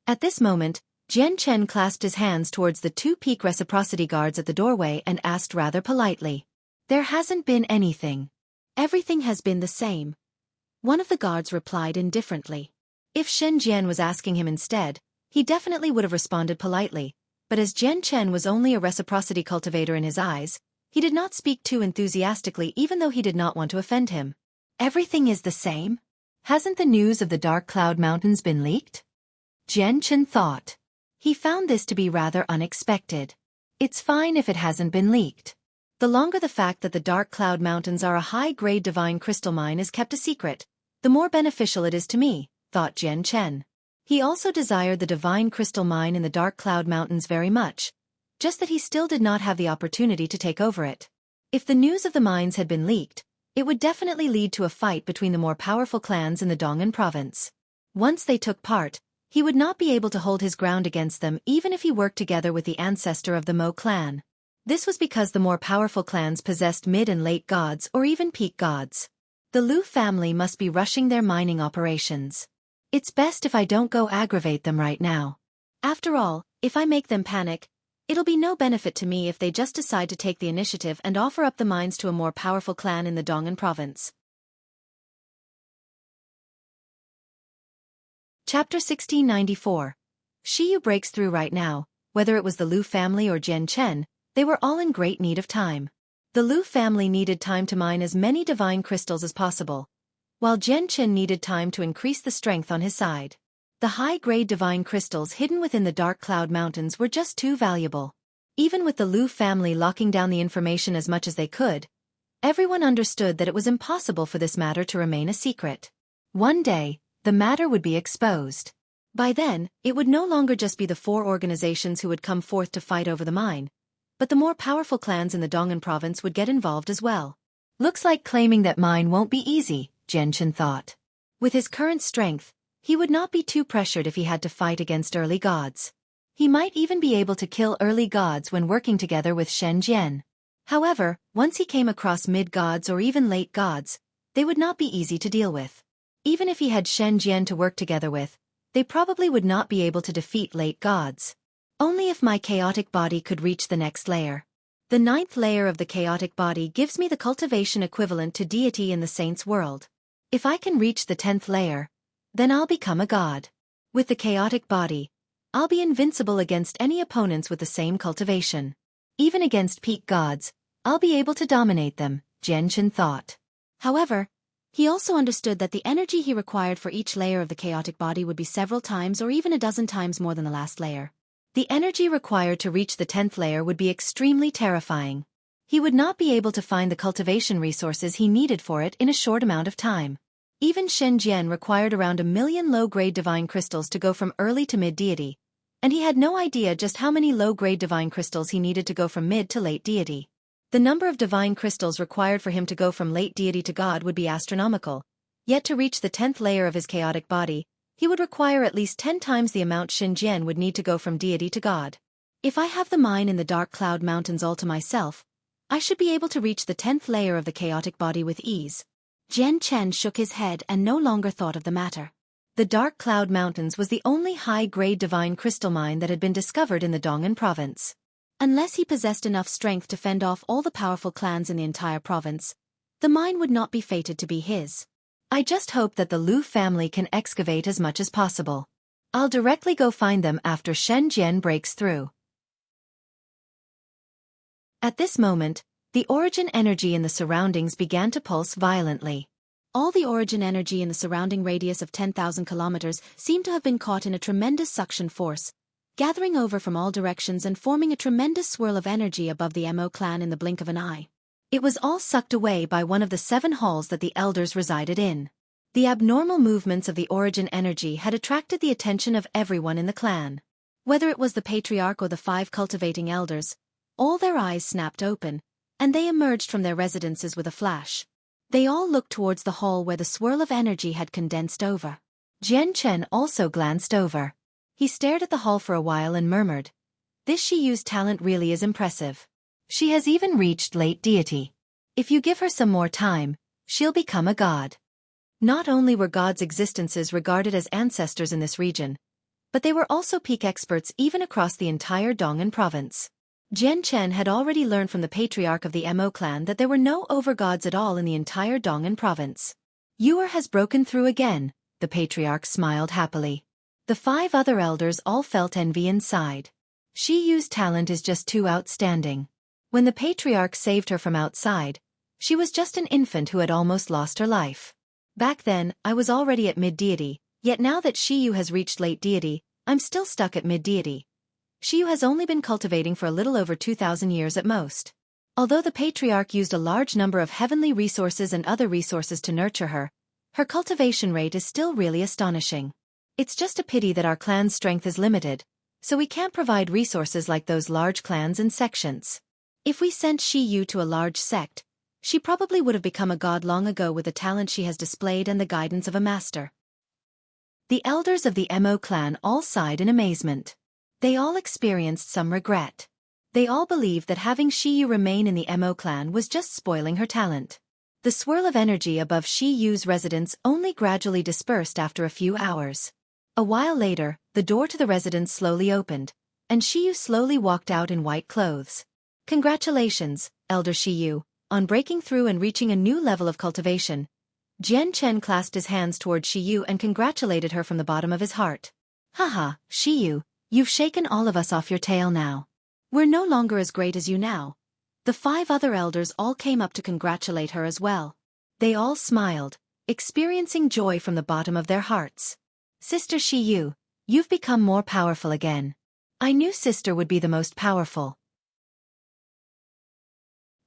At this moment, Jian Chen clasped his hands towards the two peak reciprocity guards at the doorway and asked rather politely. There hasn't been anything. Everything has been the same. One of the guards replied indifferently. If Shen Jian was asking him instead, he definitely would have responded politely, but as Jian Chen was only a reciprocity cultivator in his eyes, he did not speak too enthusiastically even though he did not want to offend him. Everything is the same? Hasn't the news of the Dark Cloud Mountains been leaked? Jian Chen thought. He found this to be rather unexpected. It's fine if it hasn't been leaked. The longer the fact that the Dark Cloud Mountains are a high-grade divine crystal mine is kept a secret, the more beneficial it is to me, thought Jian Chen. He also desired the divine crystal mine in the Dark Cloud Mountains very much, just that he still did not have the opportunity to take over it. If the news of the mines had been leaked, it would definitely lead to a fight between the more powerful clans in the Dong'an province. Once they took part, he would not be able to hold his ground against them even if he worked together with the ancestor of the Mo clan. This was because the more powerful clans possessed mid and late gods or even peak gods. The Liu family must be rushing their mining operations. It's best if I don't go aggravate them right now. After all, if I make them panic, it'll be no benefit to me if they just decide to take the initiative and offer up the mines to a more powerful clan in the Dong'an province. Chapter 1694. Xiyu breaks through right now. Whether it was the Liu family or Jian Chen, they were all in great need of time. The Liu family needed time to mine as many divine crystals as possible, while Jian Chen needed time to increase the strength on his side. The high-grade divine crystals hidden within the Dark Cloud Mountains were just too valuable. Even with the Liu family locking down the information as much as they could, everyone understood that it was impossible for this matter to remain a secret. One day, the matter would be exposed. By then, it would no longer just be the four organizations who would come forth to fight over the mine, but the more powerful clans in the Dong'an province would get involved as well. Looks like claiming that mine won't be easy, Jian Chen thought. With his current strength, he would not be too pressured if he had to fight against early gods. He might even be able to kill early gods when working together with Shen Jian. However, once he came across mid-gods or even late gods, they would not be easy to deal with. Even if he had Shen Jian to work together with, they probably would not be able to defeat late gods. Only if my chaotic body could reach the next layer. The 9th layer of the chaotic body gives me the cultivation equivalent to deity in the saint's world. If I can reach the 10th layer, then I'll become a god. With the chaotic body, I'll be invincible against any opponents with the same cultivation. Even against peak gods, I'll be able to dominate them, Jian Chen thought. However, he also understood that the energy he required for each layer of the chaotic body would be several times or even a dozen times more than the last layer. The energy required to reach the 10th layer would be extremely terrifying. He would not be able to find the cultivation resources he needed for it in a short amount of time. Even Shen Jian required around 1 million low-grade divine crystals to go from early to mid-deity, and he had no idea just how many low-grade divine crystals he needed to go from mid to late deity. The number of divine crystals required for him to go from late deity to god would be astronomical, yet to reach the 10th layer of his chaotic body, he would require at least 10 times the amount Shen Jian would need to go from deity to god. If I have the mine in the Dark Cloud Mountains all to myself, I should be able to reach the 10th layer of the chaotic body with ease. Jian Chen shook his head and no longer thought of the matter. The Dark Cloud Mountains was the only high-grade divine crystal mine that had been discovered in the Dong'an province. Unless he possessed enough strength to fend off all the powerful clans in the entire province, the mine would not be fated to be his. I just hope that the Liu family can excavate as much as possible. I'll directly go find them after Shen Jian breaks through. At this moment, the origin energy in the surroundings began to pulse violently. All the origin energy in the surrounding radius of 10,000 kilometers seemed to have been caught in a tremendous suction force, gathering over from all directions and forming a tremendous swirl of energy above the Mo clan in the blink of an eye. It was all sucked away by one of the 7 halls that the elders resided in. The abnormal movements of the origin energy had attracted the attention of everyone in the clan. Whether it was the patriarch or the 5 cultivating elders, all their eyes snapped open, and they emerged from their residences with a flash. They all looked towards the hall where the swirl of energy had condensed over. Jian Chen also glanced over. He stared at the hall for a while and murmured, "This Xiyu's talent really is impressive. She has even reached late deity. If you give her some more time, she'll become a god." Not only were gods' existences regarded as ancestors in this region, but they were also peak experts even across the entire Dong'an province. Jian Chen had already learned from the patriarch of the Mo clan that there were no overgods at all in the entire Dong'an province. Yuer has broken through again, the patriarch smiled happily. The 5 other elders all felt envy inside. Shi Yu's talent is just too outstanding. When the patriarch saved her from outside, she was just an infant who had almost lost her life. Back then, I was already at mid-deity, yet now that Shi Yu has reached late deity, I'm still stuck at mid-deity. Shi Yu has only been cultivating for a little over 2,000 years at most. Although the patriarch used a large number of heavenly resources and other resources to nurture her, her cultivation rate is still really astonishing. It's just a pity that our clan's strength is limited, so we can't provide resources like those large clans and sections. If we sent Shi Yu to a large sect, she probably would have become a god long ago with the talent she has displayed and the guidance of a master. The elders of the Mo clan all sighed in amazement. They all experienced some regret. They all believed that having Shi Yu remain in the Mo clan was just spoiling her talent. The swirl of energy above Shi Yu's residence only gradually dispersed after a few hours. A while later, the door to the residence slowly opened, and Shi Yu slowly walked out in white clothes. Congratulations, Elder Shi Yu, on breaking through and reaching a new level of cultivation. Jian Chen clasped his hands toward Shi Yu and congratulated her from the bottom of his heart. Haha, Shi Yu, you've shaken all of us off your tail now. We're no longer as great as you now. The 5 other elders all came up to congratulate her as well. They all smiled, experiencing joy from the bottom of their hearts. Sister Shi Yu, you've become more powerful again. I knew sister would be the most powerful.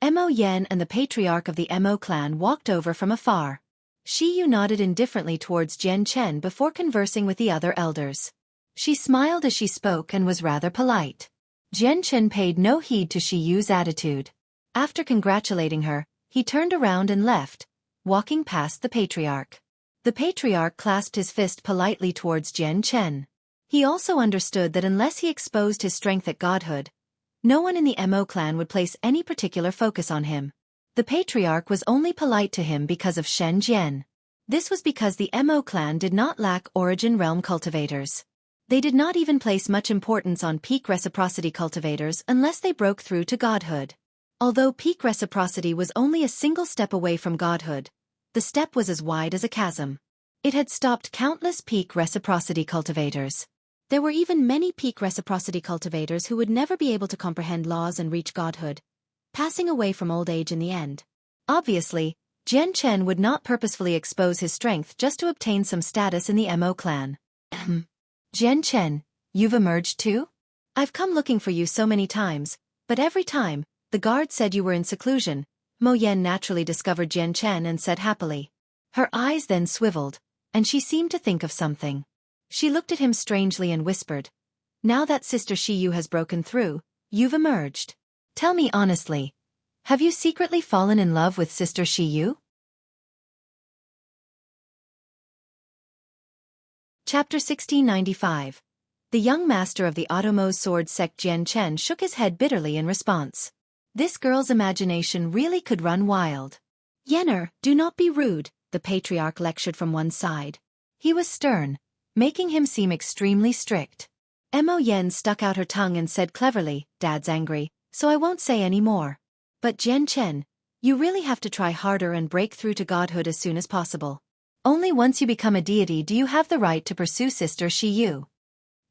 Mo Yan and the patriarch of the Mo clan walked over from afar. Shi Yu nodded indifferently towards Jian Chen before conversing with the other elders. She smiled as she spoke and was rather polite. Jian Chen paid no heed to Shi Yu's attitude. After congratulating her, he turned around and left, walking past the patriarch. The patriarch clasped his fist politely towards Jian Chen. He also understood that unless he exposed his strength at godhood, no one in the Mo clan would place any particular focus on him. The patriarch was only polite to him because of Shen Jian. This was because the Mo clan did not lack origin realm cultivators. They did not even place much importance on peak reciprocity cultivators unless they broke through to godhood. Although peak reciprocity was only a single step away from godhood, the step was as wide as a chasm. It had stopped countless peak reciprocity cultivators. There were even many peak reciprocity cultivators who would never be able to comprehend laws and reach godhood, passing away from old age in the end. Obviously, Jian Chen would not purposefully expose his strength just to obtain some status in the Mo clan. Jian Chen, you've emerged too? I've come looking for you so many times, but every time, the guard said you were in seclusion. Mo Yan naturally discovered Jian Chen and said happily. Her eyes then swiveled, and she seemed to think of something. She looked at him strangely and whispered, now that Sister Shi Yu has broken through, you've emerged. Tell me honestly, have you secretly fallen in love with Sister Shi Yu? Chapter 1695. The young master of the Automo's sword sect Jian Chen shook his head bitterly in response. This girl's imagination really could run wild. Yenner, do not be rude, the patriarch lectured from one side. He was stern, making him seem extremely strict. Mo Yan stuck out her tongue and said cleverly, Dad's angry, so I won't say any more. But Jian Chen, you really have to try harder and break through to godhood as soon as possible. Only once you become a deity do you have the right to pursue Sister Shi Yu.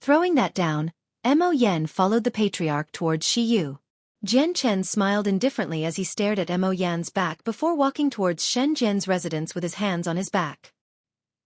Throwing that down, Mo Yan followed the patriarch towards Shi Yu. Jian Chen smiled indifferently as he stared at Mo Yan's back before walking towards Shen Jian's residence with his hands on his back.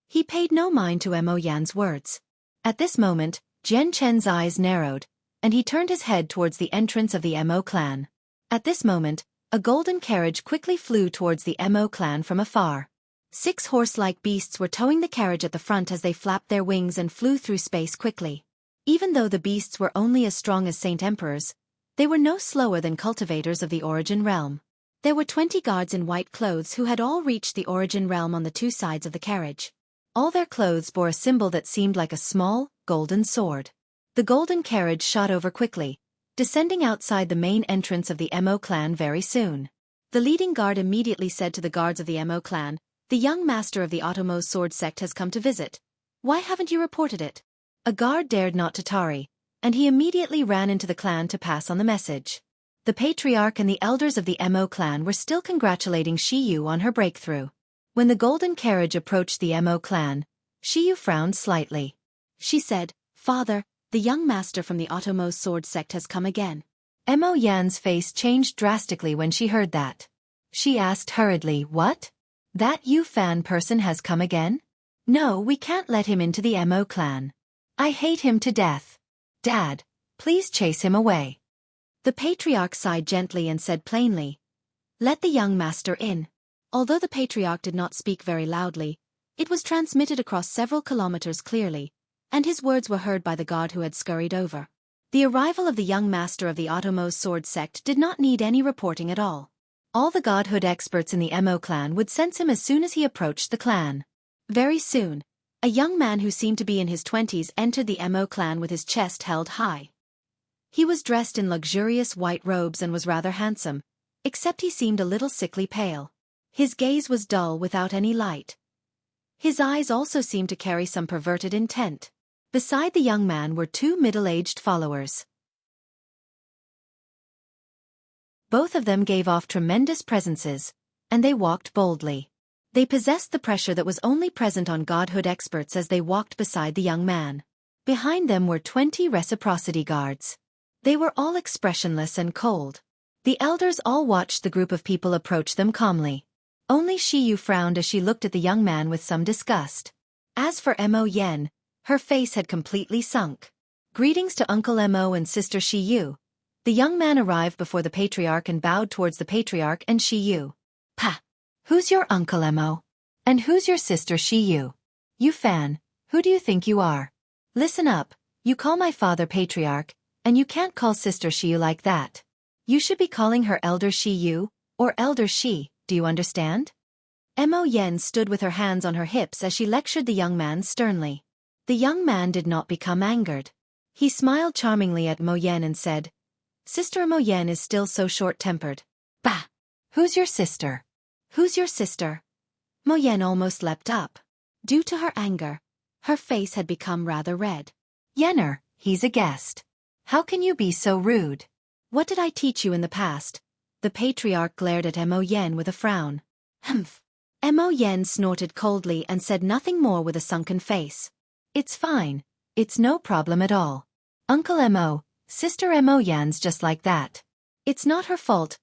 He paid no mind to Mo Yan's words. At this moment, Jian Chen's eyes narrowed, and he turned his head towards the entrance of the Mo clan. At this moment, a golden carriage quickly flew towards the Mo clan from afar. 6 horse-like beasts were towing the carriage at the front as they flapped their wings and flew through space quickly. Even though the beasts were only as strong as Saint Emperors, they were no slower than cultivators of the Origin Realm. There were 20 guards in white clothes who had all reached the Origin Realm on the 2 sides of the carriage. All their clothes bore a symbol that seemed like a small, golden sword. The golden carriage shot over quickly, descending outside the main entrance of the Mo clan very soon. The leading guard immediately said to the guards of the Mo clan, the young master of the Automo's sword sect has come to visit. Why haven't you reported it? A guard dared not to tarry, and he immediately ran into the clan to pass on the message. The patriarch and the elders of the Mo clan were still congratulating Xiyu on her breakthrough. When the golden carriage approached the Mo clan, Xiyu frowned slightly. She said, "Father, the young master from the Automo sword sect has come again." Mo Yan's face changed drastically when she heard that. She asked hurriedly, "What? That Yu Fan person has come again? No, we can't let him into the Mo clan. I hate him to death. Dad, please chase him away." The patriarch sighed gently and said plainly, "Let the young master in." Although the patriarch did not speak very loudly, it was transmitted across several kilometers clearly, and his words were heard by the god who had scurried over. The arrival of the young master of the Automo's sword sect did not need any reporting at all. All the godhood experts in the Mo clan would sense him as soon as he approached the clan. Very soon, a young man who seemed to be in his 20s entered the Mo clan with his chest held high. He was dressed in luxurious white robes and was rather handsome, except he seemed a little sickly pale. His gaze was dull without any light. His eyes also seemed to carry some perverted intent. Beside the young man were two middle-aged followers. Both of them gave off tremendous presences, and they walked boldly. They possessed the pressure that was only present on godhood experts as they walked beside the young man. Behind them were 20 reciprocity guards. They were all expressionless and cold. The elders all watched the group of people approach them calmly. Only Xiyu frowned as she looked at the young man with some disgust. As for Mo Yan, her face had completely sunk. "Greetings to Uncle Mo and Sister Xiyu." The young man arrived before the patriarch and bowed towards the patriarch and Xiyu. "Pa! Who's your Uncle Mo? And who's your sister Xiyu? You Fan, who do you think you are? Listen up, you call my father patriarch, and you can't call sister Xiyu like that. You should be calling her elder Xiyu, or elder Xi, do you understand?" Mo Yan stood with her hands on her hips as she lectured the young man sternly. The young man did not become angered. He smiled charmingly at Mo Yan and said, "Sister Mo Yan is still so short-tempered. Bah! Who's your sister? Who's your sister?" Mo Yan almost leapt up. Due to her anger, her face had become rather red. "Yenner, he's a guest. How can you be so rude? What did I teach you in the past?" The patriarch glared at Mo Yan with a frown. "Humph." Mo Yan snorted coldly and said nothing more with a sunken face. "It's fine. It's no problem at all. Uncle Mo, Sister Mo Yan's just like that. It's not her fault,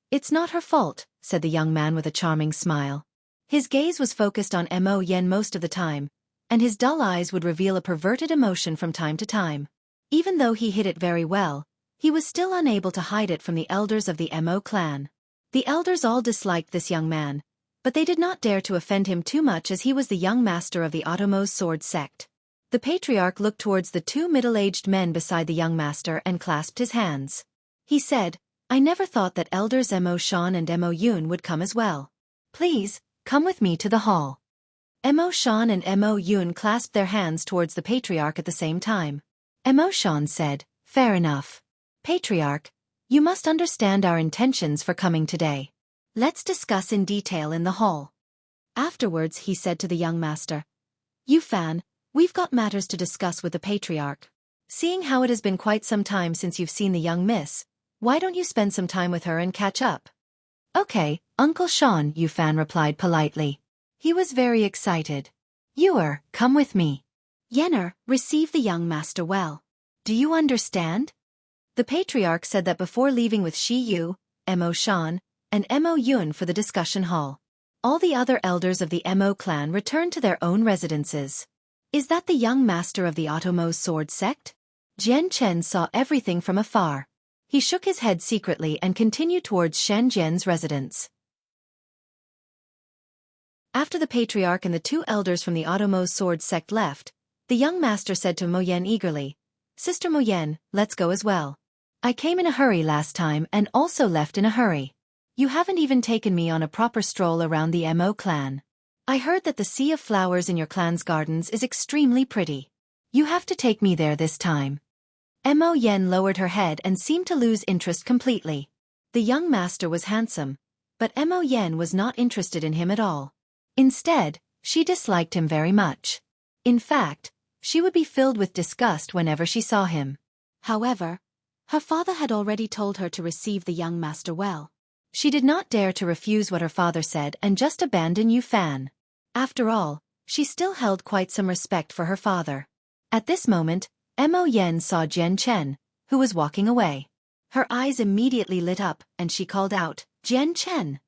said the young man with a charming smile. His gaze was focused on Mo Yan most of the time, and his dull eyes would reveal a perverted emotion from time to time. Even though he hid it very well, he was still unable to hide it from the elders of the Mo clan. The elders all disliked this young man, but they did not dare to offend him too much as he was the young master of the Automo's sword sect. The patriarch looked towards the two middle-aged men beside the young master and clasped his hands. He said, "I never thought that elders Mo Shan and Mo Yun would come as well. Please, come with me to the hall." Mo Shan and Mo Yun clasped their hands towards the patriarch at the same time. Mo Shan said, "Fair enough. Patriarch, you must understand our intentions for coming today. Let's discuss in detail in the hall." Afterwards he said to the young master, "You Fan, we've got matters to discuss with the patriarch. Seeing how it has been quite some time since you've seen the young miss, why don't you spend some time with her and catch up?" "Okay, Uncle Sean," Yu Fan replied politely. He was very excited. "Yuer, come with me. Yenner, receive the young master well. Do you understand?" The patriarch said that before leaving with Shi Yu, Mo Shan, and Mo Yun for the discussion hall. All the other elders of the Mo clan returned to their own residences. "Is that the young master of the Automo's sword sect?" Jian Chen saw everything from afar. He shook his head secretly and continued towards Shen Jian's residence. After the patriarch and the two elders from the Automo's sword sect left, the young master said to Mo Yan eagerly, "Sister Mo Yan, let's go as well. I came in a hurry last time and also left in a hurry. You haven't even taken me on a proper stroll around the Mo clan. I heard that the sea of flowers in your clan's gardens is extremely pretty. You have to take me there this time." Mo Yan lowered her head and seemed to lose interest completely. The young master was handsome, but Mo Yan was not interested in him at all. Instead, she disliked him very much. In fact, She would be filled with disgust whenever she saw him. However, her father had already told her to receive the young master well. She did not dare to refuse what her father said and just abandon Yu Fan. After all, she still held quite some respect for her father. At this moment, Mo Yen saw Jian Chen, who was walking away. Her eyes immediately lit up, and she called out, "Jian Chen!"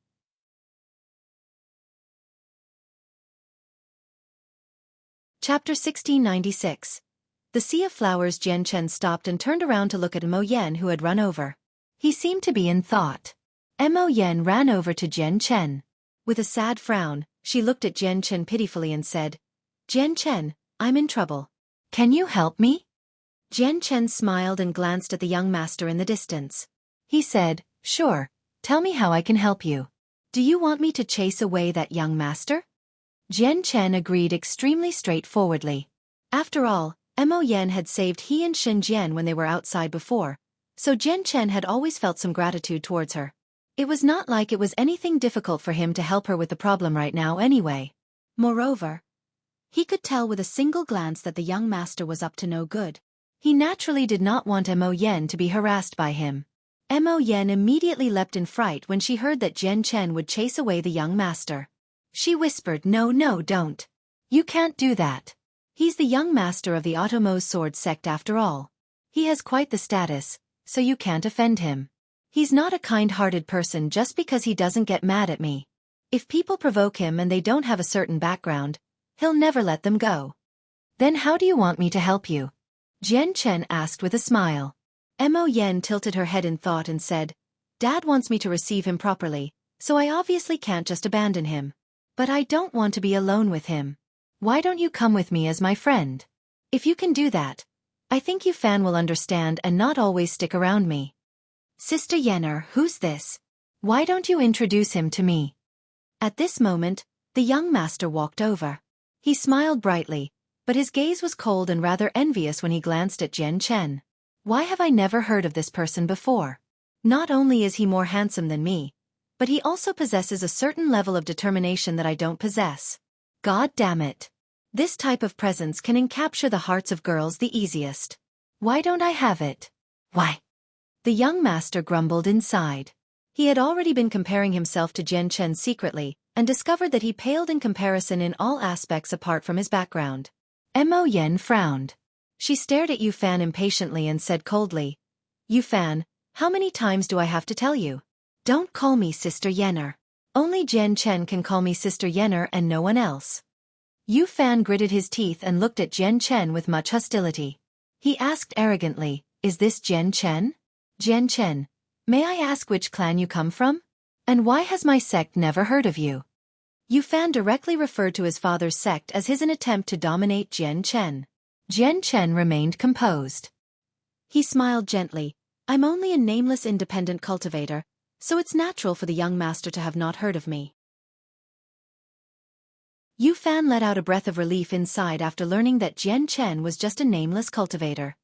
Chapter 1696. The Sea of Flowers. Jian Chen stopped and turned around to look at Mo Yen, who had run over. He seemed to be in thought. Mo Yen ran over to Jian Chen. With a sad frown, she looked at Jian Chen pitifully and said, "Jian Chen, I'm in trouble. Can you help me?" Jian Chen smiled and glanced at the young master in the distance. He said, "Sure, tell me how I can help you. Do you want me to chase away that young master?" Jian Chen agreed extremely straightforwardly. After all, Mo Yen had saved he and Shen Jian when they were outside before, so Jian Chen had always felt some gratitude towards her. It was not like it was anything difficult for him to help her with the problem right now anyway. Moreover, he could tell with a single glance that the young master was up to no good. He naturally did not want Mo Yen to be harassed by him. Mo Yen immediately leapt in fright when she heard that Jian Chen would chase away the young master. She whispered, "No, no, don't. You can't do that. He's the young master of the Automose sword sect after all. He has quite the status, so you can't offend him. He's not a kind-hearted person just because he doesn't get mad at me. If people provoke him and they don't have a certain background, he'll never let them go." "Then how do you want me to help you?" Jian Chen asked with a smile. Mo Yen tilted her head in thought and said, "Dad wants me to receive him properly, so I obviously can't just abandon him. But I don't want to be alone with him. Why don't you come with me as my friend? If you can do that, I think Yu Fan will understand and not always stick around me." "Sister Yenner, who's this? Why don't you introduce him to me?" At this moment, the young master walked over. He smiled brightly, but his gaze was cold and rather envious when he glanced at Jian Chen. "Why have I never heard of this person before? Not only is he more handsome than me, but he also possesses a certain level of determination that I don't possess. God damn it. This type of presence can encapture the hearts of girls the easiest. Why don't I have it? Why?" The young master grumbled inside. He had already been comparing himself to Jian Chen secretly, and discovered that he paled in comparison in all aspects apart from his background. Mo Yen frowned. She stared at Yu Fan impatiently and said coldly, "Yu Fan, how many times do I have to tell you? Don't call me Sister Yenner. Only Jian Chen can call me Sister Yenner and no one else." Yu Fan gritted his teeth and looked at Jian Chen with much hostility. He asked arrogantly, "Is this Jian Chen? Jian Chen, may I ask which clan you come from? And why has my sect never heard of you?" Yu Fan directly referred to his father's sect as his an attempt to dominate Jian Chen. Jian Chen remained composed. He smiled gently. "I'm only a nameless independent cultivator, so it's natural for the young master to have not heard of me." Yu Fan let out a breath of relief inside after learning that Jian Chen was just a nameless cultivator.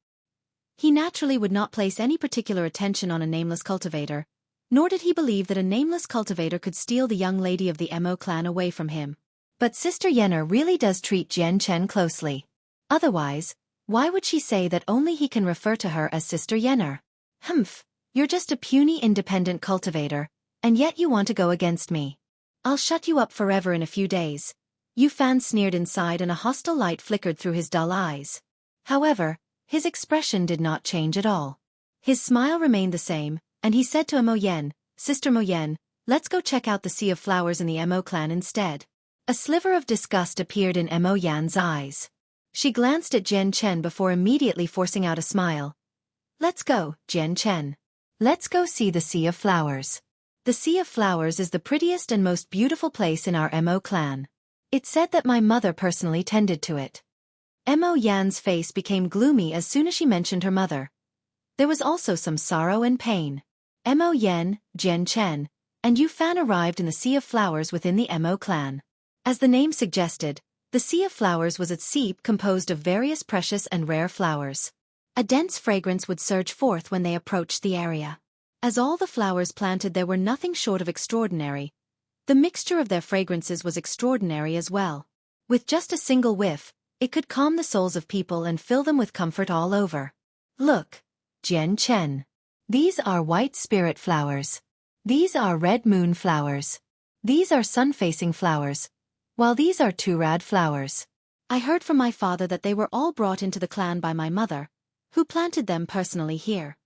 He naturally would not place any particular attention on a nameless cultivator, nor did he believe that a nameless cultivator could steal the young lady of the Mo clan away from him. But Sister Yenner really does treat Jian Chen closely. Otherwise, why would she say that only he can refer to her as Sister Yenner? "Humph, you're just a puny independent cultivator, and yet you want to go against me. I'll shut you up forever in a few days." Yu Fan sneered inside and a hostile light flickered through his dull eyes. However, his expression did not change at all. His smile remained the same, and he said to Mo Yen, "Sister Mo Yen, let's go check out the Sea of Flowers in the Mo clan instead." A sliver of disgust appeared in Mo Yan's eyes. She glanced at Jian Chen before immediately forcing out a smile. "Let's go, Jian Chen. Let's go see the Sea of Flowers. The Sea of Flowers is the prettiest and most beautiful place in our Mo clan. It's said that my mother personally tended to it." Mo Yan's face became gloomy as soon as she mentioned her mother. There was also some sorrow and pain. Mo Yen, Jian Chen, and Yu Fan arrived in the Sea of Flowers within the Mo clan. As the name suggested, the Sea of Flowers was its seep composed of various precious and rare flowers. A dense fragrance would surge forth when they approached the area. As all the flowers planted there were nothing short of extraordinary, the mixture of their fragrances was extraordinary as well. With just a single whiff, It could calm the souls of people and fill them with comfort all over. Look, Jian Chen. These are white spirit flowers. These are red moon flowers. These are sun-facing flowers, while these are turad flowers. I heard from my father that they were all brought into the clan by my mother, who planted them personally here.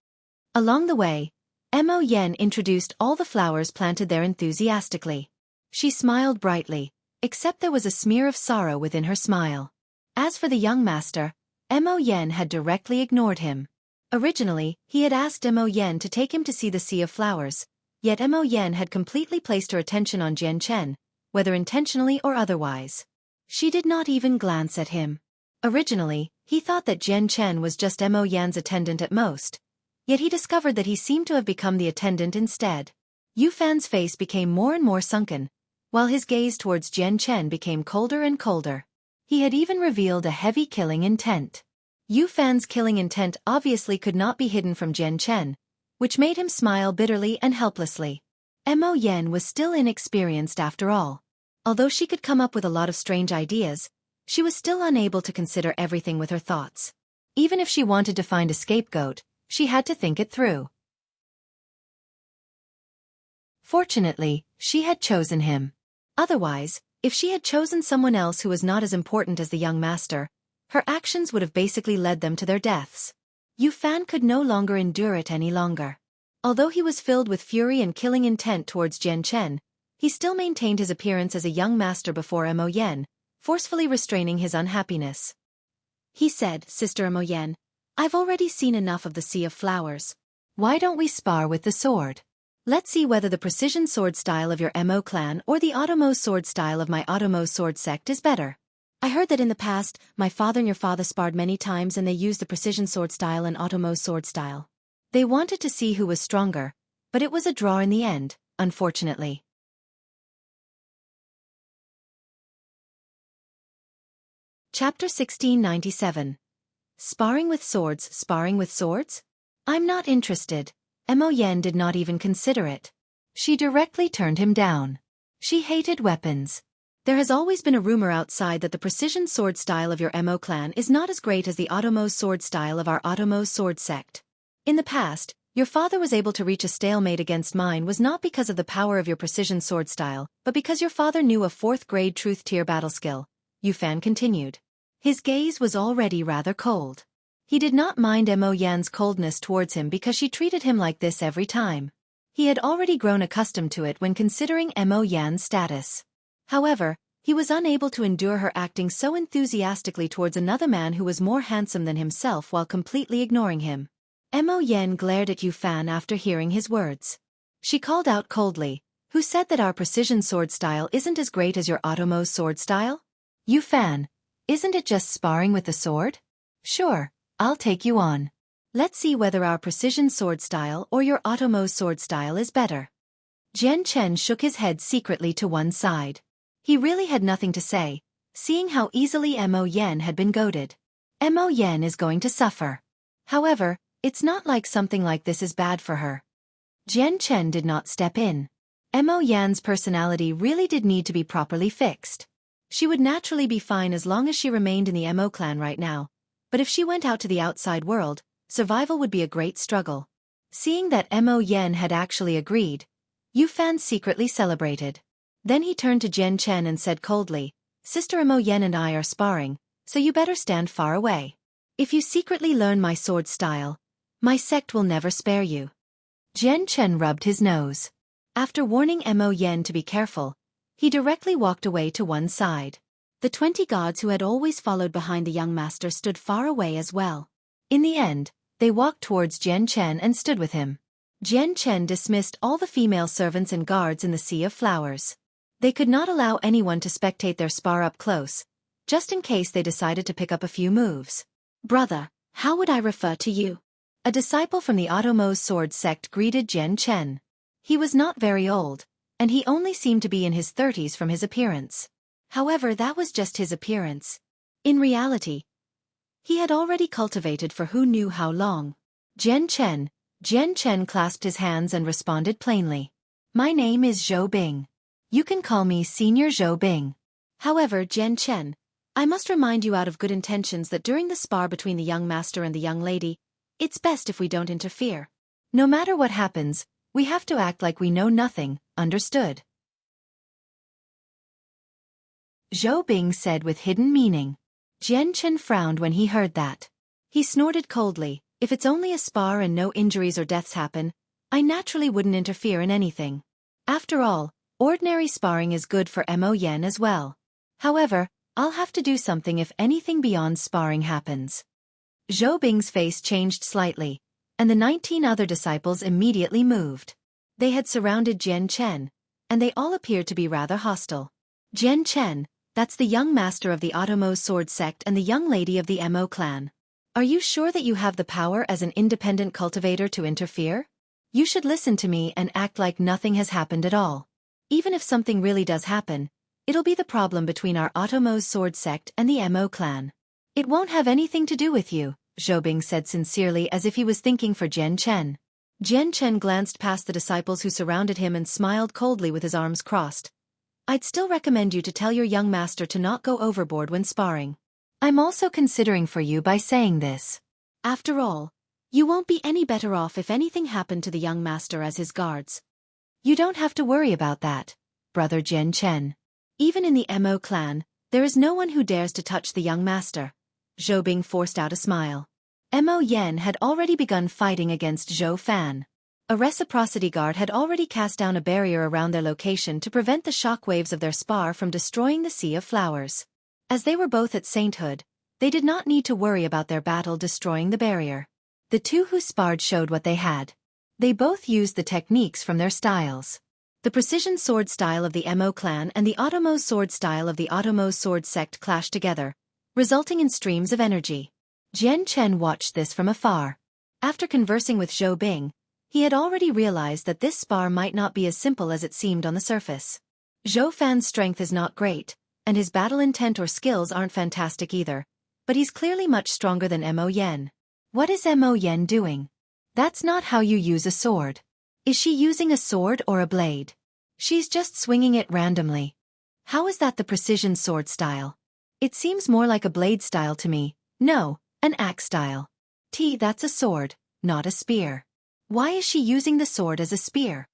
Along the way, Mo Yen introduced all the flowers planted there enthusiastically. She smiled brightly, except there was a smear of sorrow within her smile. As for the young master, Mo Yen had directly ignored him. Originally, he had asked Mo Yen to take him to see the Sea of Flowers, yet Mo Yen had completely placed her attention on Jian Chen, whether intentionally or otherwise. She did not even glance at him. Originally, he thought that Jian Chen was just Mo Yan's attendant at most, yet he discovered that he seemed to have become the attendant instead. Yu Fan's face became more and more sunken, while his gaze towards Jian Chen became colder and colder. He had even revealed a heavy killing intent. Yu Fan's killing intent obviously could not be hidden from Jian Chen, which made him smile bitterly and helplessly. Mo Yen was still inexperienced after all. Although she could come up with a lot of strange ideas, she was still unable to consider everything with her thoughts. Even if she wanted to find a scapegoat, she had to think it through. Fortunately, she had chosen him. Otherwise, if she had chosen someone else who was not as important as the young master, her actions would have basically led them to their deaths. Yu Fan could no longer endure it any longer. Although he was filled with fury and killing intent towards Jian Chen, he still maintained his appearance as a young master before Mo Yen, forcefully restraining his unhappiness. He said, "Sister Mo Yen, I've already seen enough of the Sea of Flowers. Why don't we spar with the sword? Let's see whether the precision sword style of your Mo clan or the Automo sword style of my Automo sword sect is better." I heard that in the past, my father and your father sparred many times and they used the precision sword style and Automo sword style. They wanted to see who was stronger, but it was a draw in the end, unfortunately. Chapter 1697. Sparring with swords, sparring with swords? I'm not interested. Mo Yen did not even consider it. She directly turned him down. She hated weapons. There has always been a rumor outside that the precision sword style of your Mo clan is not as great as the Automo sword style of our Automo sword sect. In the past, your father was able to reach a stalemate against mine was not because of the power of your precision sword style, but because your father knew a 4th grade truth tier battle skill, Yu Fan continued. His gaze was already rather cold. He did not mind Mo Yan's coldness towards him because she treated him like this every time. He had already grown accustomed to it when considering Mo Yan's status. However, he was unable to endure her acting so enthusiastically towards another man who was more handsome than himself while completely ignoring him. Mo Yen glared at Yu Fan after hearing his words. She called out coldly, "Who said that our precision sword style isn't as great as your Automo sword style? Yu Fan, isn't it just sparring with the sword? Sure, I'll take you on. Let's see whether our precision sword style or your Automo sword style is better." Jian Chen shook his head secretly to one side. He really had nothing to say, seeing how easily Mo Yen had been goaded. Mo Yen is going to suffer. However, it's not like something like this is bad for her. Jian Chen did not step in. Mo Yan's personality really did need to be properly fixed. She would naturally be fine as long as she remained in the Mo clan right now, but if she went out to the outside world, survival would be a great struggle. Seeing that Mo Yen had actually agreed, Yu Fan secretly celebrated. Then he turned to Jian Chen and said coldly, "Sister Mo Yen and I are sparring, so you better stand far away. If you secretly learn my sword style, my sect will never spare you." Jian Chen rubbed his nose. After warning Mo Yen to be careful, he directly walked away to one side. The 20 gods who had always followed behind the young master stood far away as well. In the end, they walked towards Jian Chen and stood with him. Jian Chen dismissed all the female servants and guards in the Sea of Flowers. They could not allow anyone to spectate their spar up close, just in case they decided to pick up a few moves. "Brother, how would I refer to you?" A disciple from the Automo sword sect greeted Jian Chen. He was not very old, and he only seemed to be in his 30s from his appearance. However, that was just his appearance. In reality, he had already cultivated for who knew how long. Jian Chen clasped his hands and responded plainly. "My name is Zhou Bing. You can call me Senior Zhou Bing." "However, Jian Chen, I must remind you out of good intentions that during the spar between the young master and the young lady, it's best if we don't interfere. No matter what happens, we have to act like we know nothing, understood? Zhou Bing said with hidden meaning. Jian Chen frowned when he heard that. He snorted coldly, if it's only a spar and no injuries or deaths happen, I naturally wouldn't interfere in anything. After all, ordinary sparring is good for Mo Yen as well. However, I'll have to do something if anything beyond sparring happens. Zhou Bing's face changed slightly, and the 19 other disciples immediately moved. They had surrounded Jian Chen, and they all appeared to be rather hostile. Jian Chen, that's the young master of the Audiobook sword sect and the young lady of the Mo clan. Are you sure that you have the power as an independent cultivator to interfere? You should listen to me and act like nothing has happened at all. Even if something really does happen, it'll be the problem between our Audiobook sword sect and the Mo clan. It won't have anything to do with you, Zhou Bing said sincerely as if he was thinking for Jian Chen. Jian Chen glanced past the disciples who surrounded him and smiled coldly with his arms crossed. I'd still recommend you to tell your young master to not go overboard when sparring. I'm also considering for you by saying this. After all, you won't be any better off if anything happened to the young master as his guards. You don't have to worry about that, brother Jian Chen. Even in the Mo clan, there is no one who dares to touch the young master. Zhou Bing forced out a smile. Mo Yen had already begun fighting against Zhou Fan. A reciprocity guard had already cast down a barrier around their location to prevent the shockwaves of their spar from destroying the Sea of Flowers. As they were both at sainthood, they did not need to worry about their battle destroying the barrier. The two who sparred showed what they had. They both used the techniques from their styles. The precision sword style of the Mo clan and the Audiobook sword style of the Audiobook sword sect clashed together, resulting in streams of energy. Jian Chen watched this from afar. After conversing with Zhou Bing, he had already realized that this spar might not be as simple as it seemed on the surface. Zhou Fan's strength is not great, and his battle intent or skills aren't fantastic either, but he's clearly much stronger than Mo Yen. What is Mo Yen doing? That's not how you use a sword. Is she using a sword or a blade? She's just swinging it randomly. How is that the precision sword style? It seems more like a blade style to me. No, an axe style. That's a sword, not a spear. Why is she using the sword as a spear?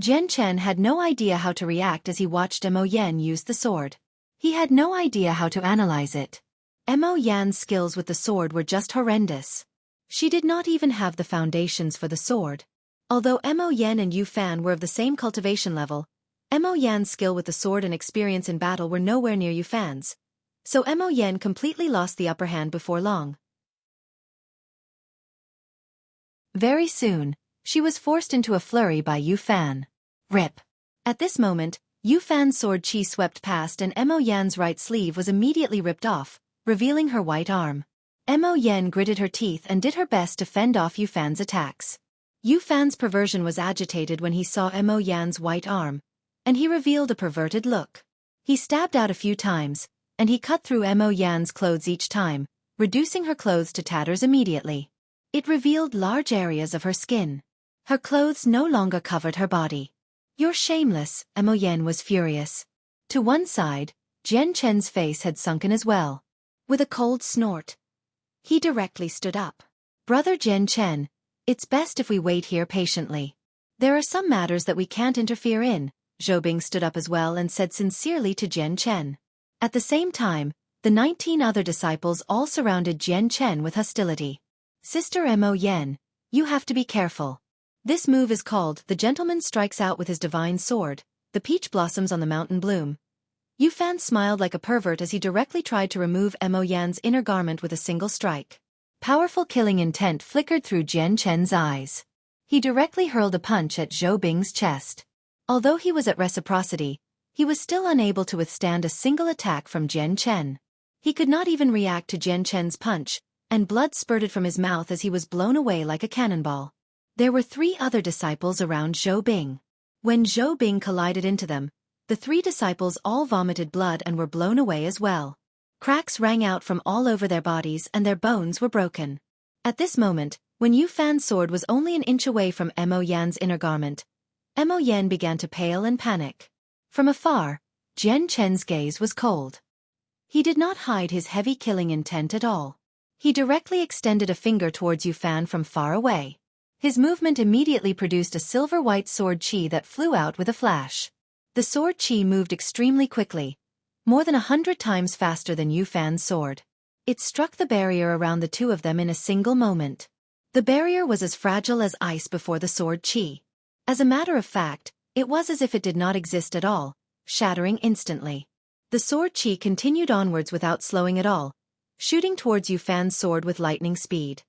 Jian Chen had no idea how to react as he watched Mo Yen use the sword. He had no idea how to analyze it. Mo Yan's skills with the sword were just horrendous. She did not even have the foundations for the sword. Although Mo Yen and Yu Fan were of the same cultivation level, Mo Yan's skill with the sword and experience in battle were nowhere near Yu Fan's. So Mo Yen completely lost the upper hand before long. Very soon, she was forced into a flurry by Yu Fan. Rip! At this moment, Yu Fan's sword chi swept past and Mo Yan's right sleeve was immediately ripped off, revealing her white arm. Mo Yen gritted her teeth and did her best to fend off Yu Fan's attacks. Yu Fan's perversion was agitated when he saw Mo Yan's white arm, and he revealed a perverted look. He stabbed out a few times, and he cut through Mo Yan's clothes each time, reducing her clothes to tatters immediately. It revealed large areas of her skin. Her clothes no longer covered her body. You're shameless, Mo Yen was furious. To one side, Jian Chen's face had sunken as well. With a cold snort, he directly stood up. Brother Jian Chen, it's best if we wait here patiently. There are some matters that we can't interfere in. Zhou Bing stood up as well and said sincerely to Jian Chen. At the same time, the 19 other disciples all surrounded Jian Chen with hostility. Sister Mo Yen, you have to be careful. This move is called the gentleman strikes out with his divine sword, the peach blossoms on the mountain bloom. Yu Fan smiled like a pervert as he directly tried to remove Mo Yan's inner garment with a single strike. Powerful killing intent flickered through Jian Chen's eyes. He directly hurled a punch at Zhou Bing's chest. Although he was at reciprocity, he was still unable to withstand a single attack from Jian Chen. He could not even react to Jian Chen's punch, and blood spurted from his mouth as he was blown away like a cannonball. There were 3 other disciples around Zhou Bing. When Zhou Bing collided into them, the 3 disciples all vomited blood and were blown away as well. Cracks rang out from all over their bodies and their bones were broken. At this moment, when Yu Fan's sword was only an inch away from Mo Yan's inner garment, Mo Yen began to pale and panic. From afar, Jian Chen's gaze was cold. He did not hide his heavy killing intent at all. He directly extended a finger towards Yufan from far away. His movement immediately produced a silver-white sword chi that flew out with a flash. The sword chi moved extremely quickly, more than 100 times faster than Yufan's sword. It struck the barrier around the two of them in a single moment. The barrier was as fragile as ice before the sword chi. As a matter of fact, it was as if it did not exist at all, shattering instantly. The sword chi continued onwards without slowing at all, shooting towards Yufan's sword with lightning speed.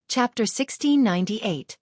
Chapter 1698.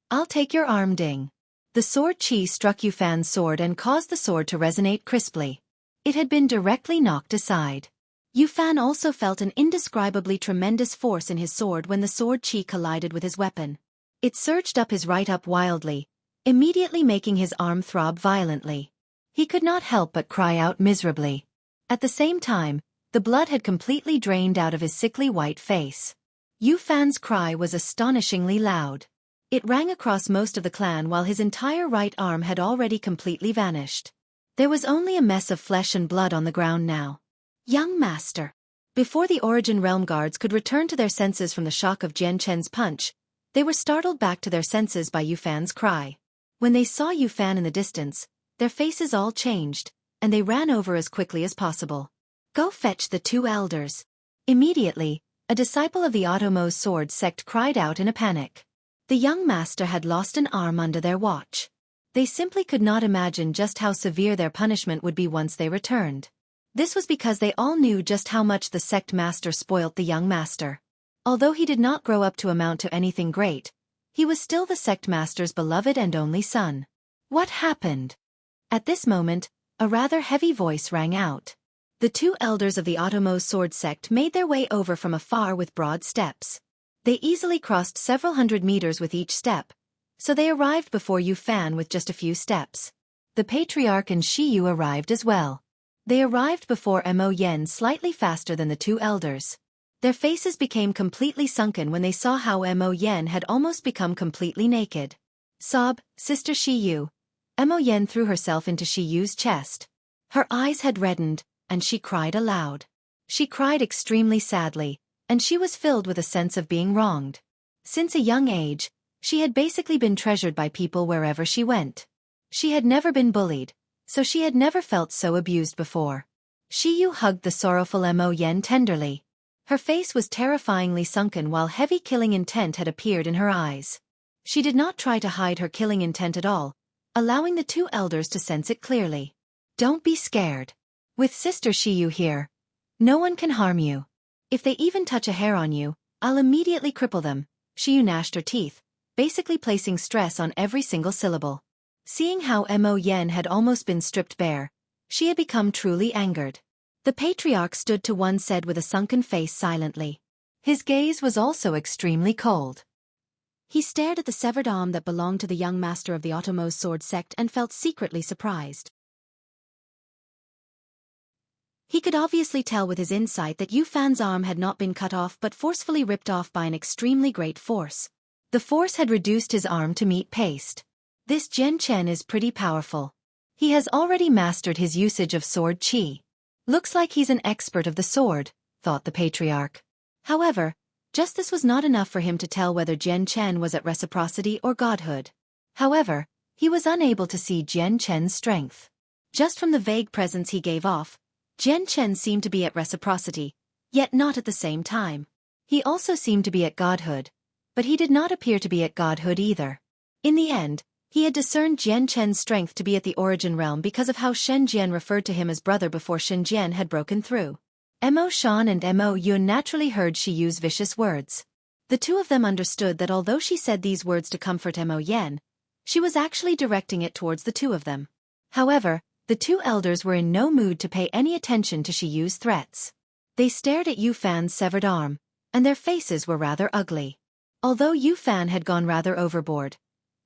I'll take your arm, ding. The sword chi struck Yufan's sword and caused the sword to resonate crisply. It had been directly knocked aside. Yufan also felt an indescribably tremendous force in his sword when the sword chi collided with his weapon. It surged up his right up wildly, immediately making his arm throb violently. He could not help but cry out miserably. At the same time, the blood had completely drained out of his sickly white face. Yufan's cry was astonishingly loud. It rang across most of the clan while his entire right arm had already completely vanished. There was only a mess of flesh and blood on the ground now. Young master. Before the Origin Realm guards could return to their senses from the shock of Jian Chen's punch, they were startled back to their senses by Yufan's cry. When they saw Yufan in the distance, their faces all changed, and they ran over as quickly as possible. Go fetch the two elders. Immediately, a disciple of the Automo's sword sect cried out in a panic. The young master had lost an arm under their watch. They simply could not imagine just how severe their punishment would be once they returned. This was because they all knew just how much the sect master spoilt the young master. Although he did not grow up to amount to anything great, he was still the sect master's beloved and only son. What happened? At this moment, a rather heavy voice rang out. The two elders of the Automo's sword sect made their way over from afar with broad steps. They easily crossed several hundred meters with each step, so they arrived before Yufan with just a few steps. The patriarch and Xiyu arrived as well. They arrived before Mo Yen slightly faster than the two elders. Their faces became completely sunken when they saw how Mo Yen had almost become completely naked. Sob, Sister Xiyu. Mo Yen threw herself into Shiyu's chest. Her eyes had reddened, and she cried aloud. She cried extremely sadly, and she was filled with a sense of being wronged. Since a young age, she had basically been treasured by people wherever she went. She had never been bullied, so she had never felt so abused before. Xiyu hugged the sorrowful Mo Yen tenderly. Her face was terrifyingly sunken while heavy killing intent had appeared in her eyes. She did not try to hide her killing intent at all, allowing the two elders to sense it clearly. Don't be scared. With Sister Xiyu here, no one can harm you. If they even touch a hair on you, I'll immediately cripple them. Xiyu gnashed her teeth, basically placing stress on every single syllable. Seeing how Mo Yen had almost been stripped bare, she had become truly angered. The patriarch stood to one side with a sunken face silently. His gaze was also extremely cold. He stared at the severed arm that belonged to the young master of the Automo's sword sect and felt secretly surprised. He could obviously tell with his insight that Yufan's arm had not been cut off but forcefully ripped off by an extremely great force. The force had reduced his arm to meat paste. This Jian Chen is pretty powerful. He has already mastered his usage of sword chi. Looks like he's an expert of the sword, thought the patriarch. However, just this was not enough for him to tell whether Jian Chen was at reciprocity or godhood. However, he was unable to see Jian Chen's strength. Just from the vague presence he gave off, Jian Chen seemed to be at reciprocity, yet not at the same time. He also seemed to be at godhood, but he did not appear to be at godhood either. In the end, he had discerned Jian Chen's strength to be at the Origin Realm because of how Shen Jian referred to him as brother before Shen Jian had broken through. Mo Shan and Mo Yun naturally heard Shiyu's vicious words. The two of them understood that although she said these words to comfort Mo Yen, she was actually directing it towards the two of them. However, the two elders were in no mood to pay any attention to Shiyu's threats. They stared at Yufan's severed arm, and their faces were rather ugly. Although Yufan had gone rather overboard,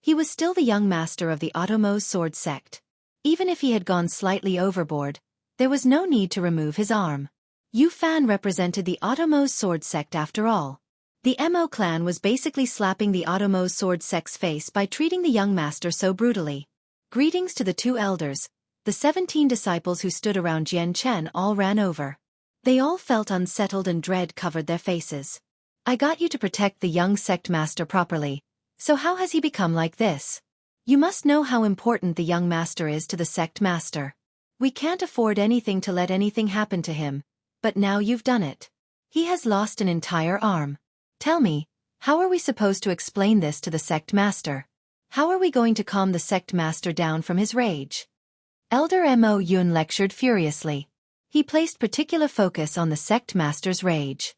he was still the young master of the Automo's sword sect. Even if he had gone slightly overboard, there was no need to remove his arm. Yufan represented the Automo's sword sect after all. The Mo clan was basically slapping the Automo's sword sect's face by treating the young master so brutally. Greetings to the two elders. The 17 disciples who stood around Jian Chen all ran over. They all felt unsettled and dread covered their faces. I got you to protect the young sect master properly. So how has he become like this? You must know how important the young master is to the sect master. We can't afford anything to let anything happen to him. But now you've done it. He has lost an entire arm. Tell me, how are we supposed to explain this to the sect master? How are we going to calm the sect master down from his rage? Elder Mo Yun lectured furiously. He placed particular focus on the sect master's rage.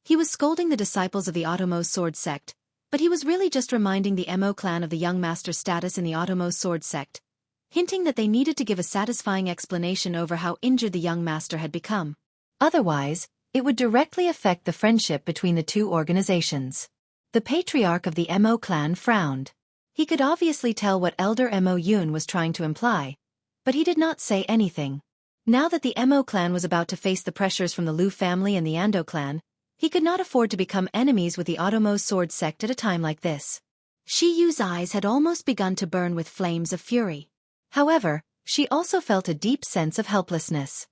He was scolding the disciples of the Automo's sword sect, but he was really just reminding the Mo clan of the young master's status in the Automo's sword sect, hinting that they needed to give a satisfying explanation over how injured the young master had become. Otherwise, it would directly affect the friendship between the two organizations. The patriarch of the Mo clan frowned. He could obviously tell what Elder Mo Yun was trying to imply, but he did not say anything. Now that the Mo clan was about to face the pressures from the Liu family and the Ando clan, he could not afford to become enemies with the Automo's sword sect at a time like this. Shi Yu's eyes had almost begun to burn with flames of fury. However, she also felt a deep sense of helplessness.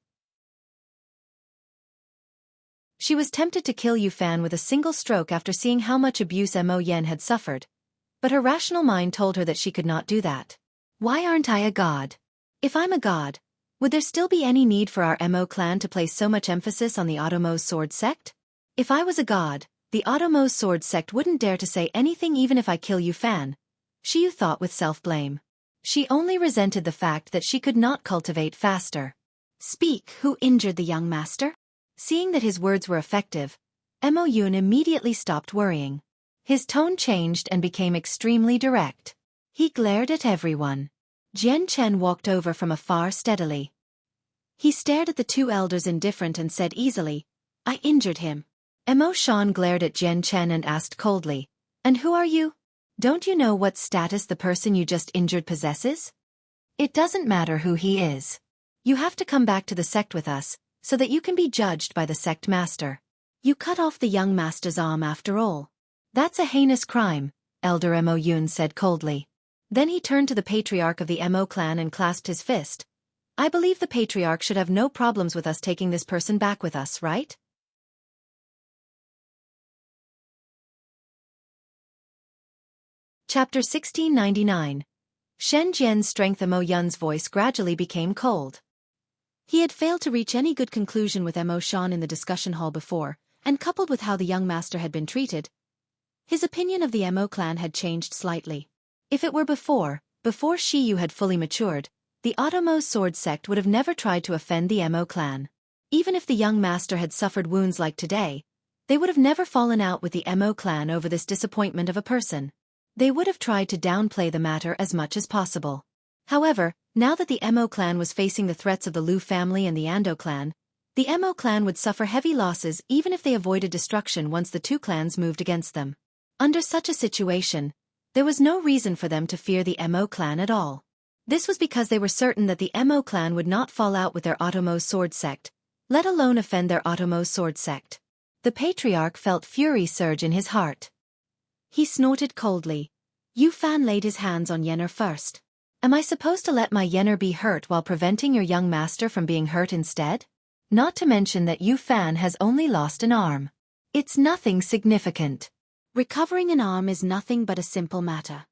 She was tempted to kill Yu Fan with a single stroke after seeing how much abuse Mo Yen had suffered, but her rational mind told her that she could not do that. Why aren't I a god? If I'm a god, would there still be any need for our Mo clan to place so much emphasis on the Automo's sword sect? If I was a god, the Automo's sword sect wouldn't dare to say anything even if I kill Yu Fan, Shi Yu thought with self-blame. She only resented the fact that she could not cultivate faster. Speak, who injured the young master? Seeing that his words were effective, Mo Yun immediately stopped worrying. His tone changed and became extremely direct. He glared at everyone. Jian Chen walked over from afar steadily. He stared at the two elders indifferent and said easily, I injured him. Mo Shan glared at Jian Chen and asked coldly, and who are you? Don't you know what status the person you just injured possesses? It doesn't matter who he is. You have to come back to the sect with us, so that you can be judged by the sect master. You cut off the young master's arm after all. That's a heinous crime, Elder Mo Yun said coldly. Then he turned to the patriarch of the Mo clan and clasped his fist. I believe the patriarch should have no problems with us taking this person back with us, right? Chapter 1699. Shen Jian's strength. Mo Yun's voice gradually became cold. He had failed to reach any good conclusion with Mo Shan in the discussion hall before, and coupled with how the young master had been treated, his opinion of the Mo clan had changed slightly. If it were before Shi Yu had fully matured, the Automo's sword sect would have never tried to offend the Mo clan. Even if the young master had suffered wounds like today, they would have never fallen out with the Mo clan over this disappointment of a person. They would have tried to downplay the matter as much as possible. However, now that the Mo clan was facing the threats of the Liu family and the Ando clan, the Mo clan would suffer heavy losses even if they avoided destruction once the two clans moved against them. Under such a situation, there was no reason for them to fear the Mo clan at all. This was because they were certain that the Mo clan would not fall out with their Automo's sword sect, let alone offend their Automo's sword sect. The patriarch felt fury surge in his heart. He snorted coldly. Yu Fan laid his hands on Yen'er first. Am I supposed to let my Yen'er be hurt while preventing your young master from being hurt instead? Not to mention that Yu Fan has only lost an arm. It's nothing significant. Recovering an arm is nothing but a simple matter.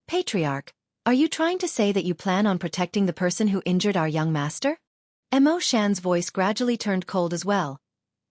Patriarch, are you trying to say that you plan on protecting the person who injured our young master? Mo Shan's voice gradually turned cold as well.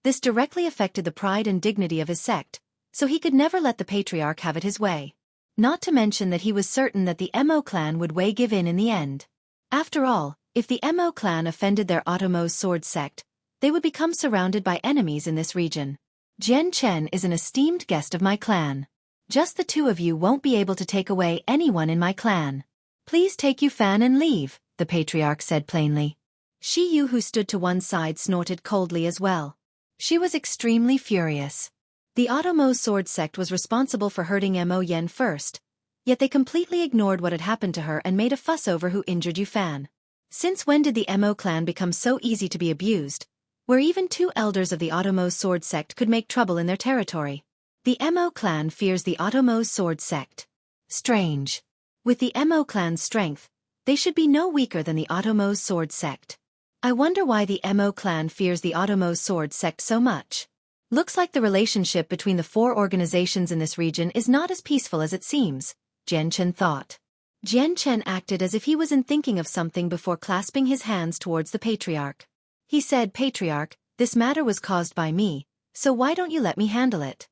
This directly affected the pride and dignity of his sect, so he could never let the patriarch have it his way. Not to mention that he was certain that the Mo clan would give in the end. After all, if the Mo clan offended their Automo's sword sect, they would become surrounded by enemies in this region. Jian Chen is an esteemed guest of my clan. Just the two of you won't be able to take away anyone in my clan. Please take Yu Fan and leave, the patriarch said plainly. Shi Yu, who stood to one side, snorted coldly as well. She was extremely furious. The Automo's sword sect was responsible for hurting Mo Yen first, yet they completely ignored what had happened to her and made a fuss over who injured Yu Fan. Since when did the Mo clan become so easy to be abused, where even two elders of the Automo's sword sect could make trouble in their territory? The Mo clan fears the Automo's sword sect. Strange. With the Mo clan's strength, they should be no weaker than the Automo's sword sect. I wonder why the Mo clan fears the Automo's sword sect so much. Looks like the relationship between the four organizations in this region is not as peaceful as it seems, Jian Chen thought. Jian Chen acted as if he was in thinking of something before clasping his hands towards the patriarch. He said, "Patriarch, this matter was caused by me, so why don't you let me handle it?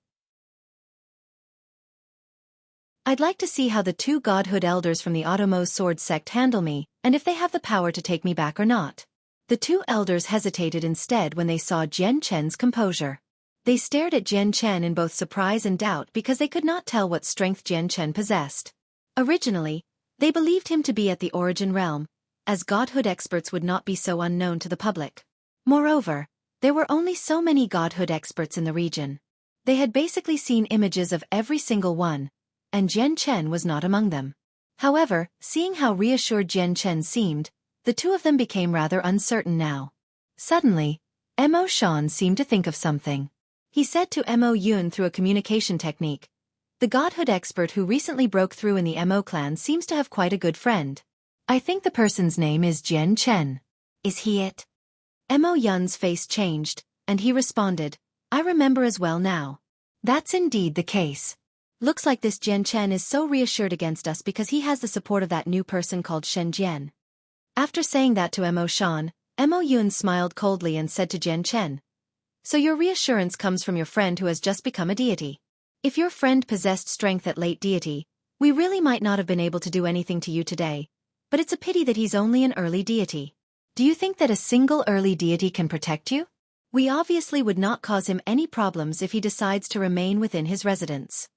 I'd like to see how the two godhood elders from the Automo's sword sect handle me, and if they have the power to take me back or not." The two elders hesitated instead when they saw Jian Chen's composure. They stared at Jian Chen in both surprise and doubt because they could not tell what strength Jian Chen possessed. Originally, they believed him to be at the origin realm, as godhood experts would not be so unknown to the public. Moreover, there were only so many godhood experts in the region. They had basically seen images of every single one, and Jian Chen was not among them. However, seeing how reassured Jian Chen seemed, the two of them became rather uncertain now. Suddenly, Mo Shan seemed to think of something. He said to Mo Yun through a communication technique, "The godhood expert who recently broke through in the Mo clan seems to have quite a good friend. I think the person's name is Jian Chen. Is he it?" Mo Yun's face changed, and he responded, "I remember as well now. That's indeed the case. Looks like this Jian Chen is so reassured against us because he has the support of that new person called Shen Jian." After saying that to Mo Shan, Mo Yun smiled coldly and said to Jian Chen, "So your reassurance comes from your friend who has just become a deity. If your friend possessed strength at late deity, we really might not have been able to do anything to you today, but it's a pity that he's only an early deity. Do you think that a single early deity can protect you? We obviously would not cause him any problems if he decides to remain within his residence.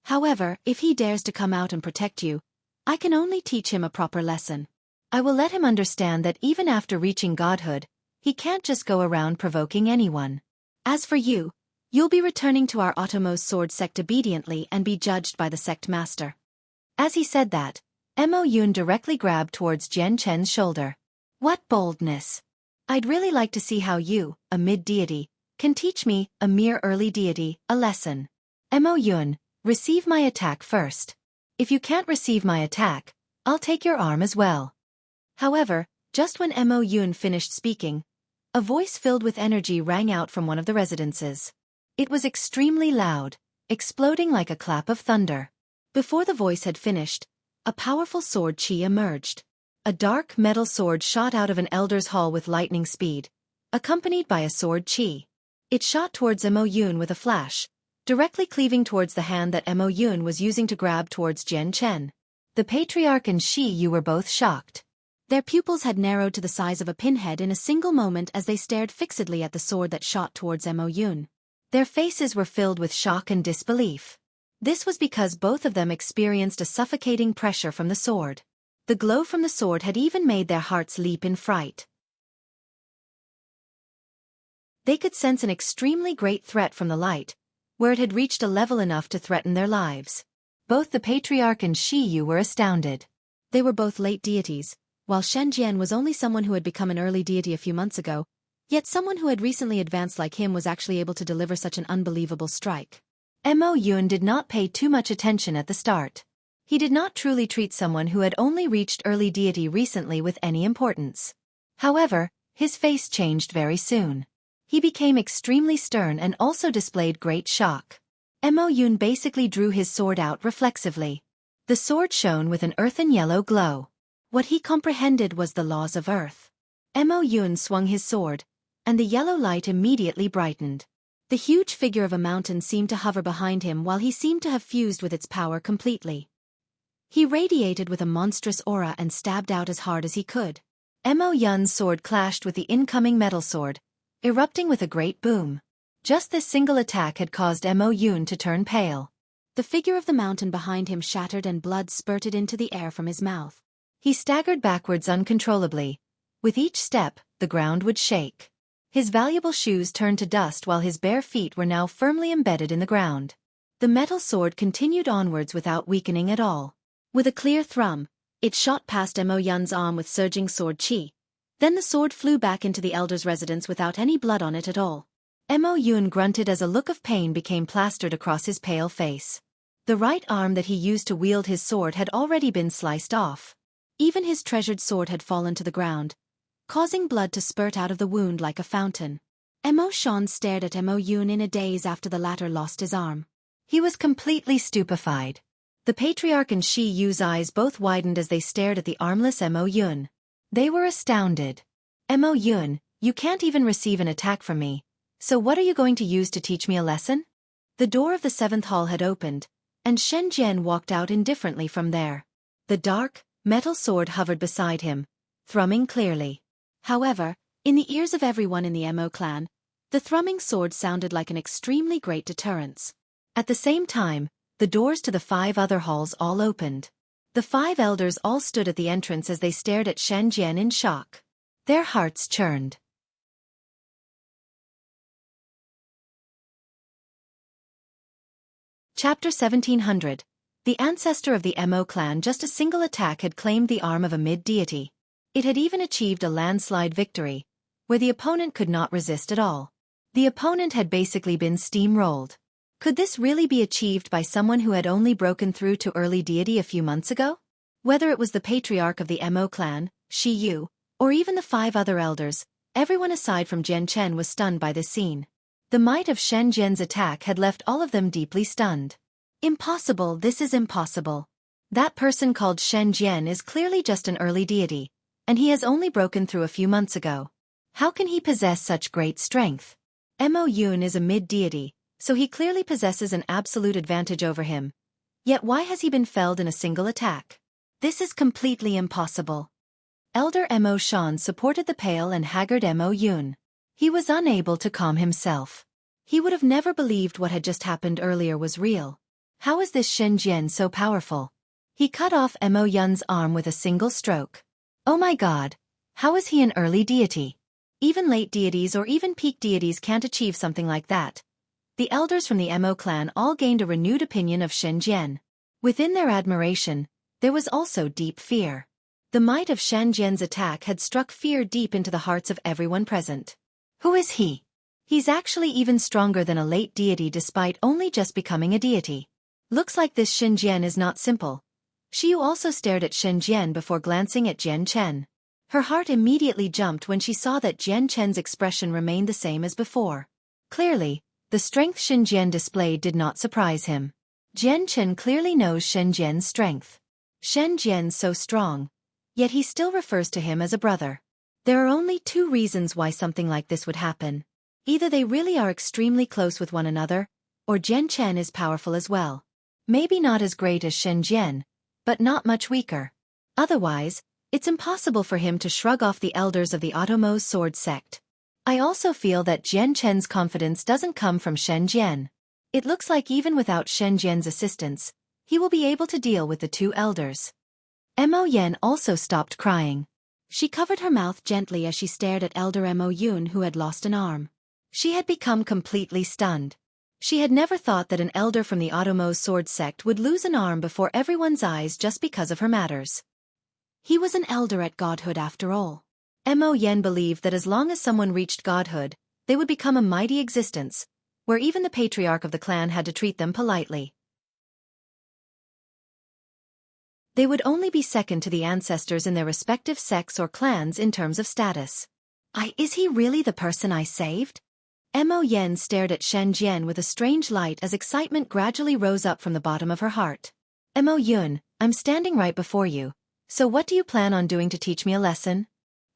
However, if he dares to come out and protect you, I can only teach him a proper lesson. I will let him understand that even after reaching godhood, he can't just go around provoking anyone. As for you, you'll be returning to our Automo's sword sect obediently and be judged by the sect master." As he said that, Mo Yun directly grabbed towards Jian Chen's shoulder. "What boldness! I'd really like to see how you, a mid-deity, can teach me, a mere early deity, a lesson. Mo Yun, receive my attack first. If you can't receive my attack, I'll take your arm as well." However, just when Mo Yun finished speaking, a voice filled with energy rang out from one of the residences. It was extremely loud, exploding like a clap of thunder. Before the voice had finished, a powerful sword chi emerged. A dark metal sword shot out of an elder's hall with lightning speed, accompanied by a sword chi. It shot towards Mo Yun with a flash, directly cleaving towards the hand that Mo Yun was using to grab towards Jian Chen. The patriarch and Shi Yu were both shocked. Their pupils had narrowed to the size of a pinhead in a single moment as they stared fixedly at the sword that shot towards Mo Yun. Their faces were filled with shock and disbelief. This was because both of them experienced a suffocating pressure from the sword. The glow from the sword had even made their hearts leap in fright. They could sense an extremely great threat from the light, where it had reached a level enough to threaten their lives. Both the patriarch and Shi Yu were astounded. They were both late deities, while Shen Jian was only someone who had become an early deity a few months ago, yet someone who had recently advanced like him was actually able to deliver such an unbelievable strike. Mo Yun did not pay too much attention at the start. He did not truly treat someone who had only reached early deity recently with any importance. However, his face changed very soon. He became extremely stern and also displayed great shock. Mo Yun basically drew his sword out reflexively. The sword shone with an earthen yellow glow. What he comprehended was the laws of earth. Mo Yun swung his sword, and the yellow light immediately brightened. The huge figure of a mountain seemed to hover behind him while he seemed to have fused with its power completely. He radiated with a monstrous aura and stabbed out as hard as he could. Mo Yun's sword clashed with the incoming metal sword, erupting with a great boom. Just this single attack had caused Mo Yun to turn pale. The figure of the mountain behind him shattered and blood spurted into the air from his mouth. He staggered backwards uncontrollably. With each step, the ground would shake. His valuable shoes turned to dust while his bare feet were now firmly embedded in the ground. The metal sword continued onwards without weakening at all. With a clear thrum, it shot past Mo Yun's arm with surging sword chi. Then the sword flew back into the elder's residence without any blood on it at all. Mo Yun grunted as a look of pain became plastered across his pale face. The right arm that he used to wield his sword had already been sliced off. Even his treasured sword had fallen to the ground, causing blood to spurt out of the wound like a fountain. Mo Shan stared at Mo Yun in a daze after the latter lost his arm. He was completely stupefied. The Patriarch and Shi Yu's eyes both widened as they stared at the armless Mo Yun. They were astounded. Mo Yun, you can't even receive an attack from me, so what are you going to use to teach me a lesson? The door of the 7th hall had opened, and Shen Jian walked out indifferently from there. The dark, metal sword hovered beside him, thrumming clearly. However, in the ears of everyone in the Mo clan, the thrumming sword sounded like an extremely great deterrence. At the same time, the doors to the 5 other halls all opened. The 5 elders all stood at the entrance as they stared at Shen Jian in shock. Their hearts churned. Chapter 1700. The ancestor of the Mo clan. Just a single attack had claimed the arm of a mid-deity. It had even achieved a landslide victory, where the opponent could not resist at all. The opponent had basically been steamrolled. Could this really be achieved by someone who had only broken through to early deity a few months ago? Whether it was the patriarch of the Mo clan, Shi Yu, or even the 5 other elders, everyone aside from Jian Chen was stunned by this scene. The might of Shen Jian's attack had left all of them deeply stunned. Impossible, this is impossible. That person called Shen Jian is clearly just an early deity, and he has only broken through a few months ago. How can he possess such great strength? Mo Yun is a mid-deity, so he clearly possesses an absolute advantage over him. Yet why has he been felled in a single attack? This is completely impossible. Elder Mo Shan supported the pale and haggard Mo Yun. He was unable to calm himself. He would have never believed what had just happened earlier was real. How is this Shen Jian so powerful? He cut off Mo Yun's arm with a single stroke. Oh my god, how is he an early deity? Even late deities or even peak deities can't achieve something like that. The elders from the Mo clan all gained a renewed opinion of Shen Jian. Within their admiration, there was also deep fear. The might of Shen Jian's attack had struck fear deep into the hearts of everyone present. Who is he? He's actually even stronger than a late deity despite only just becoming a deity. Looks like this Shen Jian is not simple. Xiu also stared at Shen Jian before glancing at Jian Chen. Her heart immediately jumped when she saw that Jian Chen's expression remained the same as before. Clearly, the strength Shen Jian displayed did not surprise him. Jian Chen clearly knows Shen Jian's strength. Shen Jian's so strong, yet he still refers to him as a brother. There are only 2 reasons why something like this would happen. Either they really are extremely close with one another, or Jian Chen is powerful as well. Maybe not as great as Shen Jian, but not much weaker. Otherwise, it's impossible for him to shrug off the elders of the Audiobook sword sect. I also feel that Jian Chen's confidence doesn't come from Shen Jian. It looks like even without Shen Jian's assistance, he will be able to deal with the 2 elders. Mo Yen also stopped crying. She covered her mouth gently as she stared at Elder Mo Yun who had lost an arm. She had become completely stunned. She had never thought that an elder from the Audiobook sword sect would lose an arm before everyone's eyes just because of her matters. He was an elder at godhood after all. Mo Yen believed that as long as someone reached godhood, they would become a mighty existence, where even the patriarch of the clan had to treat them politely. They would only be second to the ancestors in their respective sects or clans in terms of status. Is he really the person I saved? Mo Yen stared at Shen Jian with a strange light as excitement gradually rose up from the bottom of her heart. Mo Yun, I'm standing right before you, so what do you plan on doing to teach me a lesson?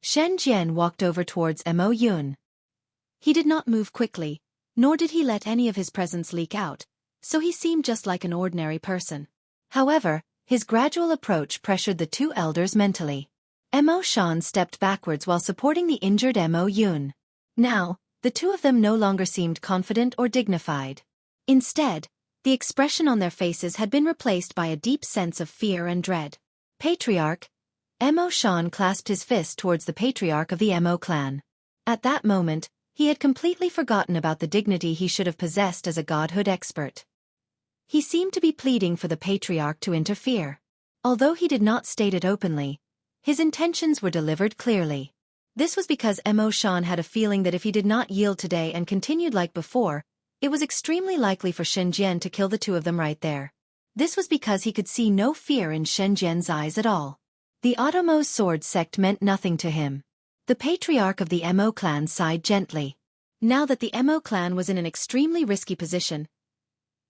Shen Jian walked over towards Mo Yun. He did not move quickly, nor did he let any of his presence leak out, so he seemed just like an ordinary person. However, his gradual approach pressured the 2 elders mentally. Mo Shan stepped backwards while supporting the injured Mo Yun. Now, the 2 of them no longer seemed confident or dignified. Instead, the expression on their faces had been replaced by a deep sense of fear and dread. Patriarch. Mo Shan clasped his fist towards the patriarch of the Mo clan. At that moment, he had completely forgotten about the dignity he should have possessed as a godhood expert. He seemed to be pleading for the patriarch to interfere. Although he did not state it openly, his intentions were delivered clearly. This was because Mo Shan had a feeling that if he did not yield today and continued like before, it was extremely likely for Shen Jian to kill the two of them right there. This was because he could see no fear in Shen Jian's eyes at all. The Audiobook sword sect meant nothing to him. The patriarch of the Mo clan sighed gently. Now that the Mo clan was in an extremely risky position,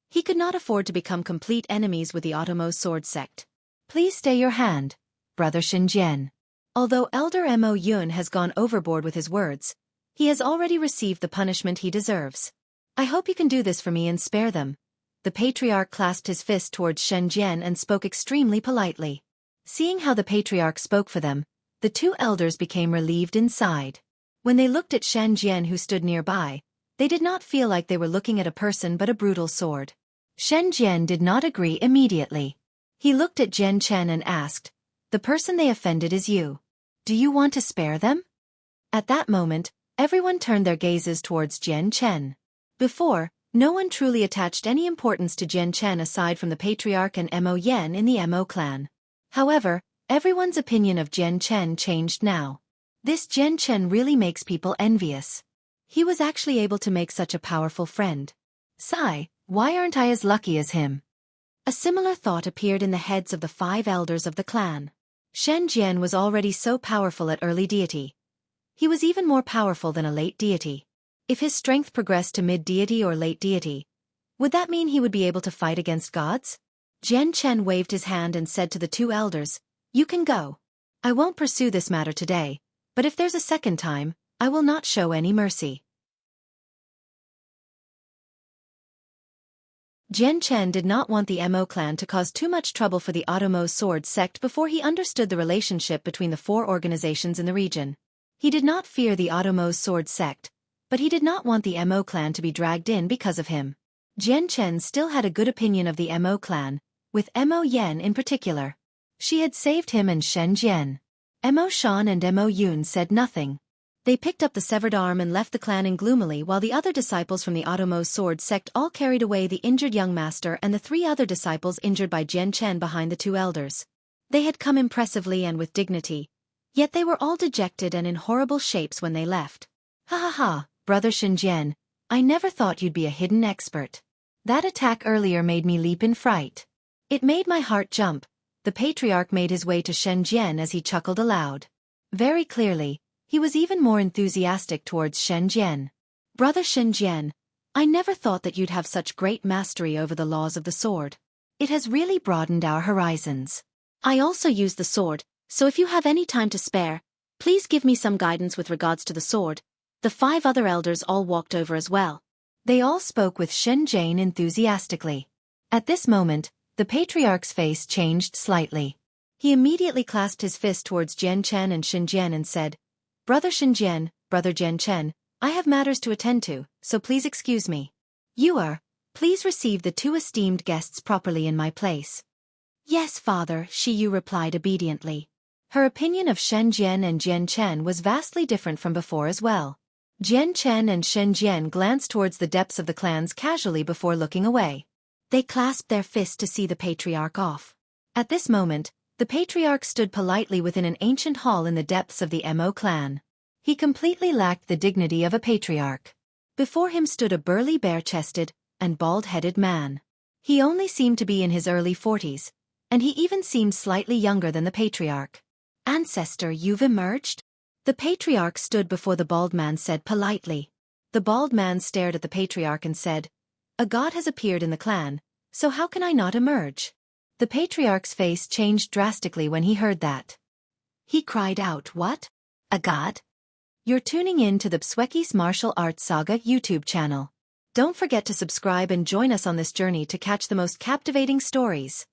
he could not afford to become complete enemies with the Audiobook sword sect. Please stay your hand, brother Shen Jian. Although Elder Mo Yun has gone overboard with his words, he has already received the punishment he deserves. I hope you can do this for me and spare them. The patriarch clasped his fist towards Shen Jian and spoke extremely politely. Seeing how the patriarch spoke for them, the two elders became relieved inside. When they looked at Shen Jian who stood nearby, they did not feel like they were looking at a person but a brutal sword. Shen Jian did not agree immediately. He looked at Jian Chen and asked, "The person they offended is you. Do you want to spare them?" At that moment, everyone turned their gazes towards Jian Chen. Before, no one truly attached any importance to Jian Chen aside from the patriarch and Mo Yen in the Mo clan. However, everyone's opinion of Jian Chen changed now. This Jian Chen really makes people envious. He was actually able to make such a powerful friend. Sigh, why aren't I as lucky as him? A similar thought appeared in the heads of the 5 elders of the clan. Shen Jian was already so powerful at early deity. He was even more powerful than a late deity. If his strength progressed to mid-deity or late deity, would that mean he would be able to fight against gods? Jian Chen waved his hand and said to the 2 elders, "You can go. I won't pursue this matter today, but if there's a second time, I will not show any mercy." Jian Chen did not want the Mo clan to cause too much trouble for the Audiobook sword sect before he understood the relationship between the 4 organizations in the region. He did not fear the Audiobook sword sect, but he did not want the Mo clan to be dragged in because of him. Jian Chen still had a good opinion of the Mo clan, with Mo Yen in particular. She had saved him and Shen Jian. Mo Shan and Mo Yun said nothing. They picked up the severed arm and left the clan in gloomily while the other disciples from the Audiobook sword sect all carried away the injured young master and the 3 other disciples injured by Jian Chen behind the 2 elders. They had come impressively and with dignity, yet they were all dejected and in horrible shapes when they left. "Ha ha ha, brother Shen Jian, I never thought you'd be a hidden expert. That attack earlier made me leap in fright. It made my heart jump." The patriarch made his way to Shen Jian as he chuckled aloud. Very clearly, he was even more enthusiastic towards Shen Jian. "Brother Shen Jian, I never thought that you'd have such great mastery over the laws of the sword. It has really broadened our horizons. I also use the sword, so if you have any time to spare, please give me some guidance with regards to the sword." The 5 other elders all walked over as well. They all spoke with Shen Jian enthusiastically. At this moment, the patriarch's face changed slightly. He immediately clasped his fist towards Jian Chen and Shen Jian and said, "Brother Shen Jian, brother Jian Chen, I have matters to attend to, so please excuse me. Please receive the 2 esteemed guests properly in my place." "Yes, father," Shiyu replied obediently. Her opinion of Shen Jian and Jian Chen was vastly different from before as well. Jian Chen and Shen Jian glanced towards the depths of the clans casually before looking away. They clasped their fists to see the patriarch off. At this moment, the patriarch stood politely within an ancient hall in the depths of the Mo clan. He completely lacked the dignity of a patriarch. Before him stood a burly bare-chested and bald-headed man. He only seemed to be in his early 40s, and he even seemed slightly younger than the patriarch. "Ancestor, you've emerged?" The patriarch stood before the bald man said politely. The bald man stared at the patriarch and said, "A god has appeared in the clan, so how can I not emerge?" The patriarch's face changed drastically when he heard that. He cried out, "What? A god?" You're tuning in to the Xueqi's Martial Arts Saga YouTube channel. Don't forget to subscribe and join us on this journey to catch the most captivating stories.